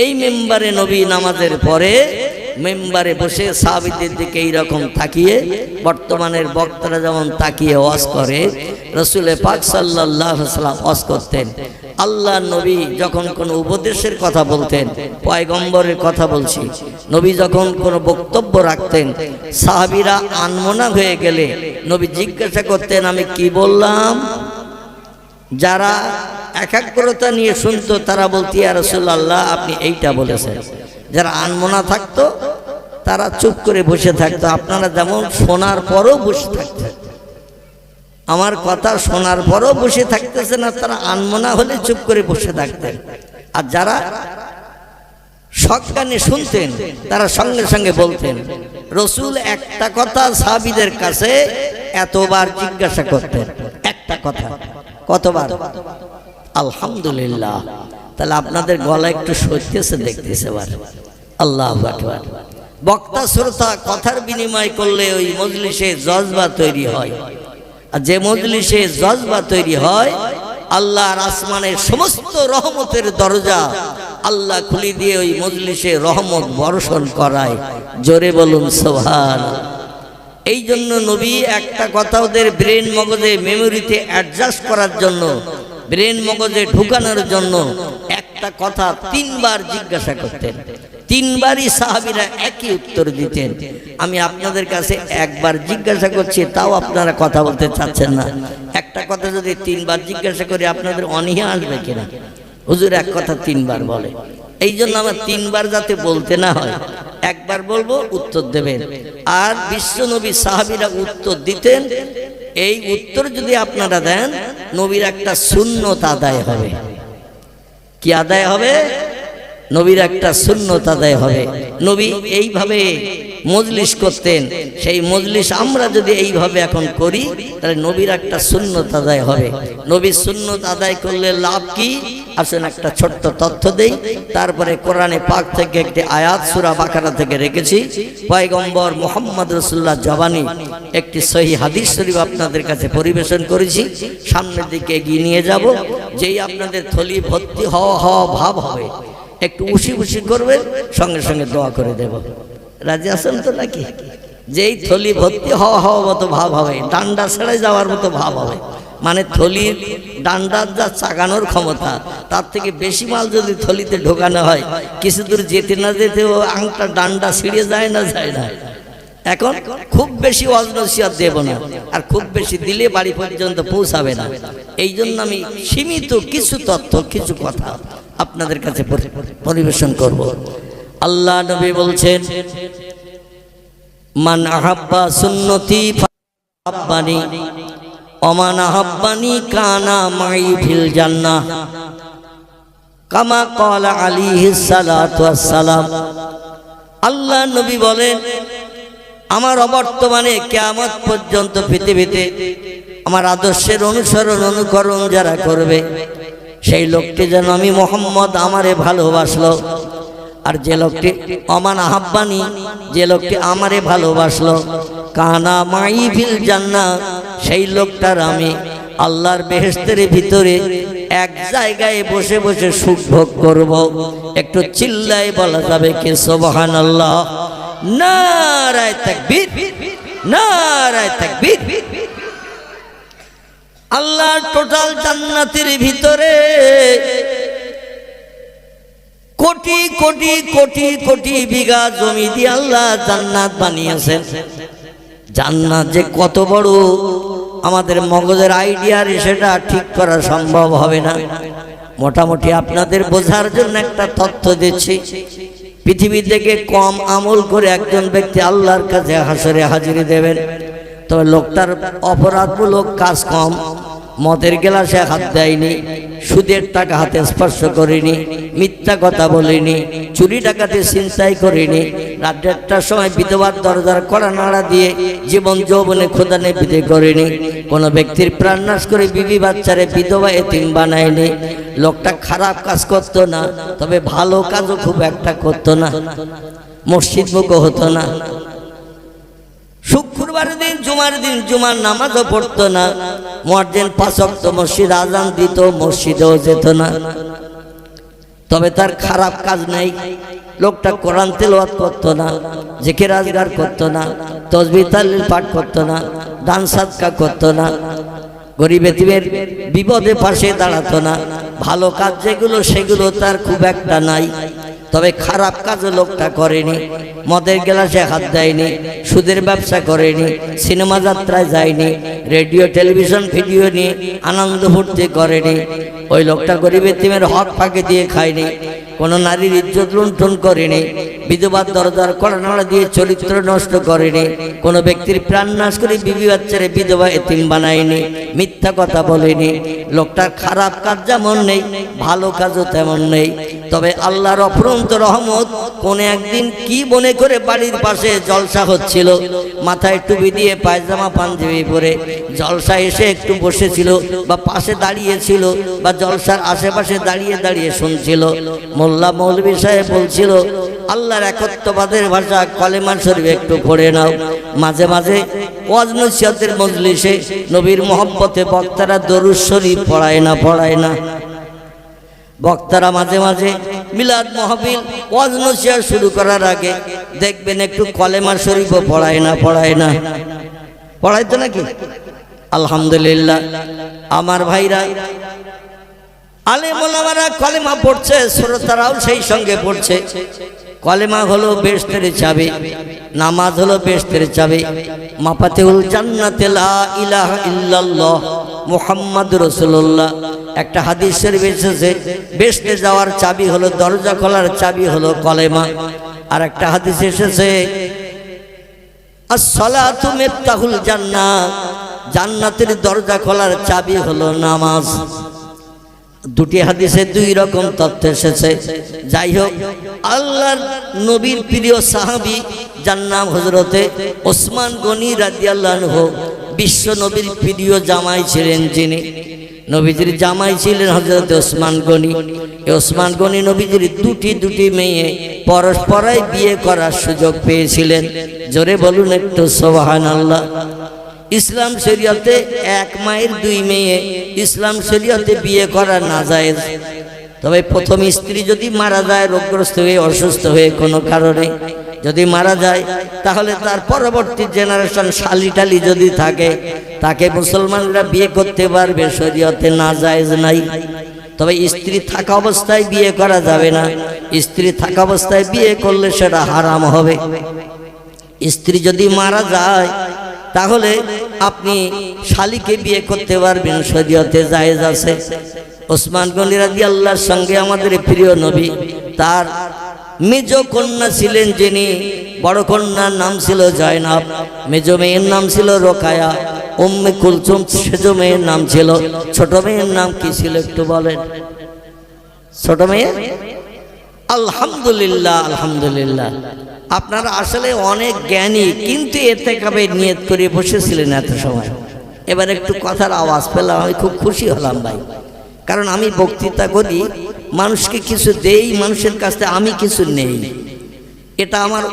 এই মেম্বারে নবী নামাজের পরে মেম্বারে বসে সাহাবীদের দিকে এইরকম তাকিয়ে, বর্তমানের বক্তারা যেমন তাকিয়ে ওয়াজ করে, রাসূল পাক সাল্লাল্লাহু আলাইহি সাল্লাম ওয়াজ করতেন। আল্লাহ নবী যখন কোনো উপদেশের কথা বলতেন, পয়গম্বরের কথা বলছি, নবী যখন কোনো বক্তব্য রাখতেন, সাহাবীরা আনমনা হয়ে গেলে নবী জিজ্ঞাসা করতেন, আমি কি বললাম? যারা একাগ্রতা নিয়ে শুনতো তারা বলতো, ইয়া রাসূলুল্লাহ আপনি এইটা বলেছেন। যারা আনমনা থাকতো তারা চুপ করে বসে থাকতো। আপনারা যেমন শোনার পরও বসে থাকতেন, আমার কথা শোনার পরও বসে থাকতেছে না, তারা আনমনা হলে চুপ করে বসে থাকতেন। আর যারা সজ্ঞানে শুনতেন তারা সঙ্গে সঙ্গে বলতেন। রাসূল একটা কথা সাহাবীদের কাছে এতবার জিজ্ঞাসা করতেন, একটা কথা কতবার? আলহামদুলিল্লাহ। তাহলে আপনাদের গলা একটু সরতেছে দেখতেছে, আল্লাহু আকবার। বক্তা শ্রোতা কথার বিনিময় করলে ওই মজলিসে জজবা তৈরি হয়, আর যে মজলিসে জজবা তৈরি হয়, আল্লাহর আসমানের সমস্ত রহমতের দরজা আল্লাহ খুলে দিয়ে ওই মজলিসে রহমত বর্ষণ করায়। জোরে বলুন সুবহানাল্লাহ। এই জন্য নবী একটা কথা ওদের ব্রেন মগজে, মেমোরিতে অ্যাডজাস্ট করার জন্য, ব্রেন মগজে ঢুকানোর জন্য একটা কথা 3 বার জিজ্ঞাসা করতেন। 3 বারই সাহাবীরা একই উত্তর দিতেন। আমি আপনাদের কাছে একবার জিজ্ঞাসা করছি, তাও আপনারা কথা বলতে চাচ্ছেন না। একটা কথা যদি 3 বার জিজ্ঞাসা করি, আপনাদের অনীহা আসবে কিনা? হুজুর এক কথা 3 বার বলে, এই জন্য আমার 3 বার যাতে বলতে না হয়, একবার বলবো উত্তর দেবেন। আর বিশ্ব নবী সাহাবীরা উত্তর দিতেন। এই উত্তর যদি আপনারা দেন, নবীর একটা সুন্নত আদায় হবে। কি আদায় হবে? নবীর একটা সুন্নত আদায় হবে। নবী এইভাবে মজলিস করতেন, সেই মজলিস আমরা যদি এইভাবে এখন করি, তাহলে নবীর একটা সুন্নত আদায় হবে। নবীর সুন্নত আদায় করলে লাভ কি? আসেন একটা ছোট্ট তথ্য দেই, তারপরে কোরআনে পাক থেকে একটি আয়াত সূরা বাকারা থেকে রেখেছি। পয়গম্বর মুহাম্মদ রাসূলুল্লাহ জবানি একটি সহিহ হাদিস শরীফ আপনাদের কাছে পরিবেশন করেছি। সামনের দিকে এগিয়ে নিয়ে যাব। যেই আপনাদের থলি ভর্তি হওয়া ভাব হবে, একটু উশি উশি করবেন, সঙ্গে সঙ্গে দোয়া করে দেব। রাজি আছেন তো নাকি? যেই থলি ভর্তি হওয়া মতো ভাব হবে, ডান্ডা ছেড়ে যাওয়ার মতো ভাব হবে, মানে থলির ডান্ডার যা চাগানোর ক্ষমতা, তার থেকে বেশি মাল যদি থলিতে ঢোকানো হয়, কিছু দূর যেতে না যেতে ও আংটা ডান্ডা ছিঁড়ে যায় না, যায় না। এখন খুব বেশি ওয়াজ নসিহত দেব না, আর খুব বেশি দিলে বাড়ি পর্যন্ত পৌঁছাবে না। এই জন্য আমি সীমিত কিছু তথ্য, কিছু কথা আপনাদের কাছে পরিবেশন করব। আল্লাহ নবী বলছেন, মান আহাব্বা সুন্নতি ফাহাব্বানি, ওমান আহাব্বানি কানা মাই ফিল জান্নাহ কামা ক্বালা আলাইহিস সালাতু ওয়াস সালাম। আল্লাহ নবী বলেন, আমার অবর্তমানে কিয়ামত পর্যন্ত পৃথিবীতে আমার আদর্শের অনুসরণ অনুকরণ যারা করবে, সেই লোকটি যেন আমি মুহাম্মদ আমারে ভালোবাসলো। আর যে লোকটি ওমান আহাব্বানি, যে লোকটি আমারে ভালোবাসলো, কানা মাই ফিল জান্নাহ, সেই লোকটার আমি আল্লাহর বেহেশতের ভিতরে এক জায়গায় বসে বসে সুখ ভোগ করব। একটু চিল্লায় বলা যাবে কি সুবহানাল্লাহ? নারায়ে তাকবীর, নারায়ে তাকবীর। আল্লাহ টোটাল জান্নাতের ভিতরে কোটি কোটি কোটি কোটি বিঘা জমি দিয়ে আল্লাহ জান্নাত বানিয়েছেন। জান্নাত যে কত বড় আমাদের মগজের আইডিয়ার সেটা ঠিক করা সম্ভব হবে না। মোটামুটি আপনাদের বোঝার জন্য একটা তথ্য দিচ্ছি। পৃথিবী থেকে কম আমল করে একজন ব্যক্তি আল্লাহর কাছে হাসরে হাজিরি দেবেন, তবে লোকটার অপরাধমূলক কাজ কম। মদের গ্লাসে হাত দেয়নি, সুদের টাকা হাতে স্পর্শ করিনি, মিথ্যা কথা বলিনি, চুরি ডাকাতি ছিনতাই করিনি, রাত 1টার সময় বিধবার দরজার কড়া নাড়া দিয়ে জীবন যৌবনে খোদা নেপিতে করিনি, কোনো ব্যক্তির প্রাণ নাশ করে বিবি বাচ্চারে বিধবা এতিম বানায়নি। লোকটা খারাপ কাজ করতো না, তবে ভালো কাজও খুব একটা করতো না, মসজিদ মুখও হতো না, শুক্রবারের দিন জুমার দিন জুমার নামাজও পড়তো না, মুয়াজ্জিন 5 ওয়াক্ত মসজিদ আজান দিত, মসজিদেও যেত না। তবে তার খারাপ কাজ নেই। লোকটা কোরআন তেলাওয়াত করতো না, জিকির আজগার করতো না, তাসবিহ তাহলিল পাঠ করতো না, দান সাদকা করতো না, গরিব এতিমের বিপদে পাশে দাঁড়াতো না। ভালো কাজ যেগুলো সেগুলো তার খুব একটা নাই, তবে খারাপ কাজও লোকটা করেনি। মদের গ্লাসে হাত দেয়নি, সুদের ব্যবসা করেনি, সিনেমা যাত্রায় যায়নি, রেডিও টেলিভিশন ভিডিও নিয়ে আনন্দ ফুর্তি করেনি। ওই লোকটা গরিব এতিমের হক ফাঁকে দিয়ে খায়নি, কোনো নারীর ইজ্জত লুণ্ঠন করেনি, বিধবার দরজার কড়া নাড়া দিয়ে চরিত্র নষ্ট করেনি, কোনো ব্যক্তির প্রাণ নাশ করে বিবি বাচ্চারে বিধবা এতিম বানায়নি, মিথ্যা কথা বলেনি। লোকটার খারাপ কাজ যেমন নেই, ভালো কাজও তেমন নেই। তবে আল্লাহর অফুরন্ত রহমত, কোন একদিন কি মনে করে বাড়ির পাশে জলসা হচ্ছিল, মাথায় টুপি দিয়ে পায়জামা পাঞ্জাবি পরে জলসা এসে একটু বসেছিল বা পাশে দাঁড়িয়েছিল বা জলসার আশেপাশে দাঁড়িয়ে দাঁড়িয়ে শুনছিল। মোল্লা মৌলভী সাহেব বলছিল, আল্লাহর একত্ববাদের ভাষা কলেমা শরীফ একটু পড়ে নাও। মাঝে মাঝে ওয়াজ নসিহতের মজলিসে নবীর মহব্বতে বক্তারা দরুদ শরীফ পড়ায় না। বক্তারা মাঝে মাঝে মিলাদ মাহফিল ওয়াজ নসিহত শুরু করার আগে দেখবেন একটু কলেমা শরীফও পড়ায় না। পড়াইতো নাকি? আলহামদুলিল্লাহ। আমার ভাইরা, আলেম ওলামারা কলেমা পড়ছে, শ্রোতারাও সেই সঙ্গে পড়ছে। কলেমা হলো বেহেশতের চাবি, নামাজ হলো বেহেশতের চাবি। মাফাতিহুল জান্নাতে লা ইলাহা ইল্লাল্লাহ মুহাম্মাদুর রাসূলুল্লাহ। একটা হাদিস শরীফ এসেছে, বেহেশতে যাওয়ার চাবি হলো, দরজা খোলার চাবি হলো কলেমা। আর একটা হাদিস এসেছে, আস-সালাতু মিফতাহুল জান্নাহ, জান্নাতের দরজা খোলার চাবি হলো নামাজ। দুটি হাদিসে দুই রকম তথ্য এসেছে। যাই হোক, আল্লাহর নবীর প্রিয় সাহাবী, যার নাম হযরতে ওসমান গনি রাদিয়াল্লাহু আনহু, বিশ্ব নবীর প্রিয় জামাই ছিলেন যিনি, নবীজির জামাই ছিলেন হযরতে ওসমান গনি। এই ওসমান গনি নবীজির দুটি মেয়ে পরস্পরাই বিয়ে করার সুযোগ পেয়েছিলেন। জোরে বলুন একটু সুবহানাল্লাহ। ইসলাম শরীয়তে এক মায়ের দুই মেয়ে, ইসলাম শরীয়তে বিয়ে করা নাজায়েজ। তবে প্রথম স্ত্রী যদি মারা যায়, রোগগ্রস্ত হয়ে অসুস্থ হয়ে কোনো কারণে যদি মারা যায়, তাহলে তার পরবর্তী জেনারেশন শালি-টালি যদি থাকে, তাকে মুসলমানরা বিয়ে করতে পারবে, শরীয়তে নাজায়েজ নাই। তবে স্ত্রী থাকা অবস্থায় বিয়ে করা যাবে না। স্ত্রী থাকা অবস্থায় বিয়ে করলে সেটা হারাম হবে। স্ত্রী যদি মারা যায়, তাহলে আপনি শালিকে বিয়ে করতে পারবেন, শরীয়তে জায়েজ আছে। ওসমান গনি রাদিয়াল্লাহর সঙ্গে আমাদের প্রিয় নবী, তার মেজ কন্যা ছিলেন যিনি, বড় কন্যার নাম ছিল জয়নাব, মেজ মেয়ের নাম ছিল রোকায়া, উম্মে কুলসুম সেজ মেয়ের নাম ছিল। ছোট মেয়ের নাম কি ছিল একটু বলেন? ছোট মেয়ে আলহামদুলিল্লাহ, আলহামদুলিল্লাহ। আপনারা আসলে অনেক জ্ঞানী, কিন্তু এতেকাবে নিয়ত করে বসেছিলেন এত সময়। এবার একটু কথার আওয়াজ পেলাম, আমি খুব খুশি হলাম ভাই। কারণ আমি বক্তৃতা করি, মানুষকে কিছু দেই, মানুষের কাছ থেকে আমি কিছু নেই। এটা আমার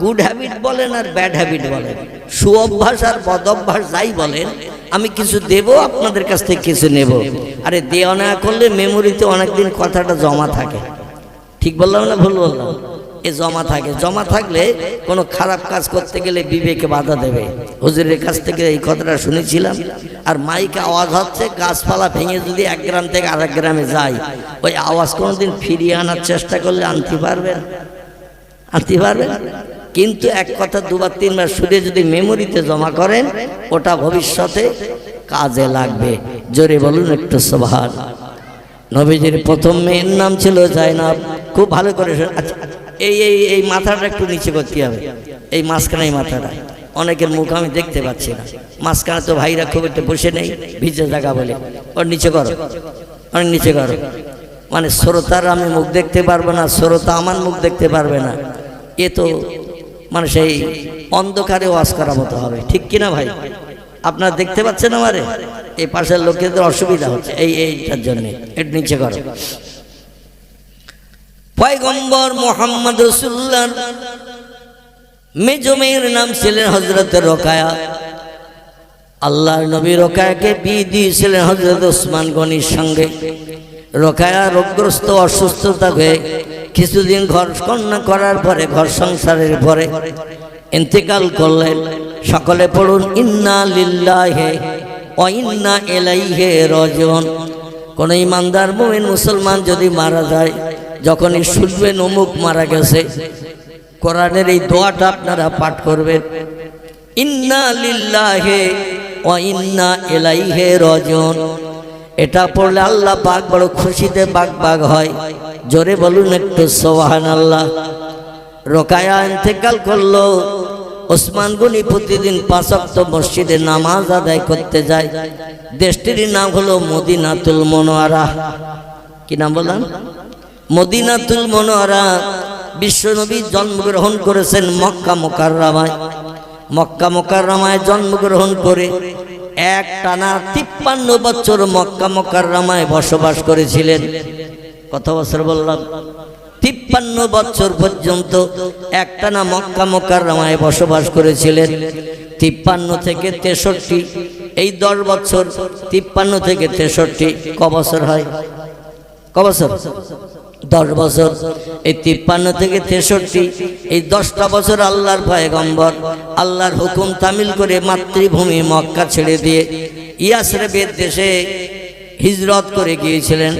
গুড হ্যাবিট বলেন আর ব্যাড হ্যাবিট বলেন, সুঅভ্যাস আর বদ অভ্যাস যাই বলেন, আমি কিছু দেব, আপনাদের কাছ থেকে কিছু নেব। আরে দেওয়া না করলে মেমোরিতে অনেকদিন কথাটা জমা থাকে। ঠিক বললাম না ভুল বললাম? এ জমা থাকে, জমা থাকলে কোনো খারাপ কাজ করতে গেলে বিবেকে বাধা দেবে। হুজুরের কাছ থেকে এই কথাটা শুনেছিলাম। আর মাইকে আওয়াজ হচ্ছে, গাছপালা ভেঙে যদি এক গ্রাম থেকে আরেক গ্রামে যায়, ওই আওয়াজ কোনোদিন ফিরিয়ে আনার চেষ্টা করলে আনতে পারবেন? আনতে পারবেন? কিন্তু এক কথা দুবার তিনবার শুনে যদি মেমোরিতে জমা করেন, ওটা ভবিষ্যতে কাজে লাগবে। জোরে বলুন একটু সুবহানাল্লাহ। নবীজির প্রথম মেয়ের নাম ছিল জাইনাব। খুব ভালো করে আচ্ছা, এই এই এই মাথাটা একটু নিচে করতে হবে, এই মাঝখানে মাথাটা। অনেকের মুখ আমি দেখতে পাচ্ছি না, মাঝখানে তো ভাইরা খুব একটু বসে নেই, ভিজে জায়গা বলে। ওর নিচে করো, অনেক নিচে করো। মানে শ্রোতার আমি মুখ দেখতে পারবো না, শ্রোতা আমার মুখ দেখতে পারবে না। এ তো মানে সেই অন্ধকারে ওয়াজ করার মতো হবে, ঠিক কিনা ভাই? আপনারা দেখতে পাচ্ছেন আমারে? এই পাশের লোকেদের অসুবিধা হচ্ছে এইটার জন্য। একটু নিচে করো। পয়গম্বর মুহাম্মদ রাসূলুল্লাহ মেজ মেয়ের নাম ছিলেন হযরত রোকায়া। আল্লাহর নবী রোকায়াকে বিয়ে দিয়েছিলেন হযরত ওসমান গনির সঙ্গে। রোকায়া রোগগ্রস্ত, অসুস্থতা হয়ে কিছুদিন ঘর কন্যা করার পরে, ঘর সংসারের পরে ইন্তেকাল করলেন। সকলে পড়ুন ইন্না লিল্লাহি ওয়া ইন্না ইলাইহি রাজিউন। কোন ইমানদার মুমিন মুসলমান যদি মারা যায়, যখনই শুনবেন অমুক মারা গেছে, কোরআনের এই দোয়াটা আপনারা পাঠ করবেন, ইন্না লিল্লাহি ওয়া ইন্না ইলাইহি রাজিউন। এটা পড়লে আল্লাহ পাক বড় খুশিতে বাগ হয়। জোরে বলুন একটু সুবহানাল্লাহ। রোকায়া ইন্তেকাল করলো। ওসমান গনি প্রতিদিন 5 ওয়াক্ত মসজিদে নামাজ আদায় করতে যায়। দেশটির নাম হলো মদিনাতুল মুনাওয়ারা। কি নাম বললাম? মদিনাতুল মুনাওয়ারা। বিশ্বনবী জন্মগ্রহণ করেছেন মক্কা মুকাররমায়। মক্কা মুকাররমায় জন্মগ্রহণ করে এক টানা 53 বছর মক্কা মুকাররমায় বসবাস করেছিলেন। কত বছর বললাম? 53 বছর পর্যন্ত একটানা মক্কা মুকাররমায় বসবাস করেছিলেন। 53 থেকে 63, এই 10 বছর। 53 থেকে 63 ক বছর হয়? ক বছর? 10 বছর। এই 53 থেকে 63, এই 10টা বছর আল্লাহর পয়গম্বর আল্লাহর হুকুম তামিল করে মাতৃভূমি মক্কা ছেড়ে দিয়ে ইয়াসরিবের দেশে হিজরত করে গিয়েছিলেন।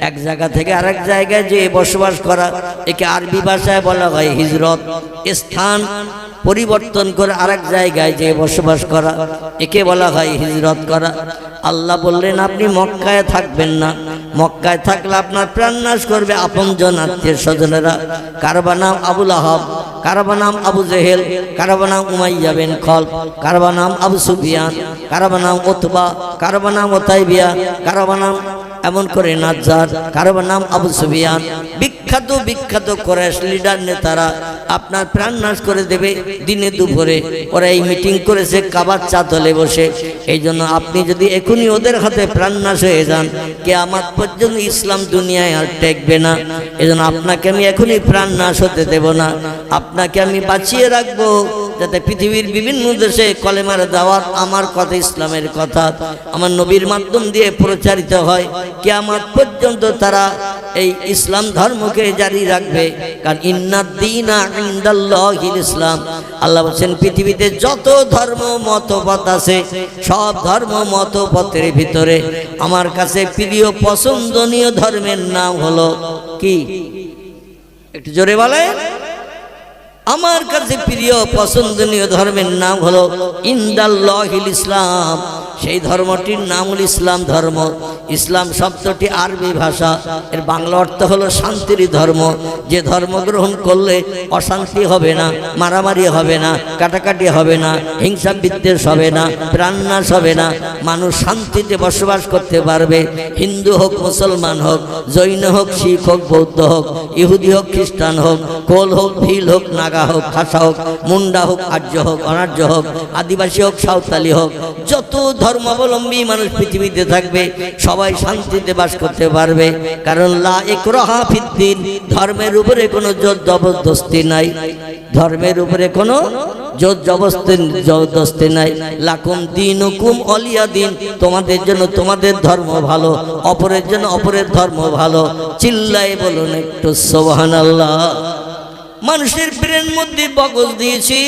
এক জায়গা থেকে আরেক জায়গায় যে বসবাস করা, একে আরবি ভাষায় বলা হয় হিজরত। স্থান পরিবর্তন করে আরেক জায়গায় যে বসবাস করা, একে বলা হয় হিজরত করা। আল্লাহ বললেন আপনি মক্কায় থাকবেন না, মক্কায় থাকলে আপনার প্রাণ নাশ করবে আপনজন আত্মীয় স্বজনেরা। কারবা নাম আবু লাহাব, কারবা নাম আবু জেহেল, কারবা নাম উমাইয়া বিন খলফ, কারবা নাম আবু সুফিয়ান, কারবা নাম উতবা, কারবা নাম উতাইবিয়া, কারবা নাম এমন করে নাজ্জার, কারবা নাম আবু সুফিয়ান। বিখ্যাত বিখ্যাত কুরাইশ লিডার নেতারা আপনার প্রাণ নাশ করে দেবে দিনে দুপুরে। ওরা এই মিটিং করেছে কাবার চাতলে বসে। এই জন্য আপনি যদি এখনই ওদের হাতে প্রাণ নাশ হয়ে যান, কিয়ামত পর্যন্ত ইসলাম দুনিয়ায় আর টেকবে না। এই জন্য আপনাকে আমি এখনই প্রাণ নাশ হতে দেব না, আপনাকে আমি বাঁচিয়ে রাখবো, যাতে পৃথিবীর বিভিন্ন দেশে কলেমার দাওয়াত, আমার কথা, ইসলামের কথা আমার নবীর মাধ্যম দিয়ে প্রচারিত হয়। কিয়ামত পর্যন্ত তারা এই ইসলাম ধর্মকে জারি রাখবে। কারণ ইন্নাদ-দীনা ইনদাল্লাহিল ইসলাম। আল্লাহ বলেন পৃথিবীতে যত ধর্ম মতপথ আছে, সব ধর্ম মতপথের ভিতরে আমার কাছে প্রিয় পছন্দনীয় ধর্মের নাম হলো কি? একটু জোরে বলে। আমার কাছে প্রিয় পছন্দনীয় ধর্মের নাম হলো ইনদাল্লাহিল ইসলাম। সেই ধর্মটির নাম হল ইসলাম ধর্ম। ইসলাম শব্দটি আরবি ভাষা, এর বাংলা অর্থ হলো শান্তির ধর্ম। যে ধর্ম গ্রহণ করলে অশান্তি হবে না, মারামারি হবে না, কাটাকাটি হবে না, হিংসা বিদ্বেষ হবে না, প্রাণনাশ হবে না, মানুষ শান্তিতে বসবাস করতে পারবে। হিন্দু হোক, মুসলমান হোক, জৈন হোক, শিখ হোক, বৌদ্ধ হোক, ইহুদি হোক, খ্রিস্টান হোক, কোল হোক, ভিল হোক, নাগা হোক, খাসা হোক, মুন্ডা হোক, আর্য হোক, অনার্য হোক, আদিবাসী হোক, সাঁওতালি হোক, যত ধর্মাবলম্বী মানুষ পৃথিবীতে থাকবে সবাই শান্তিতে বাস করতে পারবে। কারণ লা ইকরাহা ফিদ্দিন, ধর্মের উপরে কোনো জোর জবরদস্তি নাই, ধর্মের উপরে কোনো জোর জবরদস্তি নাই। লাকুম দীনুকুম ওয়ালিয়া দিন, তোমাদের জন্য তোমাদের ধর্ম ভালো, অপরের জন্য অপরের ধর্ম ভালো। চিল্লায়ে বলুন একটু সুবহানাল্লাহ। মানুষের ব্রেন মধ্যে মগজ দিয়েছি,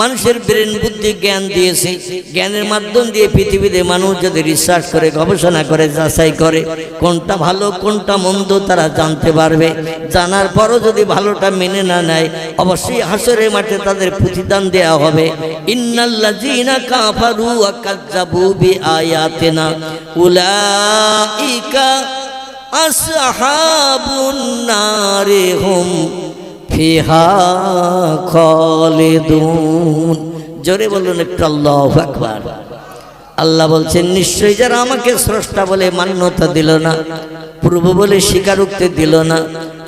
মানুষের ব্রেন বুদ্ধি জ্ঞান দিয়েছি। জ্ঞানের মাধ্যম দিয়ে পৃথিবীতে মানুষ যদি রিসার্চ করে, গবেষণা করে, যাচাই করে কোনটা ভালো কোনটা মন্দ তারা জানতে পারবে। জানার পরও যদি ভালোটা মেনে না নেয়, অবশ্যই হাসরের মাঠে তাদের প্রতিদান দেয়া হবে। ইন্নাল্লাযীনা কাফারু ওয়া কাযযাবু বিআয়াতিনা উলাইকা আসহাবুন নারি হুম ফিহা খালিদুন। জোরে বলুন একটু আল্লাহু আকবার। আল্লাহ বলছেন, নিশ্চয়ই যারা আমাকে স্রষ্টা বলে মান্যতা দিল না, প্রভু বলে স্বীকারোক্তি দিল না,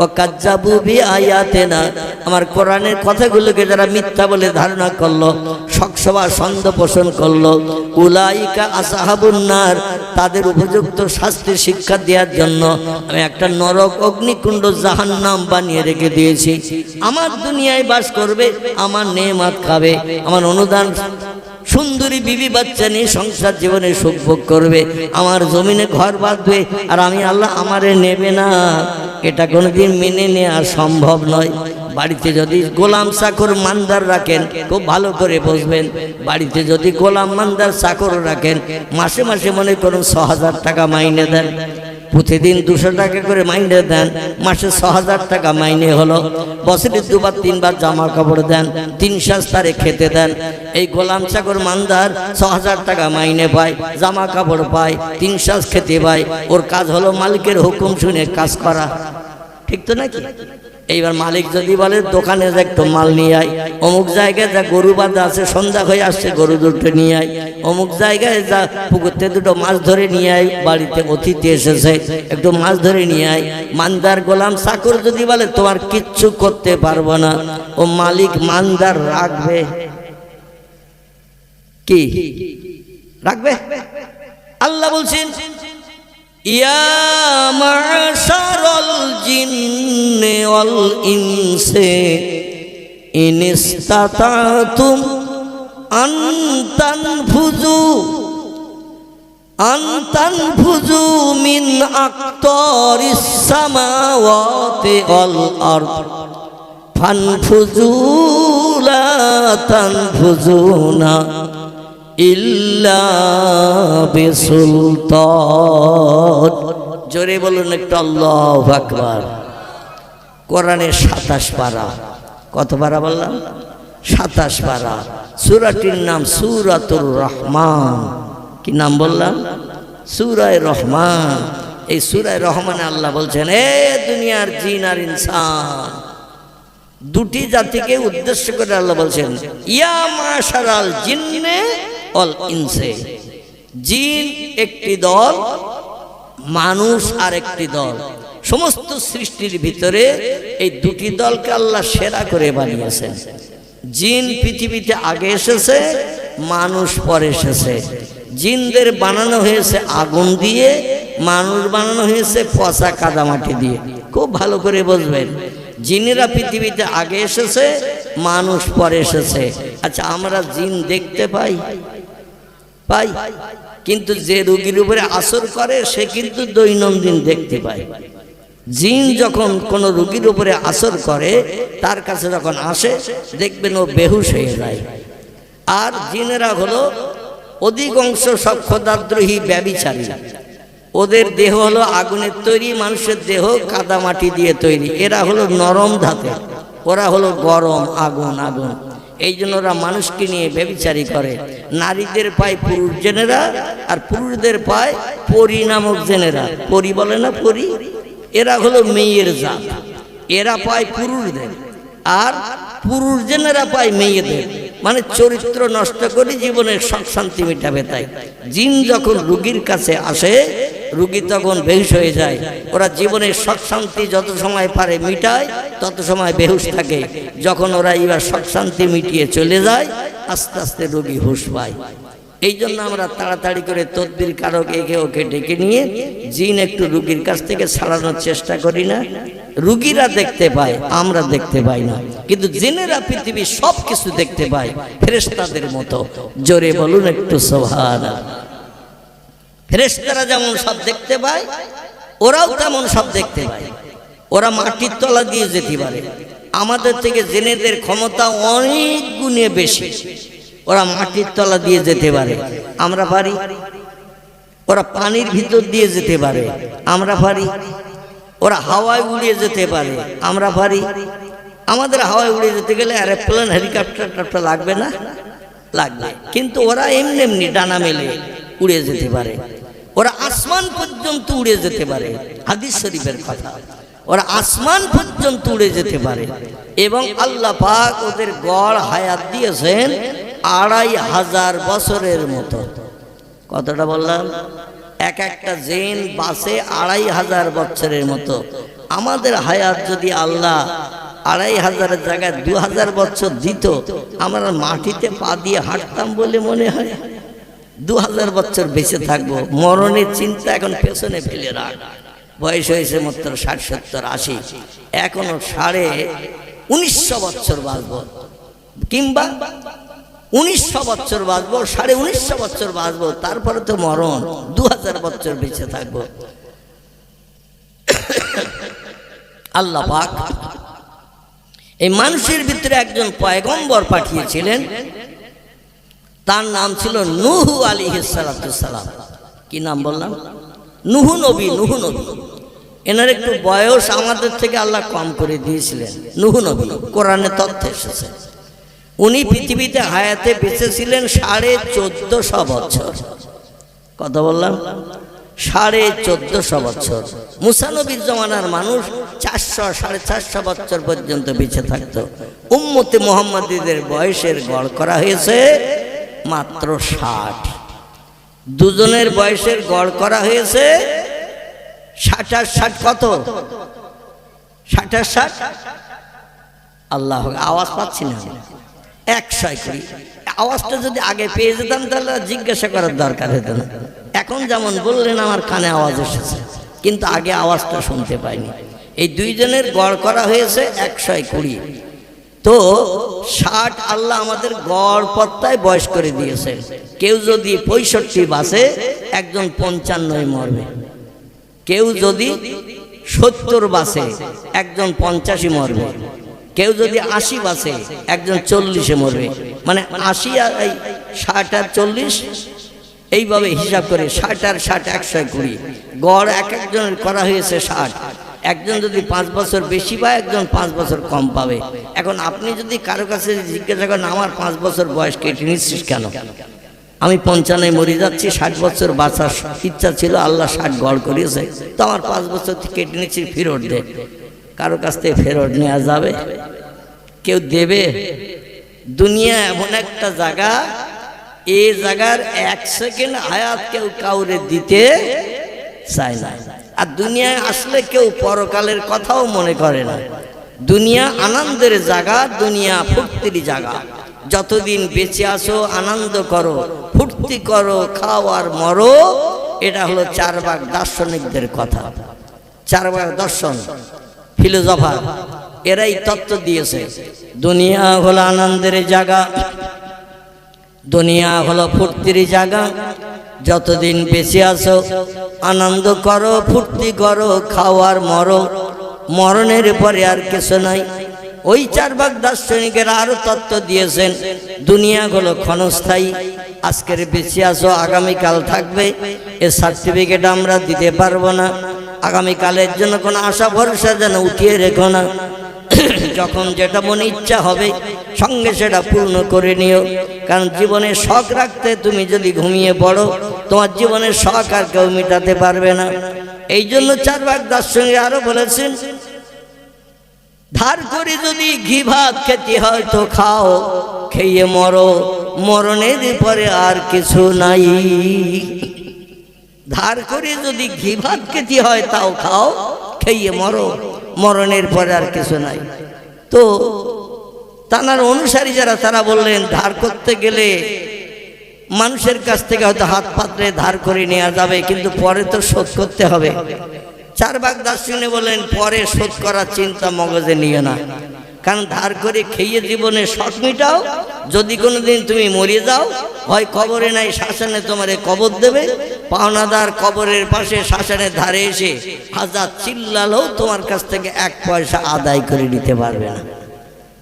ও কাযযাবু বিআয়াতিনা, আমার কোরআনের কথাগুলোকে যারা মিথ্যা বলে ধারণা করলো, শকসভা সন্দেহ পোষণ করলো, উলাইকা আসহাবুন নার, তাদের উপযুক্ত শাস্তি শিক্ষা দেওয়ার জন্য আমি একটা নরক অগ্নিকুণ্ড জাহান্নাম বানিয়ে রেখে দিয়েছি। আমার দুনিয়ায় বাস করবে, আমার নেয়ামত খাবে, আমার অনুদান সুন্দরী বিবি বাচ্চা নিয়ে সংসার জীবনে সুখ ভোগ করবে, আমার জমিনে ঘর বাঁধবে, আর আমি আল্লাহ আমারে নেবে না, এটা কোনোদিন মেনে নেওয়া সম্ভব নয়। বাড়িতে যদি গোলাম চাকর মানদার রাখেন, খুব ভালো করে বুঝবেন, বাড়িতে যদি গোলাম মানদার চাকর রাখেন, মাসে মাসে মনে করুন ৬০০০ টাকা মাইনে দেন, প্রতিদিন ২০০ টাকা করে মাইনে দেন, মাসে ৬০০০ টাকা মাইনে হলো, বছরে ২বার ৩বার জামা কাপড় দেন, ৩ সাজ তারে খেতে দেন। এই গোলাম চাকর মানদার ৬০০০ টাকা মাইনে পায়, জামা কাপড় পায়, ৩ সাজ খেতে পায়, ওর কাজ হলো মালিকের হুকুম শুনে কাজ করা, ঠিক তো নাকি? এইবার মালিক যদি বলে দোকানে যা একটু মাল নিয়ে আয়, অমুক জায়গায় যা গরু বাঁধা আছে সন্ধ্যা হয়ে আসছে গরু দুটো নিয়ে আয়, অমুক জায়গায় যা পুকুরতে দুটো মাছ ধরে নিয়ে আয়, বাড়িতে অতিথি এসেছে একটু মাছ ধরে নিয়ে আয়। মানদার গোলাম চাকর যদি বলে তোমার কিচ্ছু করতে পারবো না, ও মালিক মানদার রাখবে কি? রাখবে? আল্লাহ বলছেন, ইয়া মাশারাল জিন্নি ওয়াল ইনসি ইন ইসতাতাতুম আন তানফুযু মিন আকতারিস সামাওয়াতি ওয়াল আরদ ফানফুযু লা তানফুযুনা ইল্লা বিসুলতান। জোরে বলুন একটু আল্লাহু আকবার। কোরআনের ২৭ পারা, কত পারা বললাম? ২৭ পারা। সূরাটির নাম সূরাতুর রহমান। কি নাম বললাম? সূরায়ে রহমান। এই সূরায়ে রহমানে আল্লাহ বলছেন, এ দুনিয়ার জিন আর ইনসান, দুটি জাতিকে উদ্দেশ্য করে আল্লাহ বলছেন, ইয়া মাশারাল জিন্নে ওয়াল ইনসি, জিন একটি দল, মানুষ আর একটি দল। সমস্ত সৃষ্টির ভিতরে এই দুটি দলকে আল্লাহ সেরা করে বানিয়েছেন। জিন পৃথিবীতে আগে এসেছে, মানুষ পরে এসেছে। জিনদের বানানো হয়েছে আগুন দিয়ে, মানুষ বানানো হয়েছে পচা কাদামাটি দিয়ে। খুব ভালো করে বুঝবেন, জিনেরা পৃথিবীতে আগে এসেছে, মানুষ পরে এসেছে। আচ্ছা, আমরা জিন দেখতে পাই? কিন্তু যে রোগীর উপরে আসর করে সে কিন্তু দৈনন্দিন দেখতে পায়। জিন যখন কোনো রোগীর উপরে আসর করে, তার কাছে যখন আসে দেখবেন ও বেহুশ হয়ে যায়। আর জিনেরা হলো অধিকাংশ সক্ষদাদ্রোহী ব্যভিচারী। ওদের দেহ হলো আগুনের তৈরি, মানুষের দেহ কাদামাটি দিয়ে তৈরি। এরা হলো নরম ধাতু, ওরা হলো গরম আগুন। এই জন্য ওরা মানুষকে নিয়ে ব্যভিচারী করে। নারীদের পায় পুরুষ জেনেরা, আর পুরুষদের পায় পরী নামক জেনেরা। পরী বলে না, পরী, এরা হলো মেয়ের জাত। এরা পায় পুরুষদের, আর পুরুষ জেনেরা পায় মেয়েদের। মানে চরিত্র নষ্ট করে জীবনের সুখ শান্তি মেটাবে। তাই জিন যখন রুগীর কাছে আসে, রুগী তখন বেহুশ হয়ে যায়। ওরা জীবনের সুখ শান্তি যত সময় পারে মিটায়, তত সময় বেহুশ থাকে। যখন ওরা এবার সুখ শান্তি মিটিয়ে চলে যায়, আস্তে আস্তে রুগী হুঁশ পায়। এই জন্য আমরা তাড়াতাড়ি করে তদবির কারক একে ওকে ডেকে নিয়ে জিন একটু রুগীর কাছ থেকে ছাড়ানোর চেষ্টা করি না। রুগীরা দেখতে পায়, আমরা দেখতে পাই না, কিন্তু জিনেরা পৃথিবীর সব কিছু দেখতে পায় ফেরেশতাদের মতো। জোরে বলুন একটু সুবহানাল্লাহ। ফেরেশতারা যেমন সব দেখতে পায়, ওরাও তেমন সব দেখতে পায়। ওরা মাটির তলা দিয়ে যেতে পারে। আমাদের থেকে জিনেদের ক্ষমতা অনেক গুণে বেশি। ওরা মাটির তলা দিয়ে যেতে পারে, আমরা পারি। ওরা পানির ভিতর দিয়ে যেতে পারে, আমরা পারি। ওরা হাওয়ায় উড়িয়ে যেতে পারে, আমরা পারি। আমাদের হাওয়ায় উড়িয়ে যেতে গেলে এরোপ্লেন হেলিকপ্টার লাগবে না? লাগবে। কিন্তু ওরা এমনি এমনি ডানা মেলে উড়ে যেতে পারে। ওরা আসমান পর্যন্ত উড়ে যেতে পারে, হাদিস শরীফের কথা। ওরা আসমান পর্যন্ত উড়ে যেতে পারে। এবং আল্লাহ পাক ওদের গড় হায়াত দিয়েছেন 2500 বছরের মতো। কতটা বললাম? এক একটা জিন বাসে 2500 বছরের মতো। আমাদের হায়াত যদি আল্লাহ 2500-এর জায়গায় 2000 বছর দিত, আমরা মাটিতে পা দিয়ে হাঁটতাম বলে মনে হয়। 2000 বছর বেঁচে থাকবো। মরণের চিন্তা এখন পেছনে ফেলে রাখ। বয়স হয়েছে মাত্র 60, 70, 80, এখনো 1950 বছর বাঁচবো, কিংবা 1900 বছর বাঁচবো, 1950 বছর বাঁচবো, তারপরে তো মরণ। 2000 বছর বেঁচে থাকবো। আল্লাহ পাক এই মানুষের ভিতরে একজন পয়গম্বর পাঠিয়েছিলেন। তার নাম ছিল নূহ আলাইহিস সালাম। কি নাম বললাম? নূহ নবী। নূহ নবী, এনার একটু বয়স আমাদের থেকে আল্লাহ কম করে দিয়েছিলেন। নূহ নবী, কোরআনে তথ্য এসেছে। উনি পৃথিবীতে হায়াতে বেঁচে ছিলেন 1450 বছর। কত বললাম? 1450 বছর। মুসা নবীর জমানার মানুষ 400, 450 বছর পর্যন্ত বেঁচে থাকতো। উম্মতে মুহাম্মাদীদের বয়সের গড় করা হয়েছে মাত্র 60। দুজনের বয়সের গড় করা হয়েছে 60 কত? 60 আল্লাহ, আওয়াজ পাচ্ছি না। 100 আওয়াজটা যদি আগে পেয়ে যেতাম তাহলে জিজ্ঞাসা করার দরকার হতো না। এখন যেমন বললেন আমার কানে আওয়াজ এসেছে, কিন্তু আগে আওয়াজটা শুনতে পাইনি। এই দুইজনের গড় করা হয়েছে 120। তো 60 আল্লাহ আমাদের গড় পত্তায় বয়স করে দিয়েছে। কেউ যদি 65 বাসে, একজন 55 মরবে। কেউ যদি 70 বাসে, একজন 85 মরবে। কেউ যদি 80 বাসে, একজন 40-এ মরবে। মানে 80 আর 60 আর 40 এইভাবে হিসাব করে 60 আর 60 120। গড় এক একজনের করা হয়েছে 60। একজন যদি 5 বছর বেশি পায়, একজন 5 বছর কম পাবে। এখন আপনি যদি কারো কাছে জিজ্ঞাসা করেন আমার 5 বছর বয়স কেটে নিচ্ছিস কেন? আমি 55 মরে যাচ্ছি, 60 বছর বাঁচার ইচ্ছা ছিল, আল্লাহ 60 গড় করিয়েছে, তো আমার 5 বছর কেটে নিচ্ছি, ফেরত দে। কারো কাছ থেকে ফেরত নেওয়া যাবে? কেউ দেবে? দুনিয়া এমন একটা জায়গা, এই জায়গার 1 সেকেন্ড হায়াত কেউ কাউরে দিতে চায় না। আর দুনিয়ায় আসলে কেউ পরকালের কথাও মনে করে না। দুনিয়া আনন্দের জায়গা, দুনিয়া ফুর্তির জায়গা। যতদিন বেঁচে আসো আনন্দ করো, ফুর্তি করো, খাও আর মরো। এটা হলো 4 ভাগ দার্শনিকদের কথা। 4 ভাগ দর্শন, ফিলোসফার, এরাই তত্ত্ব দিয়েছে। দুনিয়া হলো আনন্দের জায়গা, দুনিয়া হলো ফুর্তির জায়গা। যতদিন বেঁচে আসো আনন্দ করো, ফুর্তি করো, খাওয়ার মরো। মরণের পরে আর কিছু নাই। ওই 4 ভাগ দার্শনিকেরা আরো তত্ত্ব দিয়েছেন। দুনিয়া হলো ক্ষণস্থায়ী। আজকের বেঁচে আসো, আগামীকাল থাকবে, এর সার্টিফিকেট আমরা দিতে পারবো না। আগামীকালের জন্য কোনো আশা ভরসা যেন উঠিয়ে রেখো না। যখন যেটা মনে ইচ্ছা হবে সঙ্গে সেটা পূর্ণ করে নিও। কারণ জীবনে শখ রাখতে তুমি যদি ঘুমিয়ে পড়ো, তোমার জীবনের শখ আর কেউ মেটাতে পারবে না। এই জন্য চারবাক দার্শনিক আরো বলেছেন, ধার করে যদি ঘি ভাত খেতে হয় তো খাও, খেয়ে মরো, মরণের পরে আর কিছু নাই। ধার করে যদি ঘি ভাত খেতে হয় তাও খাও, খেয়ে মরো, মরণের পরে আর কিছু নাই। তো তানার অনুসারী যারা, তারা বললেন ধার করতে গেলে মানুষের কাছ থেকে হয়তো হাত পাতলে ধার করে নেওয়া যাবে, কিন্তু পরে তো শোধ করতে হবে। চারবাক দার্শনিক বলেন পরে শোধ করার চিন্তা মগজে নিয়ে না, কারণ ধার করে খেয়ে জীবনে শখ মিটাও। যদি কোনোদিন তুমি মরে যাও, হয় কবরে নাই শ্মশানে তোমারে কবর দেবে, পাওনাদার কবরের পাশে শ্মশানের ধারে এসে হাজার চিল্লালেও তোমার কাছ থেকে এক পয়সা আদায় করে নিতে পারবে না।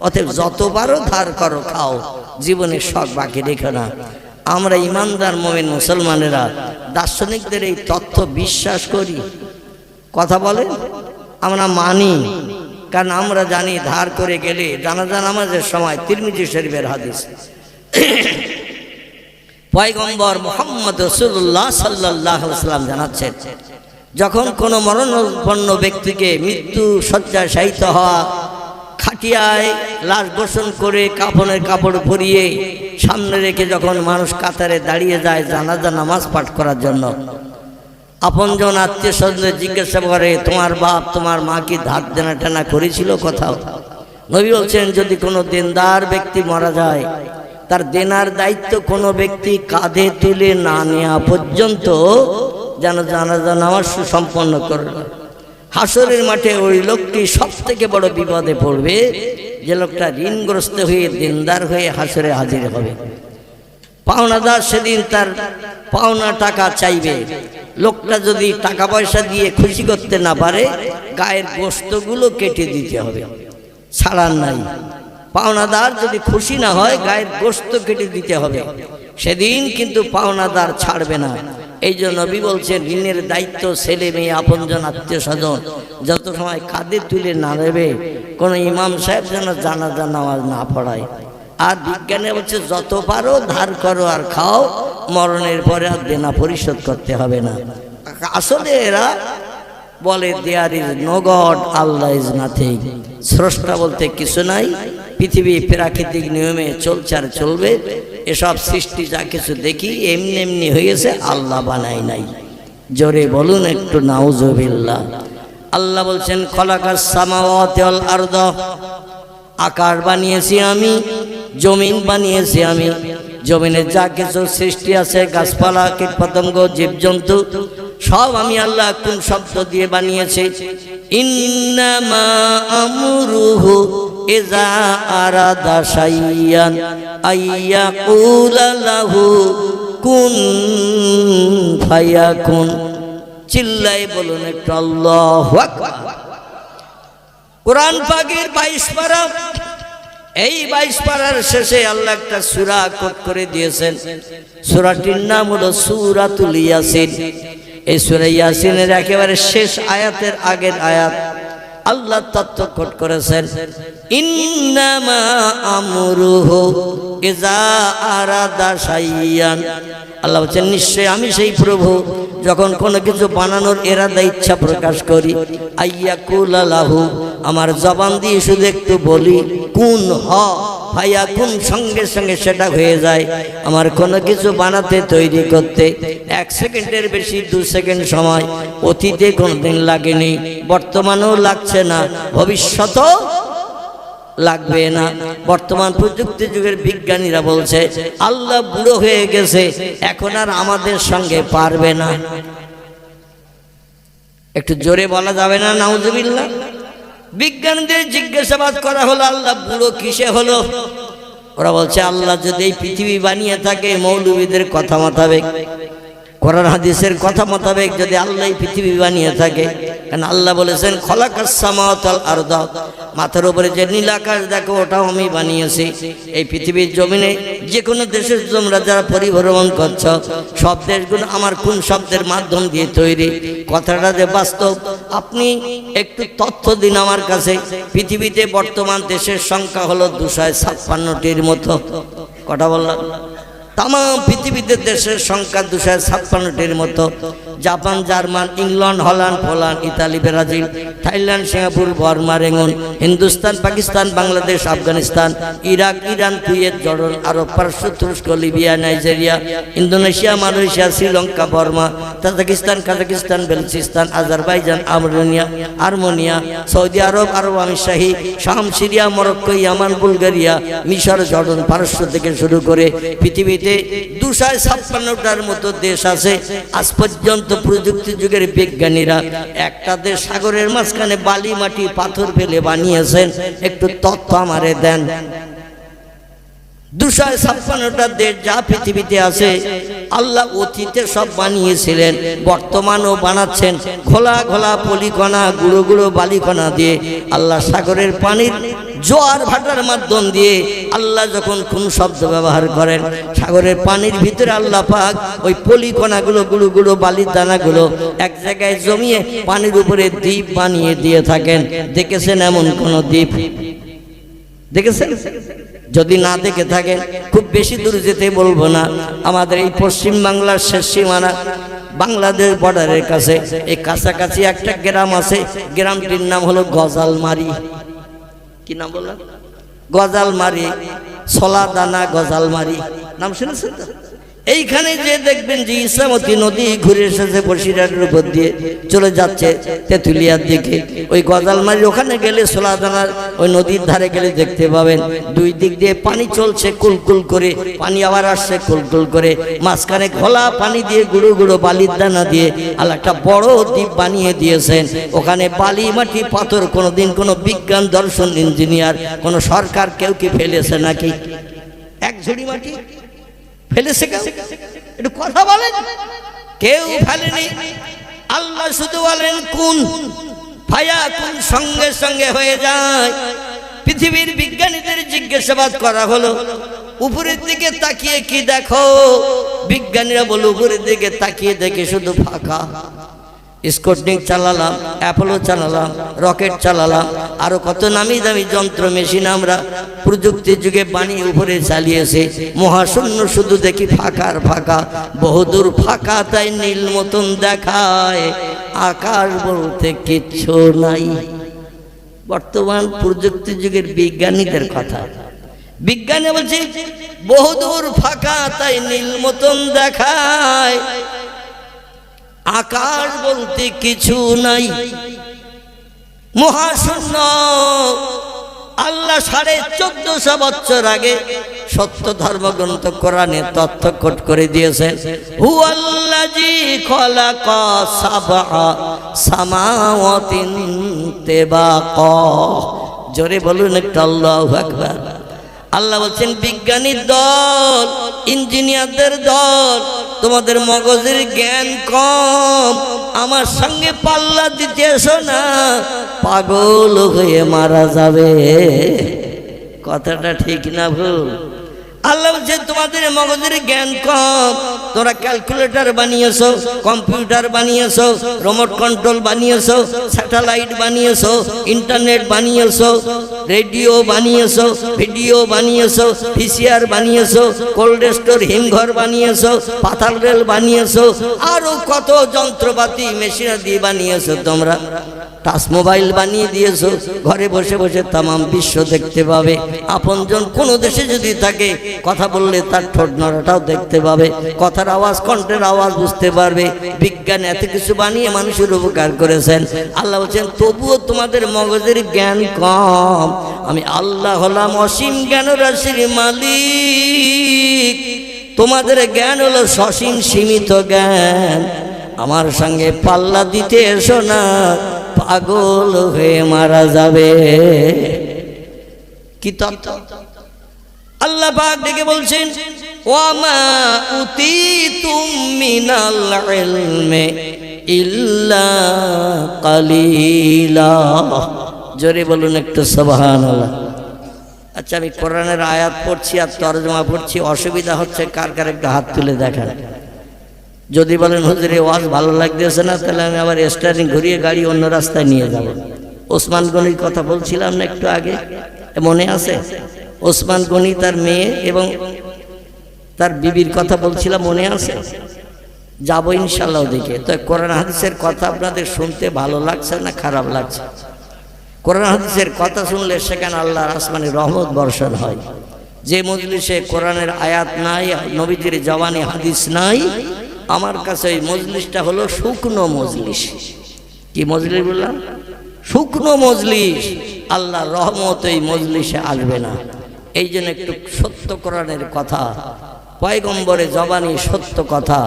অতএব যত পারো ধার করো, খাও, জীবনের শখ বাকি রেখো না। আমরা ইমানদার মুমিন মুসলমানেরা দার্শনিকদের এই তথ্য বিশ্বাস করি, কথা বলেন, আমরা মানি। কারণ আমরা জানি ধার করে গেলে জানাজা নামাজের সময় তিরমিজি শরীফের হাদিস, পয়গম্বর মুহাম্মদ রাসূলুল্লাহ সাল্লাল্লাহু আলাইহি ওয়াসাল্লাম জানাচ্ছেন, যখন কোনো মরণাপন্ন ব্যক্তিকে মৃত্যু শয্যায় শায়িত হওয়া, খাটিয়ায় লাশ গোসল করে কাফনের কাপড় পরিয়ে সামনে রেখে যখন মানুষ কাতারে দাঁড়িয়ে যায় জানাজা নামাজ পাঠ করার জন্য, আপনজন আত্মীয় স্বজনদের জিজ্ঞাসা করে, তোমার বাপ তোমার মা কি ধার দেনা টানা করেছিল কোথাও? নবী বলছেন, যদি কোনো দেনদার ব্যক্তি মারা যায়, তার দেনার দায়িত্ব কোনো ব্যক্তি কাঁধে তুলে না নেওয়া পর্যন্ত যেন জানাজা নামাজ সুসম্পন্ন করবে। হাসরের মাঠে ওই লোকটি সব থেকে বড় বিপদে পড়বে, যে লোকটা ঋণগ্রস্ত হয়ে দেনদার হয়ে হাসরে হাজির হবে। পাওনাদার সেদিন তার পাওনা টাকা চাইবে, লোকটা যদি টাকা পয়সা দিয়ে খুশি করতে না পারে, গায়ের গোশতগুলো কেটে দিতে হবে, ছাড়ার নাই। পাওনাদার যদি খুশি না হয়, গায়ের গোশত কেটে দিতে হবে, সেদিন কিন্তু পাওনাদার ছাড়বে না। এই জন্য নবী বলছেন, ঋণের দায়িত্ব ছেলে মেয়ে আপনজন আত্মীয় স্বজন যত সময় কাঁধে তুলে না নেবে, কোনো ইমাম সাহেব যেন জানাজা নামাজ না পড়ায়। আর বিজ্ঞানে বলছে, যত পারো ধার করো আর খাও, মরণের পরে আর দেনা পরিশোধ করতে হবে না। আসলে এরা বলে there is no god, Allah is nothing, স্রষ্টা বলতে কিছু নাই, পৃথিবী প্রাকৃতিক নিয়মে চলছে আর চলবে, এসব সৃষ্টি যা কিছু দেখি এমনি এমনি হয়েছে, আল্লাহ বানাই নাই। জোরে বলুন একটু নাউজুবিল্লাহ। আল্লাহ বলছেন, খলাকাস সামাওয়াতি ওয়াল আরদ, আকাশ বানিয়েছি আমি, জমিন বানিয়েছি আমি, জমিনে যা কিছু সৃষ্টি আছে, গাছপালা, কীটপতঙ্গ, জীবজন্তু, সব আমি আল্লাহ কোন শব্দ দিয়ে বানিয়েছি? ইন্নামা আমরুহু ইযা আরাদা শাইয়ান আইয়াকুলা লাহু কুন ফায়াকুন। চিল্লাই বলুন একটু আল্লাহু আকবার। কোরআন পাকের 22 পারা, এই 22 পারার শেষে আল্লাহ একটা সূরা কোট করে দিয়েছেন। সূরাটির নাম হলো সূরাতুল ইয়াসিন। এই সূরা ইয়াসিনের একেবারে শেষ আয়াতের আগের আয়াত আল্লাহ তত্ত্ব কোট করেছেন, ইন্নামা আমরুহু ইযা আরাদা শাইয়ান। আল্লাহ বলেন, নিশ্চয় আমি সেই প্রভু, যখন কোনো কিছু বানানোর এরাদা ইচ্ছা প্রকাশ করি, আইয়াকুলা লাহু, আমার জবান দিয়ে শুধু একটু বলি, কুন হ ফায়াকুন, সঙ্গে সঙ্গে সেটা হয়ে যায়। আমার কোনো কিছু বানাতে তৈরি করতে 1 সেকেন্ডের বেশি 2 সেকেন্ড সময় অতীতে কোনোদিন লাগেনি, বর্তমানেও লাগছে না, ভবিষ্যতেও লাগবে না। বর্তমান প্রযুক্তি যুগের বিজ্ঞানীরা বলছে আল্লাহ বুড়ো হয়ে গেছে, এখন আর আমাদের সঙ্গে পারবে না। একটু জোরে বলা যাবে না নাউজুবিল্লাহ? বিজ্ঞানীদের জিজ্ঞাসাবাদ করা হলো, আল্লাহ বুড়ো কিসে হলো? ওরা বলছে, আল্লাহ যদি এই পৃথিবী বানিয়ে থাকে, মৌলবীদের কথা মোতাবেক কোরআন হাদিসের কথা মোতাবেক যদি আল্লাহ পৃথিবী বানিয়ে থাকে, কারণ আল্লাহ বলেছেন খলাকাস সামাওয়াতি ওয়াল আরদা, মাথার উপরে যে নীল আকাশ দেখো ওটাও আমি বানিয়েছি। এই পৃথিবীর জমিনে যে কোনো দেশের তোমরা যারা পরিভ্রমণ করছ, সব দেশগুলো আমার কোন শব্দের মাধ্যম দিয়ে তৈরি? কথাটা যে বাস্তব, আপনি একটু তথ্য দিন আমার কাছে। পৃথিবীতে বর্তমান দেশের সংখ্যা হলো 256টির মতো। কথা বললাম, তাম পৃথিবীতে দেশের সংখ্যা 256টির মতো। Japan, German, England, Holland, Poland, Italy, Brazil, Thailand, Singapore, Burma, Rangoon, Hindustan, Pakistan, Bangladesh, Afghanistan, Iraq, Iran, Kuwait, Jordan, আরব, পারস্য, তুরস্ক, Libya, Nigeria, Indonesia, Malaysia, Sri Lanka, Burma, Tajikistan, Kazakhstan, Balochistan, Azerbaijan, Armenia, Saudi আরব, আরব আমিরশাহী, শাম, সিরিয়া, মরক্কো, ইয়ামান, বুলগেরিয়া, মিশর, জর্ডান, পারস্য থেকে শুরু করে পৃথিবীতে 256টার মতো দেশ আছে। আজ পর্যন্ত প্রযুক্তি যুগের বিজ্ঞানীরা একটা দেশ সাগরের মাঝখানে বালি, মাটি, পাথর ফেলে বানিয়েছেন। একটু তথ্য আমারে দেন। 256টা দেশ যা পৃথিবীতে আছে আল্লাহ অতীতে সব বানিয়েছিলেন, বর্তমানও বানাচ্ছেন। ঘোলা ঘোলা পলিকণা, গুঁড়ো গুঁড়ো বালিকণা দিয়ে আল্লাহ সাগরের পানির জোয়ার ভাটার মাধ্যম দিয়ে আল্লাহ যখন কোন শব্দ ব্যবহার করেন, সাগরের পানির ভিতরে আল্লাহ পাক ওই পলিকণাগুলো, গুঁড়ো গুঁড়ো বালির দানাগুলো এক জায়গায় জমিয়ে পানির উপরে দ্বীপ বানিয়ে দিয়ে থাকেন। দেখেছেন এমন কোন দ্বীপ? দেখেছেন? যদি না দেখে থাকেন খুব বেশি দূর যেতে বলবো না, আমাদের এই পশ্চিম বাংলার শেষ সীমানা বাংলাদেশ বর্ডারের কাছে এই কাছাকাছি একটা গ্রাম আছে। গ্রামটির নাম হলো গজালমারি। কি নাম বললাম? গজালমারি, সলাদানা গজালমারি, নাম শুনেছেন তো? এইখানে যে দেখবেন যে ইসামতি নদী ঘুরে এসেছে বসিরহাটের উপর দিয়ে চলে যাচ্ছে তেঁতুলিয়ার দিকে। ওই গজালমারির ওখানে গেলে, সোলাদানার ওই নদীর ধারে গেলে দেখতে পাবেন দুই দিক দিয়ে পানি চলছে কুলকুল করে, পানি আবার আসছে কুলকুল করে, মাঝখানে ঘোলা পানি দিয়ে গুঁড়ো গুঁড়ো বালির দানা দিয়ে আল্লাহ একটা বড় দ্বীপ বানিয়ে দিয়েছেন। ওখানে বালি, মাটি, পাথর কোনোদিন কোনো বিজ্ঞান, দর্শন, ইঞ্জিনিয়ার, কোনো সরকার কেউ কি ফেলেছে নাকি? এক ঝুড়ি মাটি ফেলেছে কেউ? একটু কথা বলেন। কেউ ফেলেনি। আল্লাহ শুধু বলেন কুন ফায়াকুন, সঙ্গে সঙ্গে হয়ে যায়। পৃথিবীর বিজ্ঞানীদের জিজ্ঞাসাবাদ করা হলো উপরের দিকে তাকিয়ে কি দেখো? বিজ্ঞানীরা বলে উপরের দিকে তাকিয়ে দেখে শুধু ফাঁকা। স্পুটনিক চালালাম, অ্যাপোলো চালালাম, রকেট চালালাম, আরো কত নামি দামি যন্ত্র মেশিন আমরা প্রযুক্তির যুগে বানিয়ে উপরে চালিয়েছে। মহাশূন্য শুধু দেখি ফাঁকার ফাঁকা, বহুদূর ফাঁকা, তাই নীল মতন দেখায়, আকাশ বলতে কিচ্ছু নাই। বর্তমান প্রযুক্তি যুগের বিজ্ঞানীদের কথা। বিজ্ঞানী বলছে বহুদূর ফাঁকা, তাই নীল মতন দেখায়, আকাশ বলতে কিছু নাই। মহাশূন্য। আল্লাহ 1450 বছর আগে সত্য ধর্মগ্রন্থ কোরআনে তথ্য কোট করে দিয়েছেন। হুয়াল্লাযী খালাকা সাবআ সামাওয়াতিন তিবাকা। জোরে বলুন একটু আল্লাহু আকবার। আল্লাহ বলছেন বিজ্ঞানীর দল, ইঞ্জিনিয়ারদের দল, তোমাদের মগজের জ্ঞান কম, আমার সঙ্গে পাল্লা দিতে এসো না, পাগল হয়ে মারা যাবে। কথাটা ঠিক না ভুল? আল্লাহ বলছেন তোমাদের মগজের জ্ঞান কম, তোমরা ক্যালকুলেটর বানিয়েছো, কম্পিউটার বানিয়েছো, রিমোট কন্ট্রোল বানিয়েছো, স্যাটেলাইট বানিয়েছো, ইন্টারনেট বানিয়েছো, রেডিও বানিয়েছো, ভিডিও বানিয়েছো, ভিসিআর বানিয়েছো, কোল্ড স্টোর, হিমঘর বানিয়েছো, পাতাল রেল বানিয়েছো, আরো কত যন্ত্রপাতি মেশিনারি বানিয়েছো। তোমরা টাচ মোবাইল বানিয়ে দিয়েছো, ঘরে বসে বসে তামাম বিশ্ব দেখতে পাবে। আপনজন কোনো দেশে যদি থাকে কথা বললে তার ঠোঁট নড়াটাও দেখতে পাবে, কথার আওয়াজ, কণ্ঠের আওয়াজ বুঝতে পারবে। বিজ্ঞান এত কিছু বানিয়ে মানুষের উপকার করেছেন। আল্লাহ বলছেন তবুও তোমাদের মগজের জ্ঞান কম। আমি আল্লাহ হলাম অসীম জ্ঞান রাশির মালিক, তোমাদের জ্ঞান হলো সসীম সীমিত জ্ঞান। আমার সঙ্গে পাল্লা দিতে এসো না, পাগল হয়ে মারা যাবে। কি তত্ত্ব আল্লাহ পাক ডেকে বলছেন ওয়ামা উতীতুম মিনাল ইলমি ইল্লা কালিলা। জোরে বলুন একটু সুবহানাল্লাহ। আচ্ছা, আমি কোরআনের আয়াত পড়ছি আর তরজমা পড়ছি, অসুবিধা হচ্ছে কার কার একটু হাত তুলে দেখান। যদি বলেন হুজুর এই ওয়াজ ভালো লাগতেছে না, তাহলে আমি আবার স্টারিং ঘুরিয়ে গাড়ি অন্য রাস্তায় নিয়ে যাব। ওসমান গনির কথা বলছিলাম না একটু আগে, মনে আছে? ওসমান গনি তার মেয়ে এবং তার বিবির কথা বলছিলাম, মনে আছে? যাবো ইনশাল্লাহ ওদিকে। তো কোরআন হাদিসের কথা আপনাদের শুনতে ভালো লাগছে না খারাপ লাগছে? কোরআন হাদিসের কথা শুনলে সেখানে আল্লাহর আসমানে রহমত বর্ষণ হয়। যে মজলিসে কোরআনের আয়াত নাই, নবীজির জবানি হাদিস নাই, আমার কাছে ওই মজলিসটা হলো শুকনো মজলিস। কি মজলিস বললাম? শুকনো মজলিস। আল্লাহর রহমত এই মজলিসে আসবে না। এই জন্য একটু সত্য কোরআনের কথা, পয়গম্বরের জবানি সত্য কথা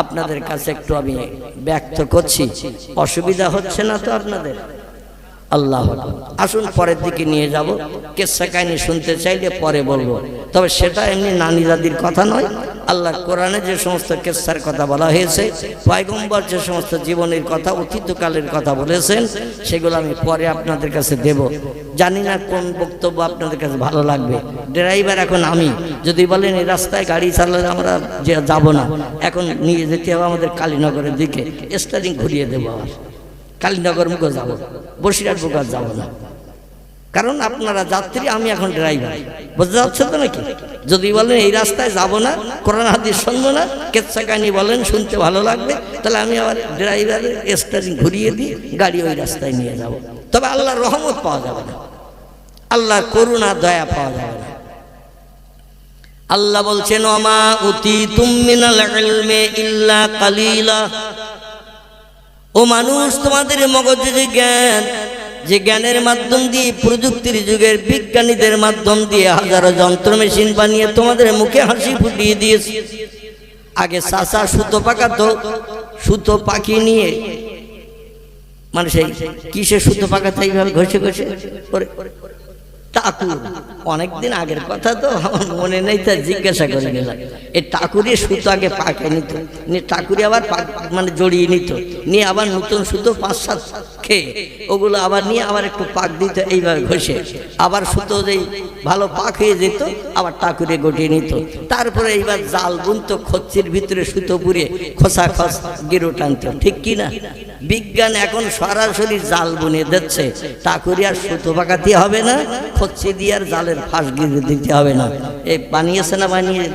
আপনাদের কাছে একটু আমি ব্যক্ত করছি। অসুবিধা হচ্ছে না তো আপনাদের? আল্লাহ আসুন পরের দিকে নিয়ে যাব। কিসসা কাহিনী শুনতে চাইলে পরে বলবো, তবে সেটা এমনি নানি দাদির কথা নয়। আল্লাহর কোরআনে যে সমস্ত কিসসার কথা বলা হয়েছে, পয়গম্বর যে সমস্ত জীবনের কথা, অতীতকালের কথা বলেছেন, সেগুলো আমি পরে আপনাদের কাছে দেব। জানি না কোন বক্তব্য আপনাদের কাছে ভালো লাগবে। ড্রাইভার এখন আমি, যদি বলেন এই রাস্তায় গাড়ি চালালে আমরা যাব না, এখন নিয়ে যেতে হবে আমাদের কালীনগরের দিকে, স্টারিং ঘুরিয়ে দেবো, আবার কালীনগর মুখে যাবো, বসিরহাট মুখে যাবো না। কারণ আপনারা যাত্রী, আমি এখন ড্রাইভার। বুঝতে পারছেন তো নাকি? যদি বলেন এই রাস্তায় যাব না, কোরআন হাদিস শুনবো না, কিসসা কাহিনী বলেন শুনতে ভালো লাগবে, তাহলে আমি আবার ড্রাইভারের স্টারিং ঘুরিয়ে দিয়ে গাড়ি ওই রাস্তায় নিয়ে যাব। তবে আল্লাহর রহমত পাওয়া যাবে না, আল্লাহর করুণা দয়া পাওয়া যাবে না। আল্লাহ বলছেন ওমা উতীতুম মিনাল ইলমি ইল্লা কালিলা। ও মানুষ, তোমাদের মগজে যে জ্ঞান, যে জ্ঞানের মাধ্যম দিয়ে প্রযুক্তির যুগের বিজ্ঞানীদের মাধ্যম দিয়ে হাজারো যন্ত্র মেশিন বানিয়ে তোমাদের মুখে হাসি ফুটিয়ে দিয়েছে। আগে চাষা সুতো পাকাতো, সুতো পাকিয়ে নিয়ে, মানে সেই কিসে সুতো পাকাতো, এইভাবে ঘষে ঘষে করে টাকুর, অনেকদিন আগের কথা তো আমার মনে নেই, তা জিজ্ঞাসা করে গেলাম। এই টাকুরে সুতো আগে পাকে নিত, নিয়ে টাকুরে আবার মানে জড়িয়ে নিত, নিয়ে আবার নতুন সুতো 5-7 খেয়ে ওগুলো আবার নিয়ে আবার একটু পাক দিত, এইভাবে ঘষে আবার সুতো যেই ভালো পাক হয়ে যেত আবার টাকুরে গটিয়ে নিত। তারপরে এইবার জাল বুনতো, খচ্চির ভিতরে সুতো পুড়িয়ে খোসা খস গেরো টানত। ঠিক কি না? বিজ্ঞান এখন সরাসরি জাল বুনে দিচ্ছে, টাকুরি আর সুতো পাকাতে হবে না, খচ্চি দিয়ে আর জালের ফাঁস গিরে দিতে হবে না। এই বানিয়েছে না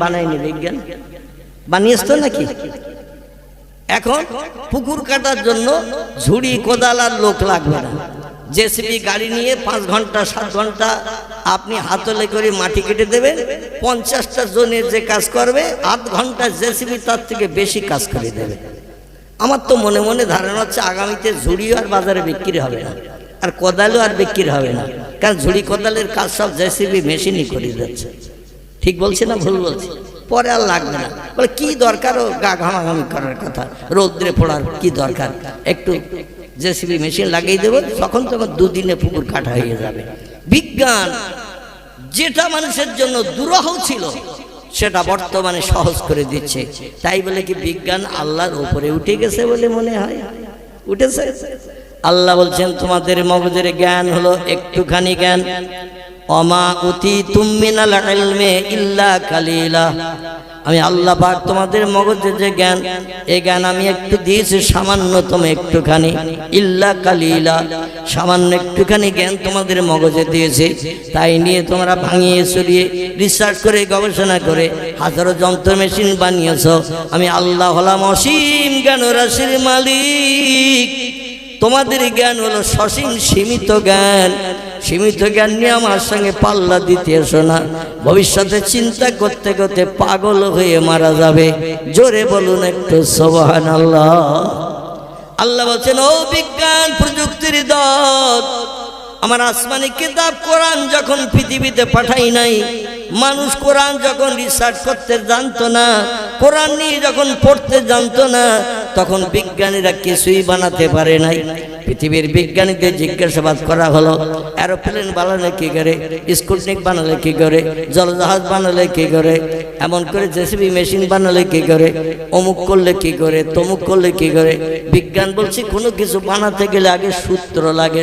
বানায়নি বিজ্ঞান? বানিয়েছে তো নাকি? এখন পুকুর কাটার জন্য ঝুড়ি কোদাল আর লোক লাগবে না, জেসিবি গাড়ি নিয়ে 5 ঘন্টা 7 ঘন্টা আপনি হাতলে করে মাটি কেটে দেবেন। 50টা জনের যে কাজ করবে 8 ঘন্টা জেসিবি তার থেকে বেশি কাজ করে দেবে। আমার তো মনে মনে ধারণা হচ্ছে আগামীতে ঝুড়িও আর বাজারে বিক্রি হবে না, আর কোদালও আর বিক্রি হবে না, কারণ ঝুড়ি কোদালের কাজ সব জেসিবি মেশিনই করে যাচ্ছে। ঠিক বলছি না ভুল বলছি? পরে আর লাগবে না, বলে কি দরকার ও গা ঘামাঘামি করার কথা, রৌদ্রে পড়ার কি দরকার, একটু জেসিবি মেশিন লাগিয়ে দেবো, তখন 2 দিনে পুকুর কাটা হয়ে যাবে। বিজ্ঞান যেটা মানুষের জন্য দুরূহ ছিল সেটা বর্তমানে সহজ করে দিচ্ছে। তাই বলে কি বিজ্ঞান আল্লাহর উপরে উঠে গেছে বলে মনে হয়? উঠেছে? আল্লাহ বলছেন তোমাদের মগজের জ্ঞান হলো একটুখানি জ্ঞান। ওমা উতীতুম মিনাল ইলমি ইল্লা কালিলা। আমি আল্লাহ পাক তোমাদের মগজে যে জ্ঞান, এই জ্ঞান আমি একটু দিয়েছি, সামান্যতম একটুখানি, ইল্লা কালিলা, সামান্য একটুখানি জ্ঞান তোমাদের মগজে দিয়েছি। তাই নিয়ে তোমরা ভাঙিয়ে চড়িয়ে রিসার্চ করে গবেষণা করে হাজারো যন্ত্র মেশিন বানিয়েছ। আমি আল্লাহ হলাম অসীম জ্ঞান রাশির মালিক। তোমাদের জ্ঞান হলো সসীম সীমিত জ্ঞান। সীমিত জ্ঞান নিয়ে আমার সঙ্গে পাল্লা দিতে এসো না, ভবিষ্যতে চিন্তা করতে করতে পাগল হয়ে মারা যাবে। জোরে বলুন একটু সুবহানাল্লাহ। আল্লাহ বলছেন ও বিজ্ঞান প্রযুক্তির দল, আমার আসমানি কিতাব কোরআন যখন পৃথিবীতে পাঠাই নাই, মানুষ কোরআন যখন রিসার্চ করতে জানতো না, কোরআন নিয়ে যখন পড়তে জানতো না, তখন বিজ্ঞানীরা কিছুই বানাতে পারে নাই। পৃথিবীর বিজ্ঞানীদের জিজ্ঞাসাবাদ করা হলো, এরোপ্লেন বানালে কি করে, স্পুটনিক বানালে কি করে, জলজাহাজ বানালে কি করে, এমন করে জেসিবি মেশিন বানালে কি করে, অমুক করলে কি করে, তমুক করলে কি করে। বিজ্ঞান বলছি কোনো কিছু বানাতে গেলে আগে সূত্র লাগে,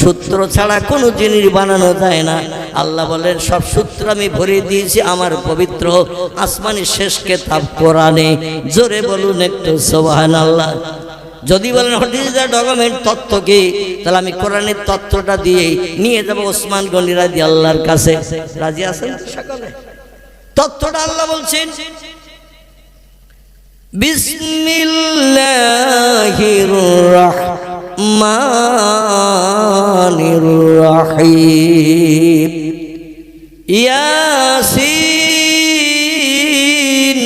সূত্র ছাড়া কোনো জিনিস বানানো যায় না। আল্লাহ বলেন সব সূত্র আমি ভরে দিয়েছি আমার পবিত্র আসমানি শেষ কিতাব কোরআনে। জোরে বলুন একটু সুবহানাল্লাহ। যদি বলেন হদিসের ডকুমেন্ট তত্ত্ব কি, তাহলে আমি কোরআনের তত্ত্বটা দিয়ে নিয়ে যাব ওসমান গনি রাদিয়াল্লাহর কাছে। রাজি আছেন সকলে? তত্ত্বটা আল্লাহ বলছেন, বিসমিল্লাহির রাহমানির রাহিম, ইয়াসিন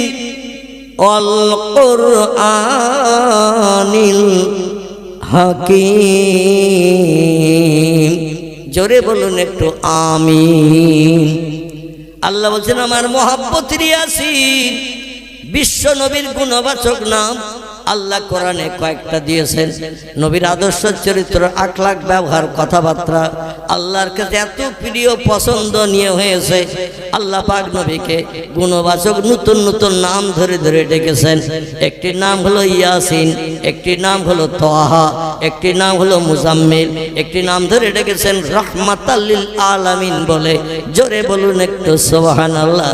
ওয়াল কুরআনিল হাকীম। জোরে বলুন একটু আমিন। আল্লাহ বলছেন আমার মহব্বতের ইয়াসিন, বিশ্ব নবীর গুণবাচক নাম আল্লাহ কোরআনে কয়েকটা দিয়েছেন। নবীর আদর্শ চরিত্র, আখলাক, ব্যবহার, কথাবার্তা আল্লাহর কাছে এত প্রিয় পছন্দনীয় হয়েছে, আল্লাহ পাক নবীকে গুণবাচক নতুন নতুন নাম ধরে ধরে ডেকেছেন। একটি নাম হলো ইয়াসিন, একটি নাম হলো তাহা, একটি নাম হলো মুজাম্মিল, একটি নাম ধরে ডেকেছেন রাহমাতাল লিল আলামিন বলে। জোরে বলুন একটু সুবহানাল্লাহ।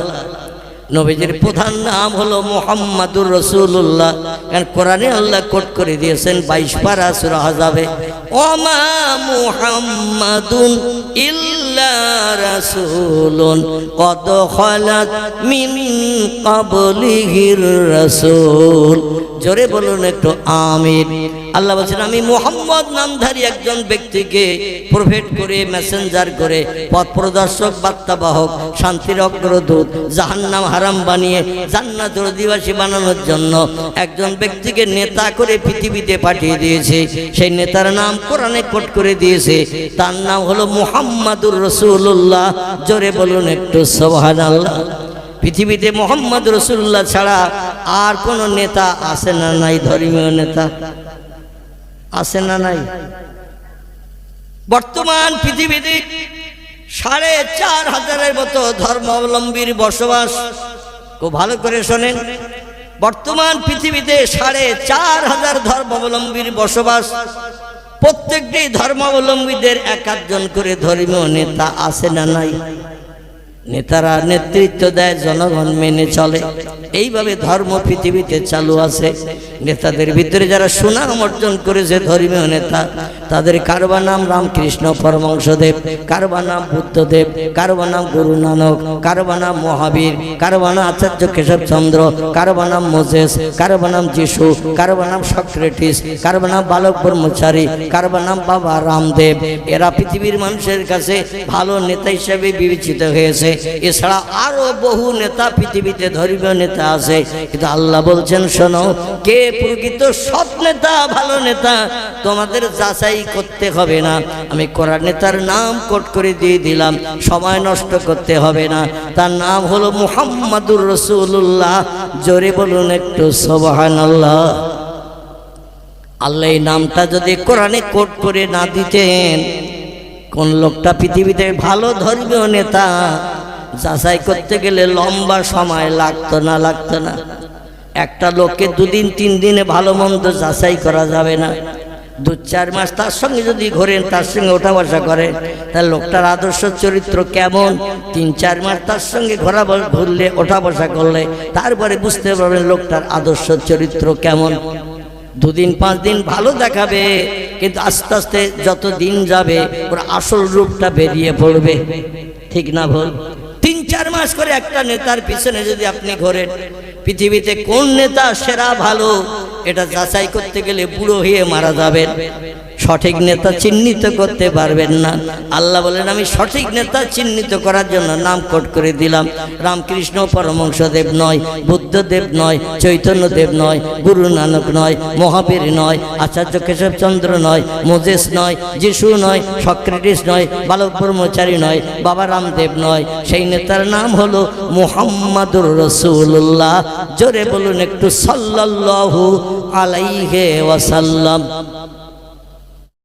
নবীজির প্রধান নাম হলো মুহাম্মাদুর রাসূলুল্লাহ, কারণ কোরআনে আল্লাহ কোট করে দিয়েছেন 22 পারা সূরা আহজাবে, ওমা মুহাম্মাদুন ইল্লা রাসূলুন কদ খালাত মিন ক্বাবলিহির রাসূল। জোরে বলুন একটু আমিন। আল্লাহ বলছেন আমি মুহাম্মদ নামধারী একজন ব্যক্তিকে প্রফেট করে, মেসেঞ্জার করে, পথ প্রদর্শক, বার্তাবাহক, শান্তির অগ্রদূত, জাহান্নাম হারাম বানিয়ে জান্নাতের অধিবাসী বানানোর জন্য একজন ব্যক্তিকে নেতা করে পৃথিবীতে পাঠিয়ে দিয়েছে। সেই নেতার নাম কোরআনে কোট করে দিয়েছে, তার নাম হলো মুহাম্মাদুর রাসূলুল্লাহ। জোরে বলুন একটু সুবহানাল্লাহ। পৃথিবীতে মুহাম্মদ রাসূলুল্লাহ ছাড়া আর কোন নেতা আছে না নাই? ধর্মীয় নেতা আছে না নাই? বর্তমান পৃথিবীতে 4500-এর মতো ধর্মাবলম্বীর বসবাস। খুব ভালো করে শোনেন, বর্তমান পৃথিবীতে 4500 ধর্মাবলম্বীর বসবাস। প্রত্যেকটি ধর্মাবলম্বীদের এক একজন করে ধর্মীয় নেতা আছে না নাই? নেতারা নেতৃত্ব দেয়, জনগণ মেনে চলে। এইভাবে ধর্ম পৃথিবীতে চালু আছে। নেতাদের ভিতরে যারা সুনাম অর্জন করেছে ধর্মীয় নেতা, তাদের কারবা নাম রামকৃষ্ণ পরমহংসদেব, কারবা নাম বুদ্ধদেব, কারবা নাম গুরু নানক, কারবা নাম মহাবীর, কারবা নাম আচার্য কেশবচন্দ্র, কারবা নাম মোজেস, কারবা নাম যিশু, কারবা নাম সক্রেটিস, কারবা নাম বালক ব্রহ্মচারী, কারবা নাম বাবা রামদেব। এরা পৃথিবীর মানুষের কাছে ভালো নেতা হিসেবে বিবেচিত হয়েছে। এছাড়া আরো বহু নেতা পৃথিবীতে ধর্মীয় নেতা আছে, কিন্তু আল্লাহ বলছেন শোনো, কে প্রকৃত সৎ নেতা, ভালো নেতা তোমাদের যাচাই করতে হবে না। আমি কোরআন নেতার নাম কোট করে দিয়ে দিলাম, সময় নষ্ট করতে হবে না। তার নাম হলো মুহাম্মাদুর রাসূলুল্লাহ। জোরে বলুন একটু সুবহানাল্লাহ। আল্লাহ এই নামটা যদি কোরআনে কোট করে না দিতেন, কোন লোকটা পৃথিবীতে ভালো ধর্মীয় নেতা যাচাই করতে গেলে লম্বা সময় লাগতো না। একটা লোককে 2 দিন 3 দিনে ভালো মন্দ যাচাই করা যাবে না। 2-4 মাস তার সঙ্গে যদি ঘোরেন, তার সঙ্গে ওঠা বসা করে, তাহলে লোকটার আদর্শ চরিত্র কেমন। 3-4 মাস তার সঙ্গে ঘুরলে, ওঠা বসা করলে তারপরে বুঝতে পারবেন লোকটার আদর্শ চরিত্র কেমন। 2 দিন 5 দিন ভালো দেখাবে, কিন্তু আস্তে আস্তে যত দিন যাবে ওর আসল রূপটা বেরিয়ে পড়বে। ঠিক না ভুল? 3-4 মাস করে একটা নেতার পিছনে যদি আপনি ঘোরেন, পৃথিবীতে কোন নেতা সেরা ভালো এটা যাচাই করতে গেলে বুড়ো হয়ে মারা যাবেন। সঠিক নেতা চিহ্নিত করতে পারবেন না। আল্লাহ বলেন আমি সঠিক নেতা চিহ্নিত করার জন্য নাম কোট করে দিলাম। রামকৃষ্ণ পরমহংসদেব নয়, বুদ্ধদেব নয়, চৈতন্যদেব নয়, গুরু নানক নয়, মহাবীর নয়, আচার্য কেশবচন্দ্র নয়, মোজেস নয়, যিশু নয়, সক্রেটিস নয়, বালক ব্রহ্মচারী নয়, বাবা রামদেব নয়। সেই নেতার নাম হলো মুহাম্মাদুর রাসূলুল্লাহ। জোরে বলুন একটু সাল্লাল্লাহু আলাইহি ওয়াসাল্লাম।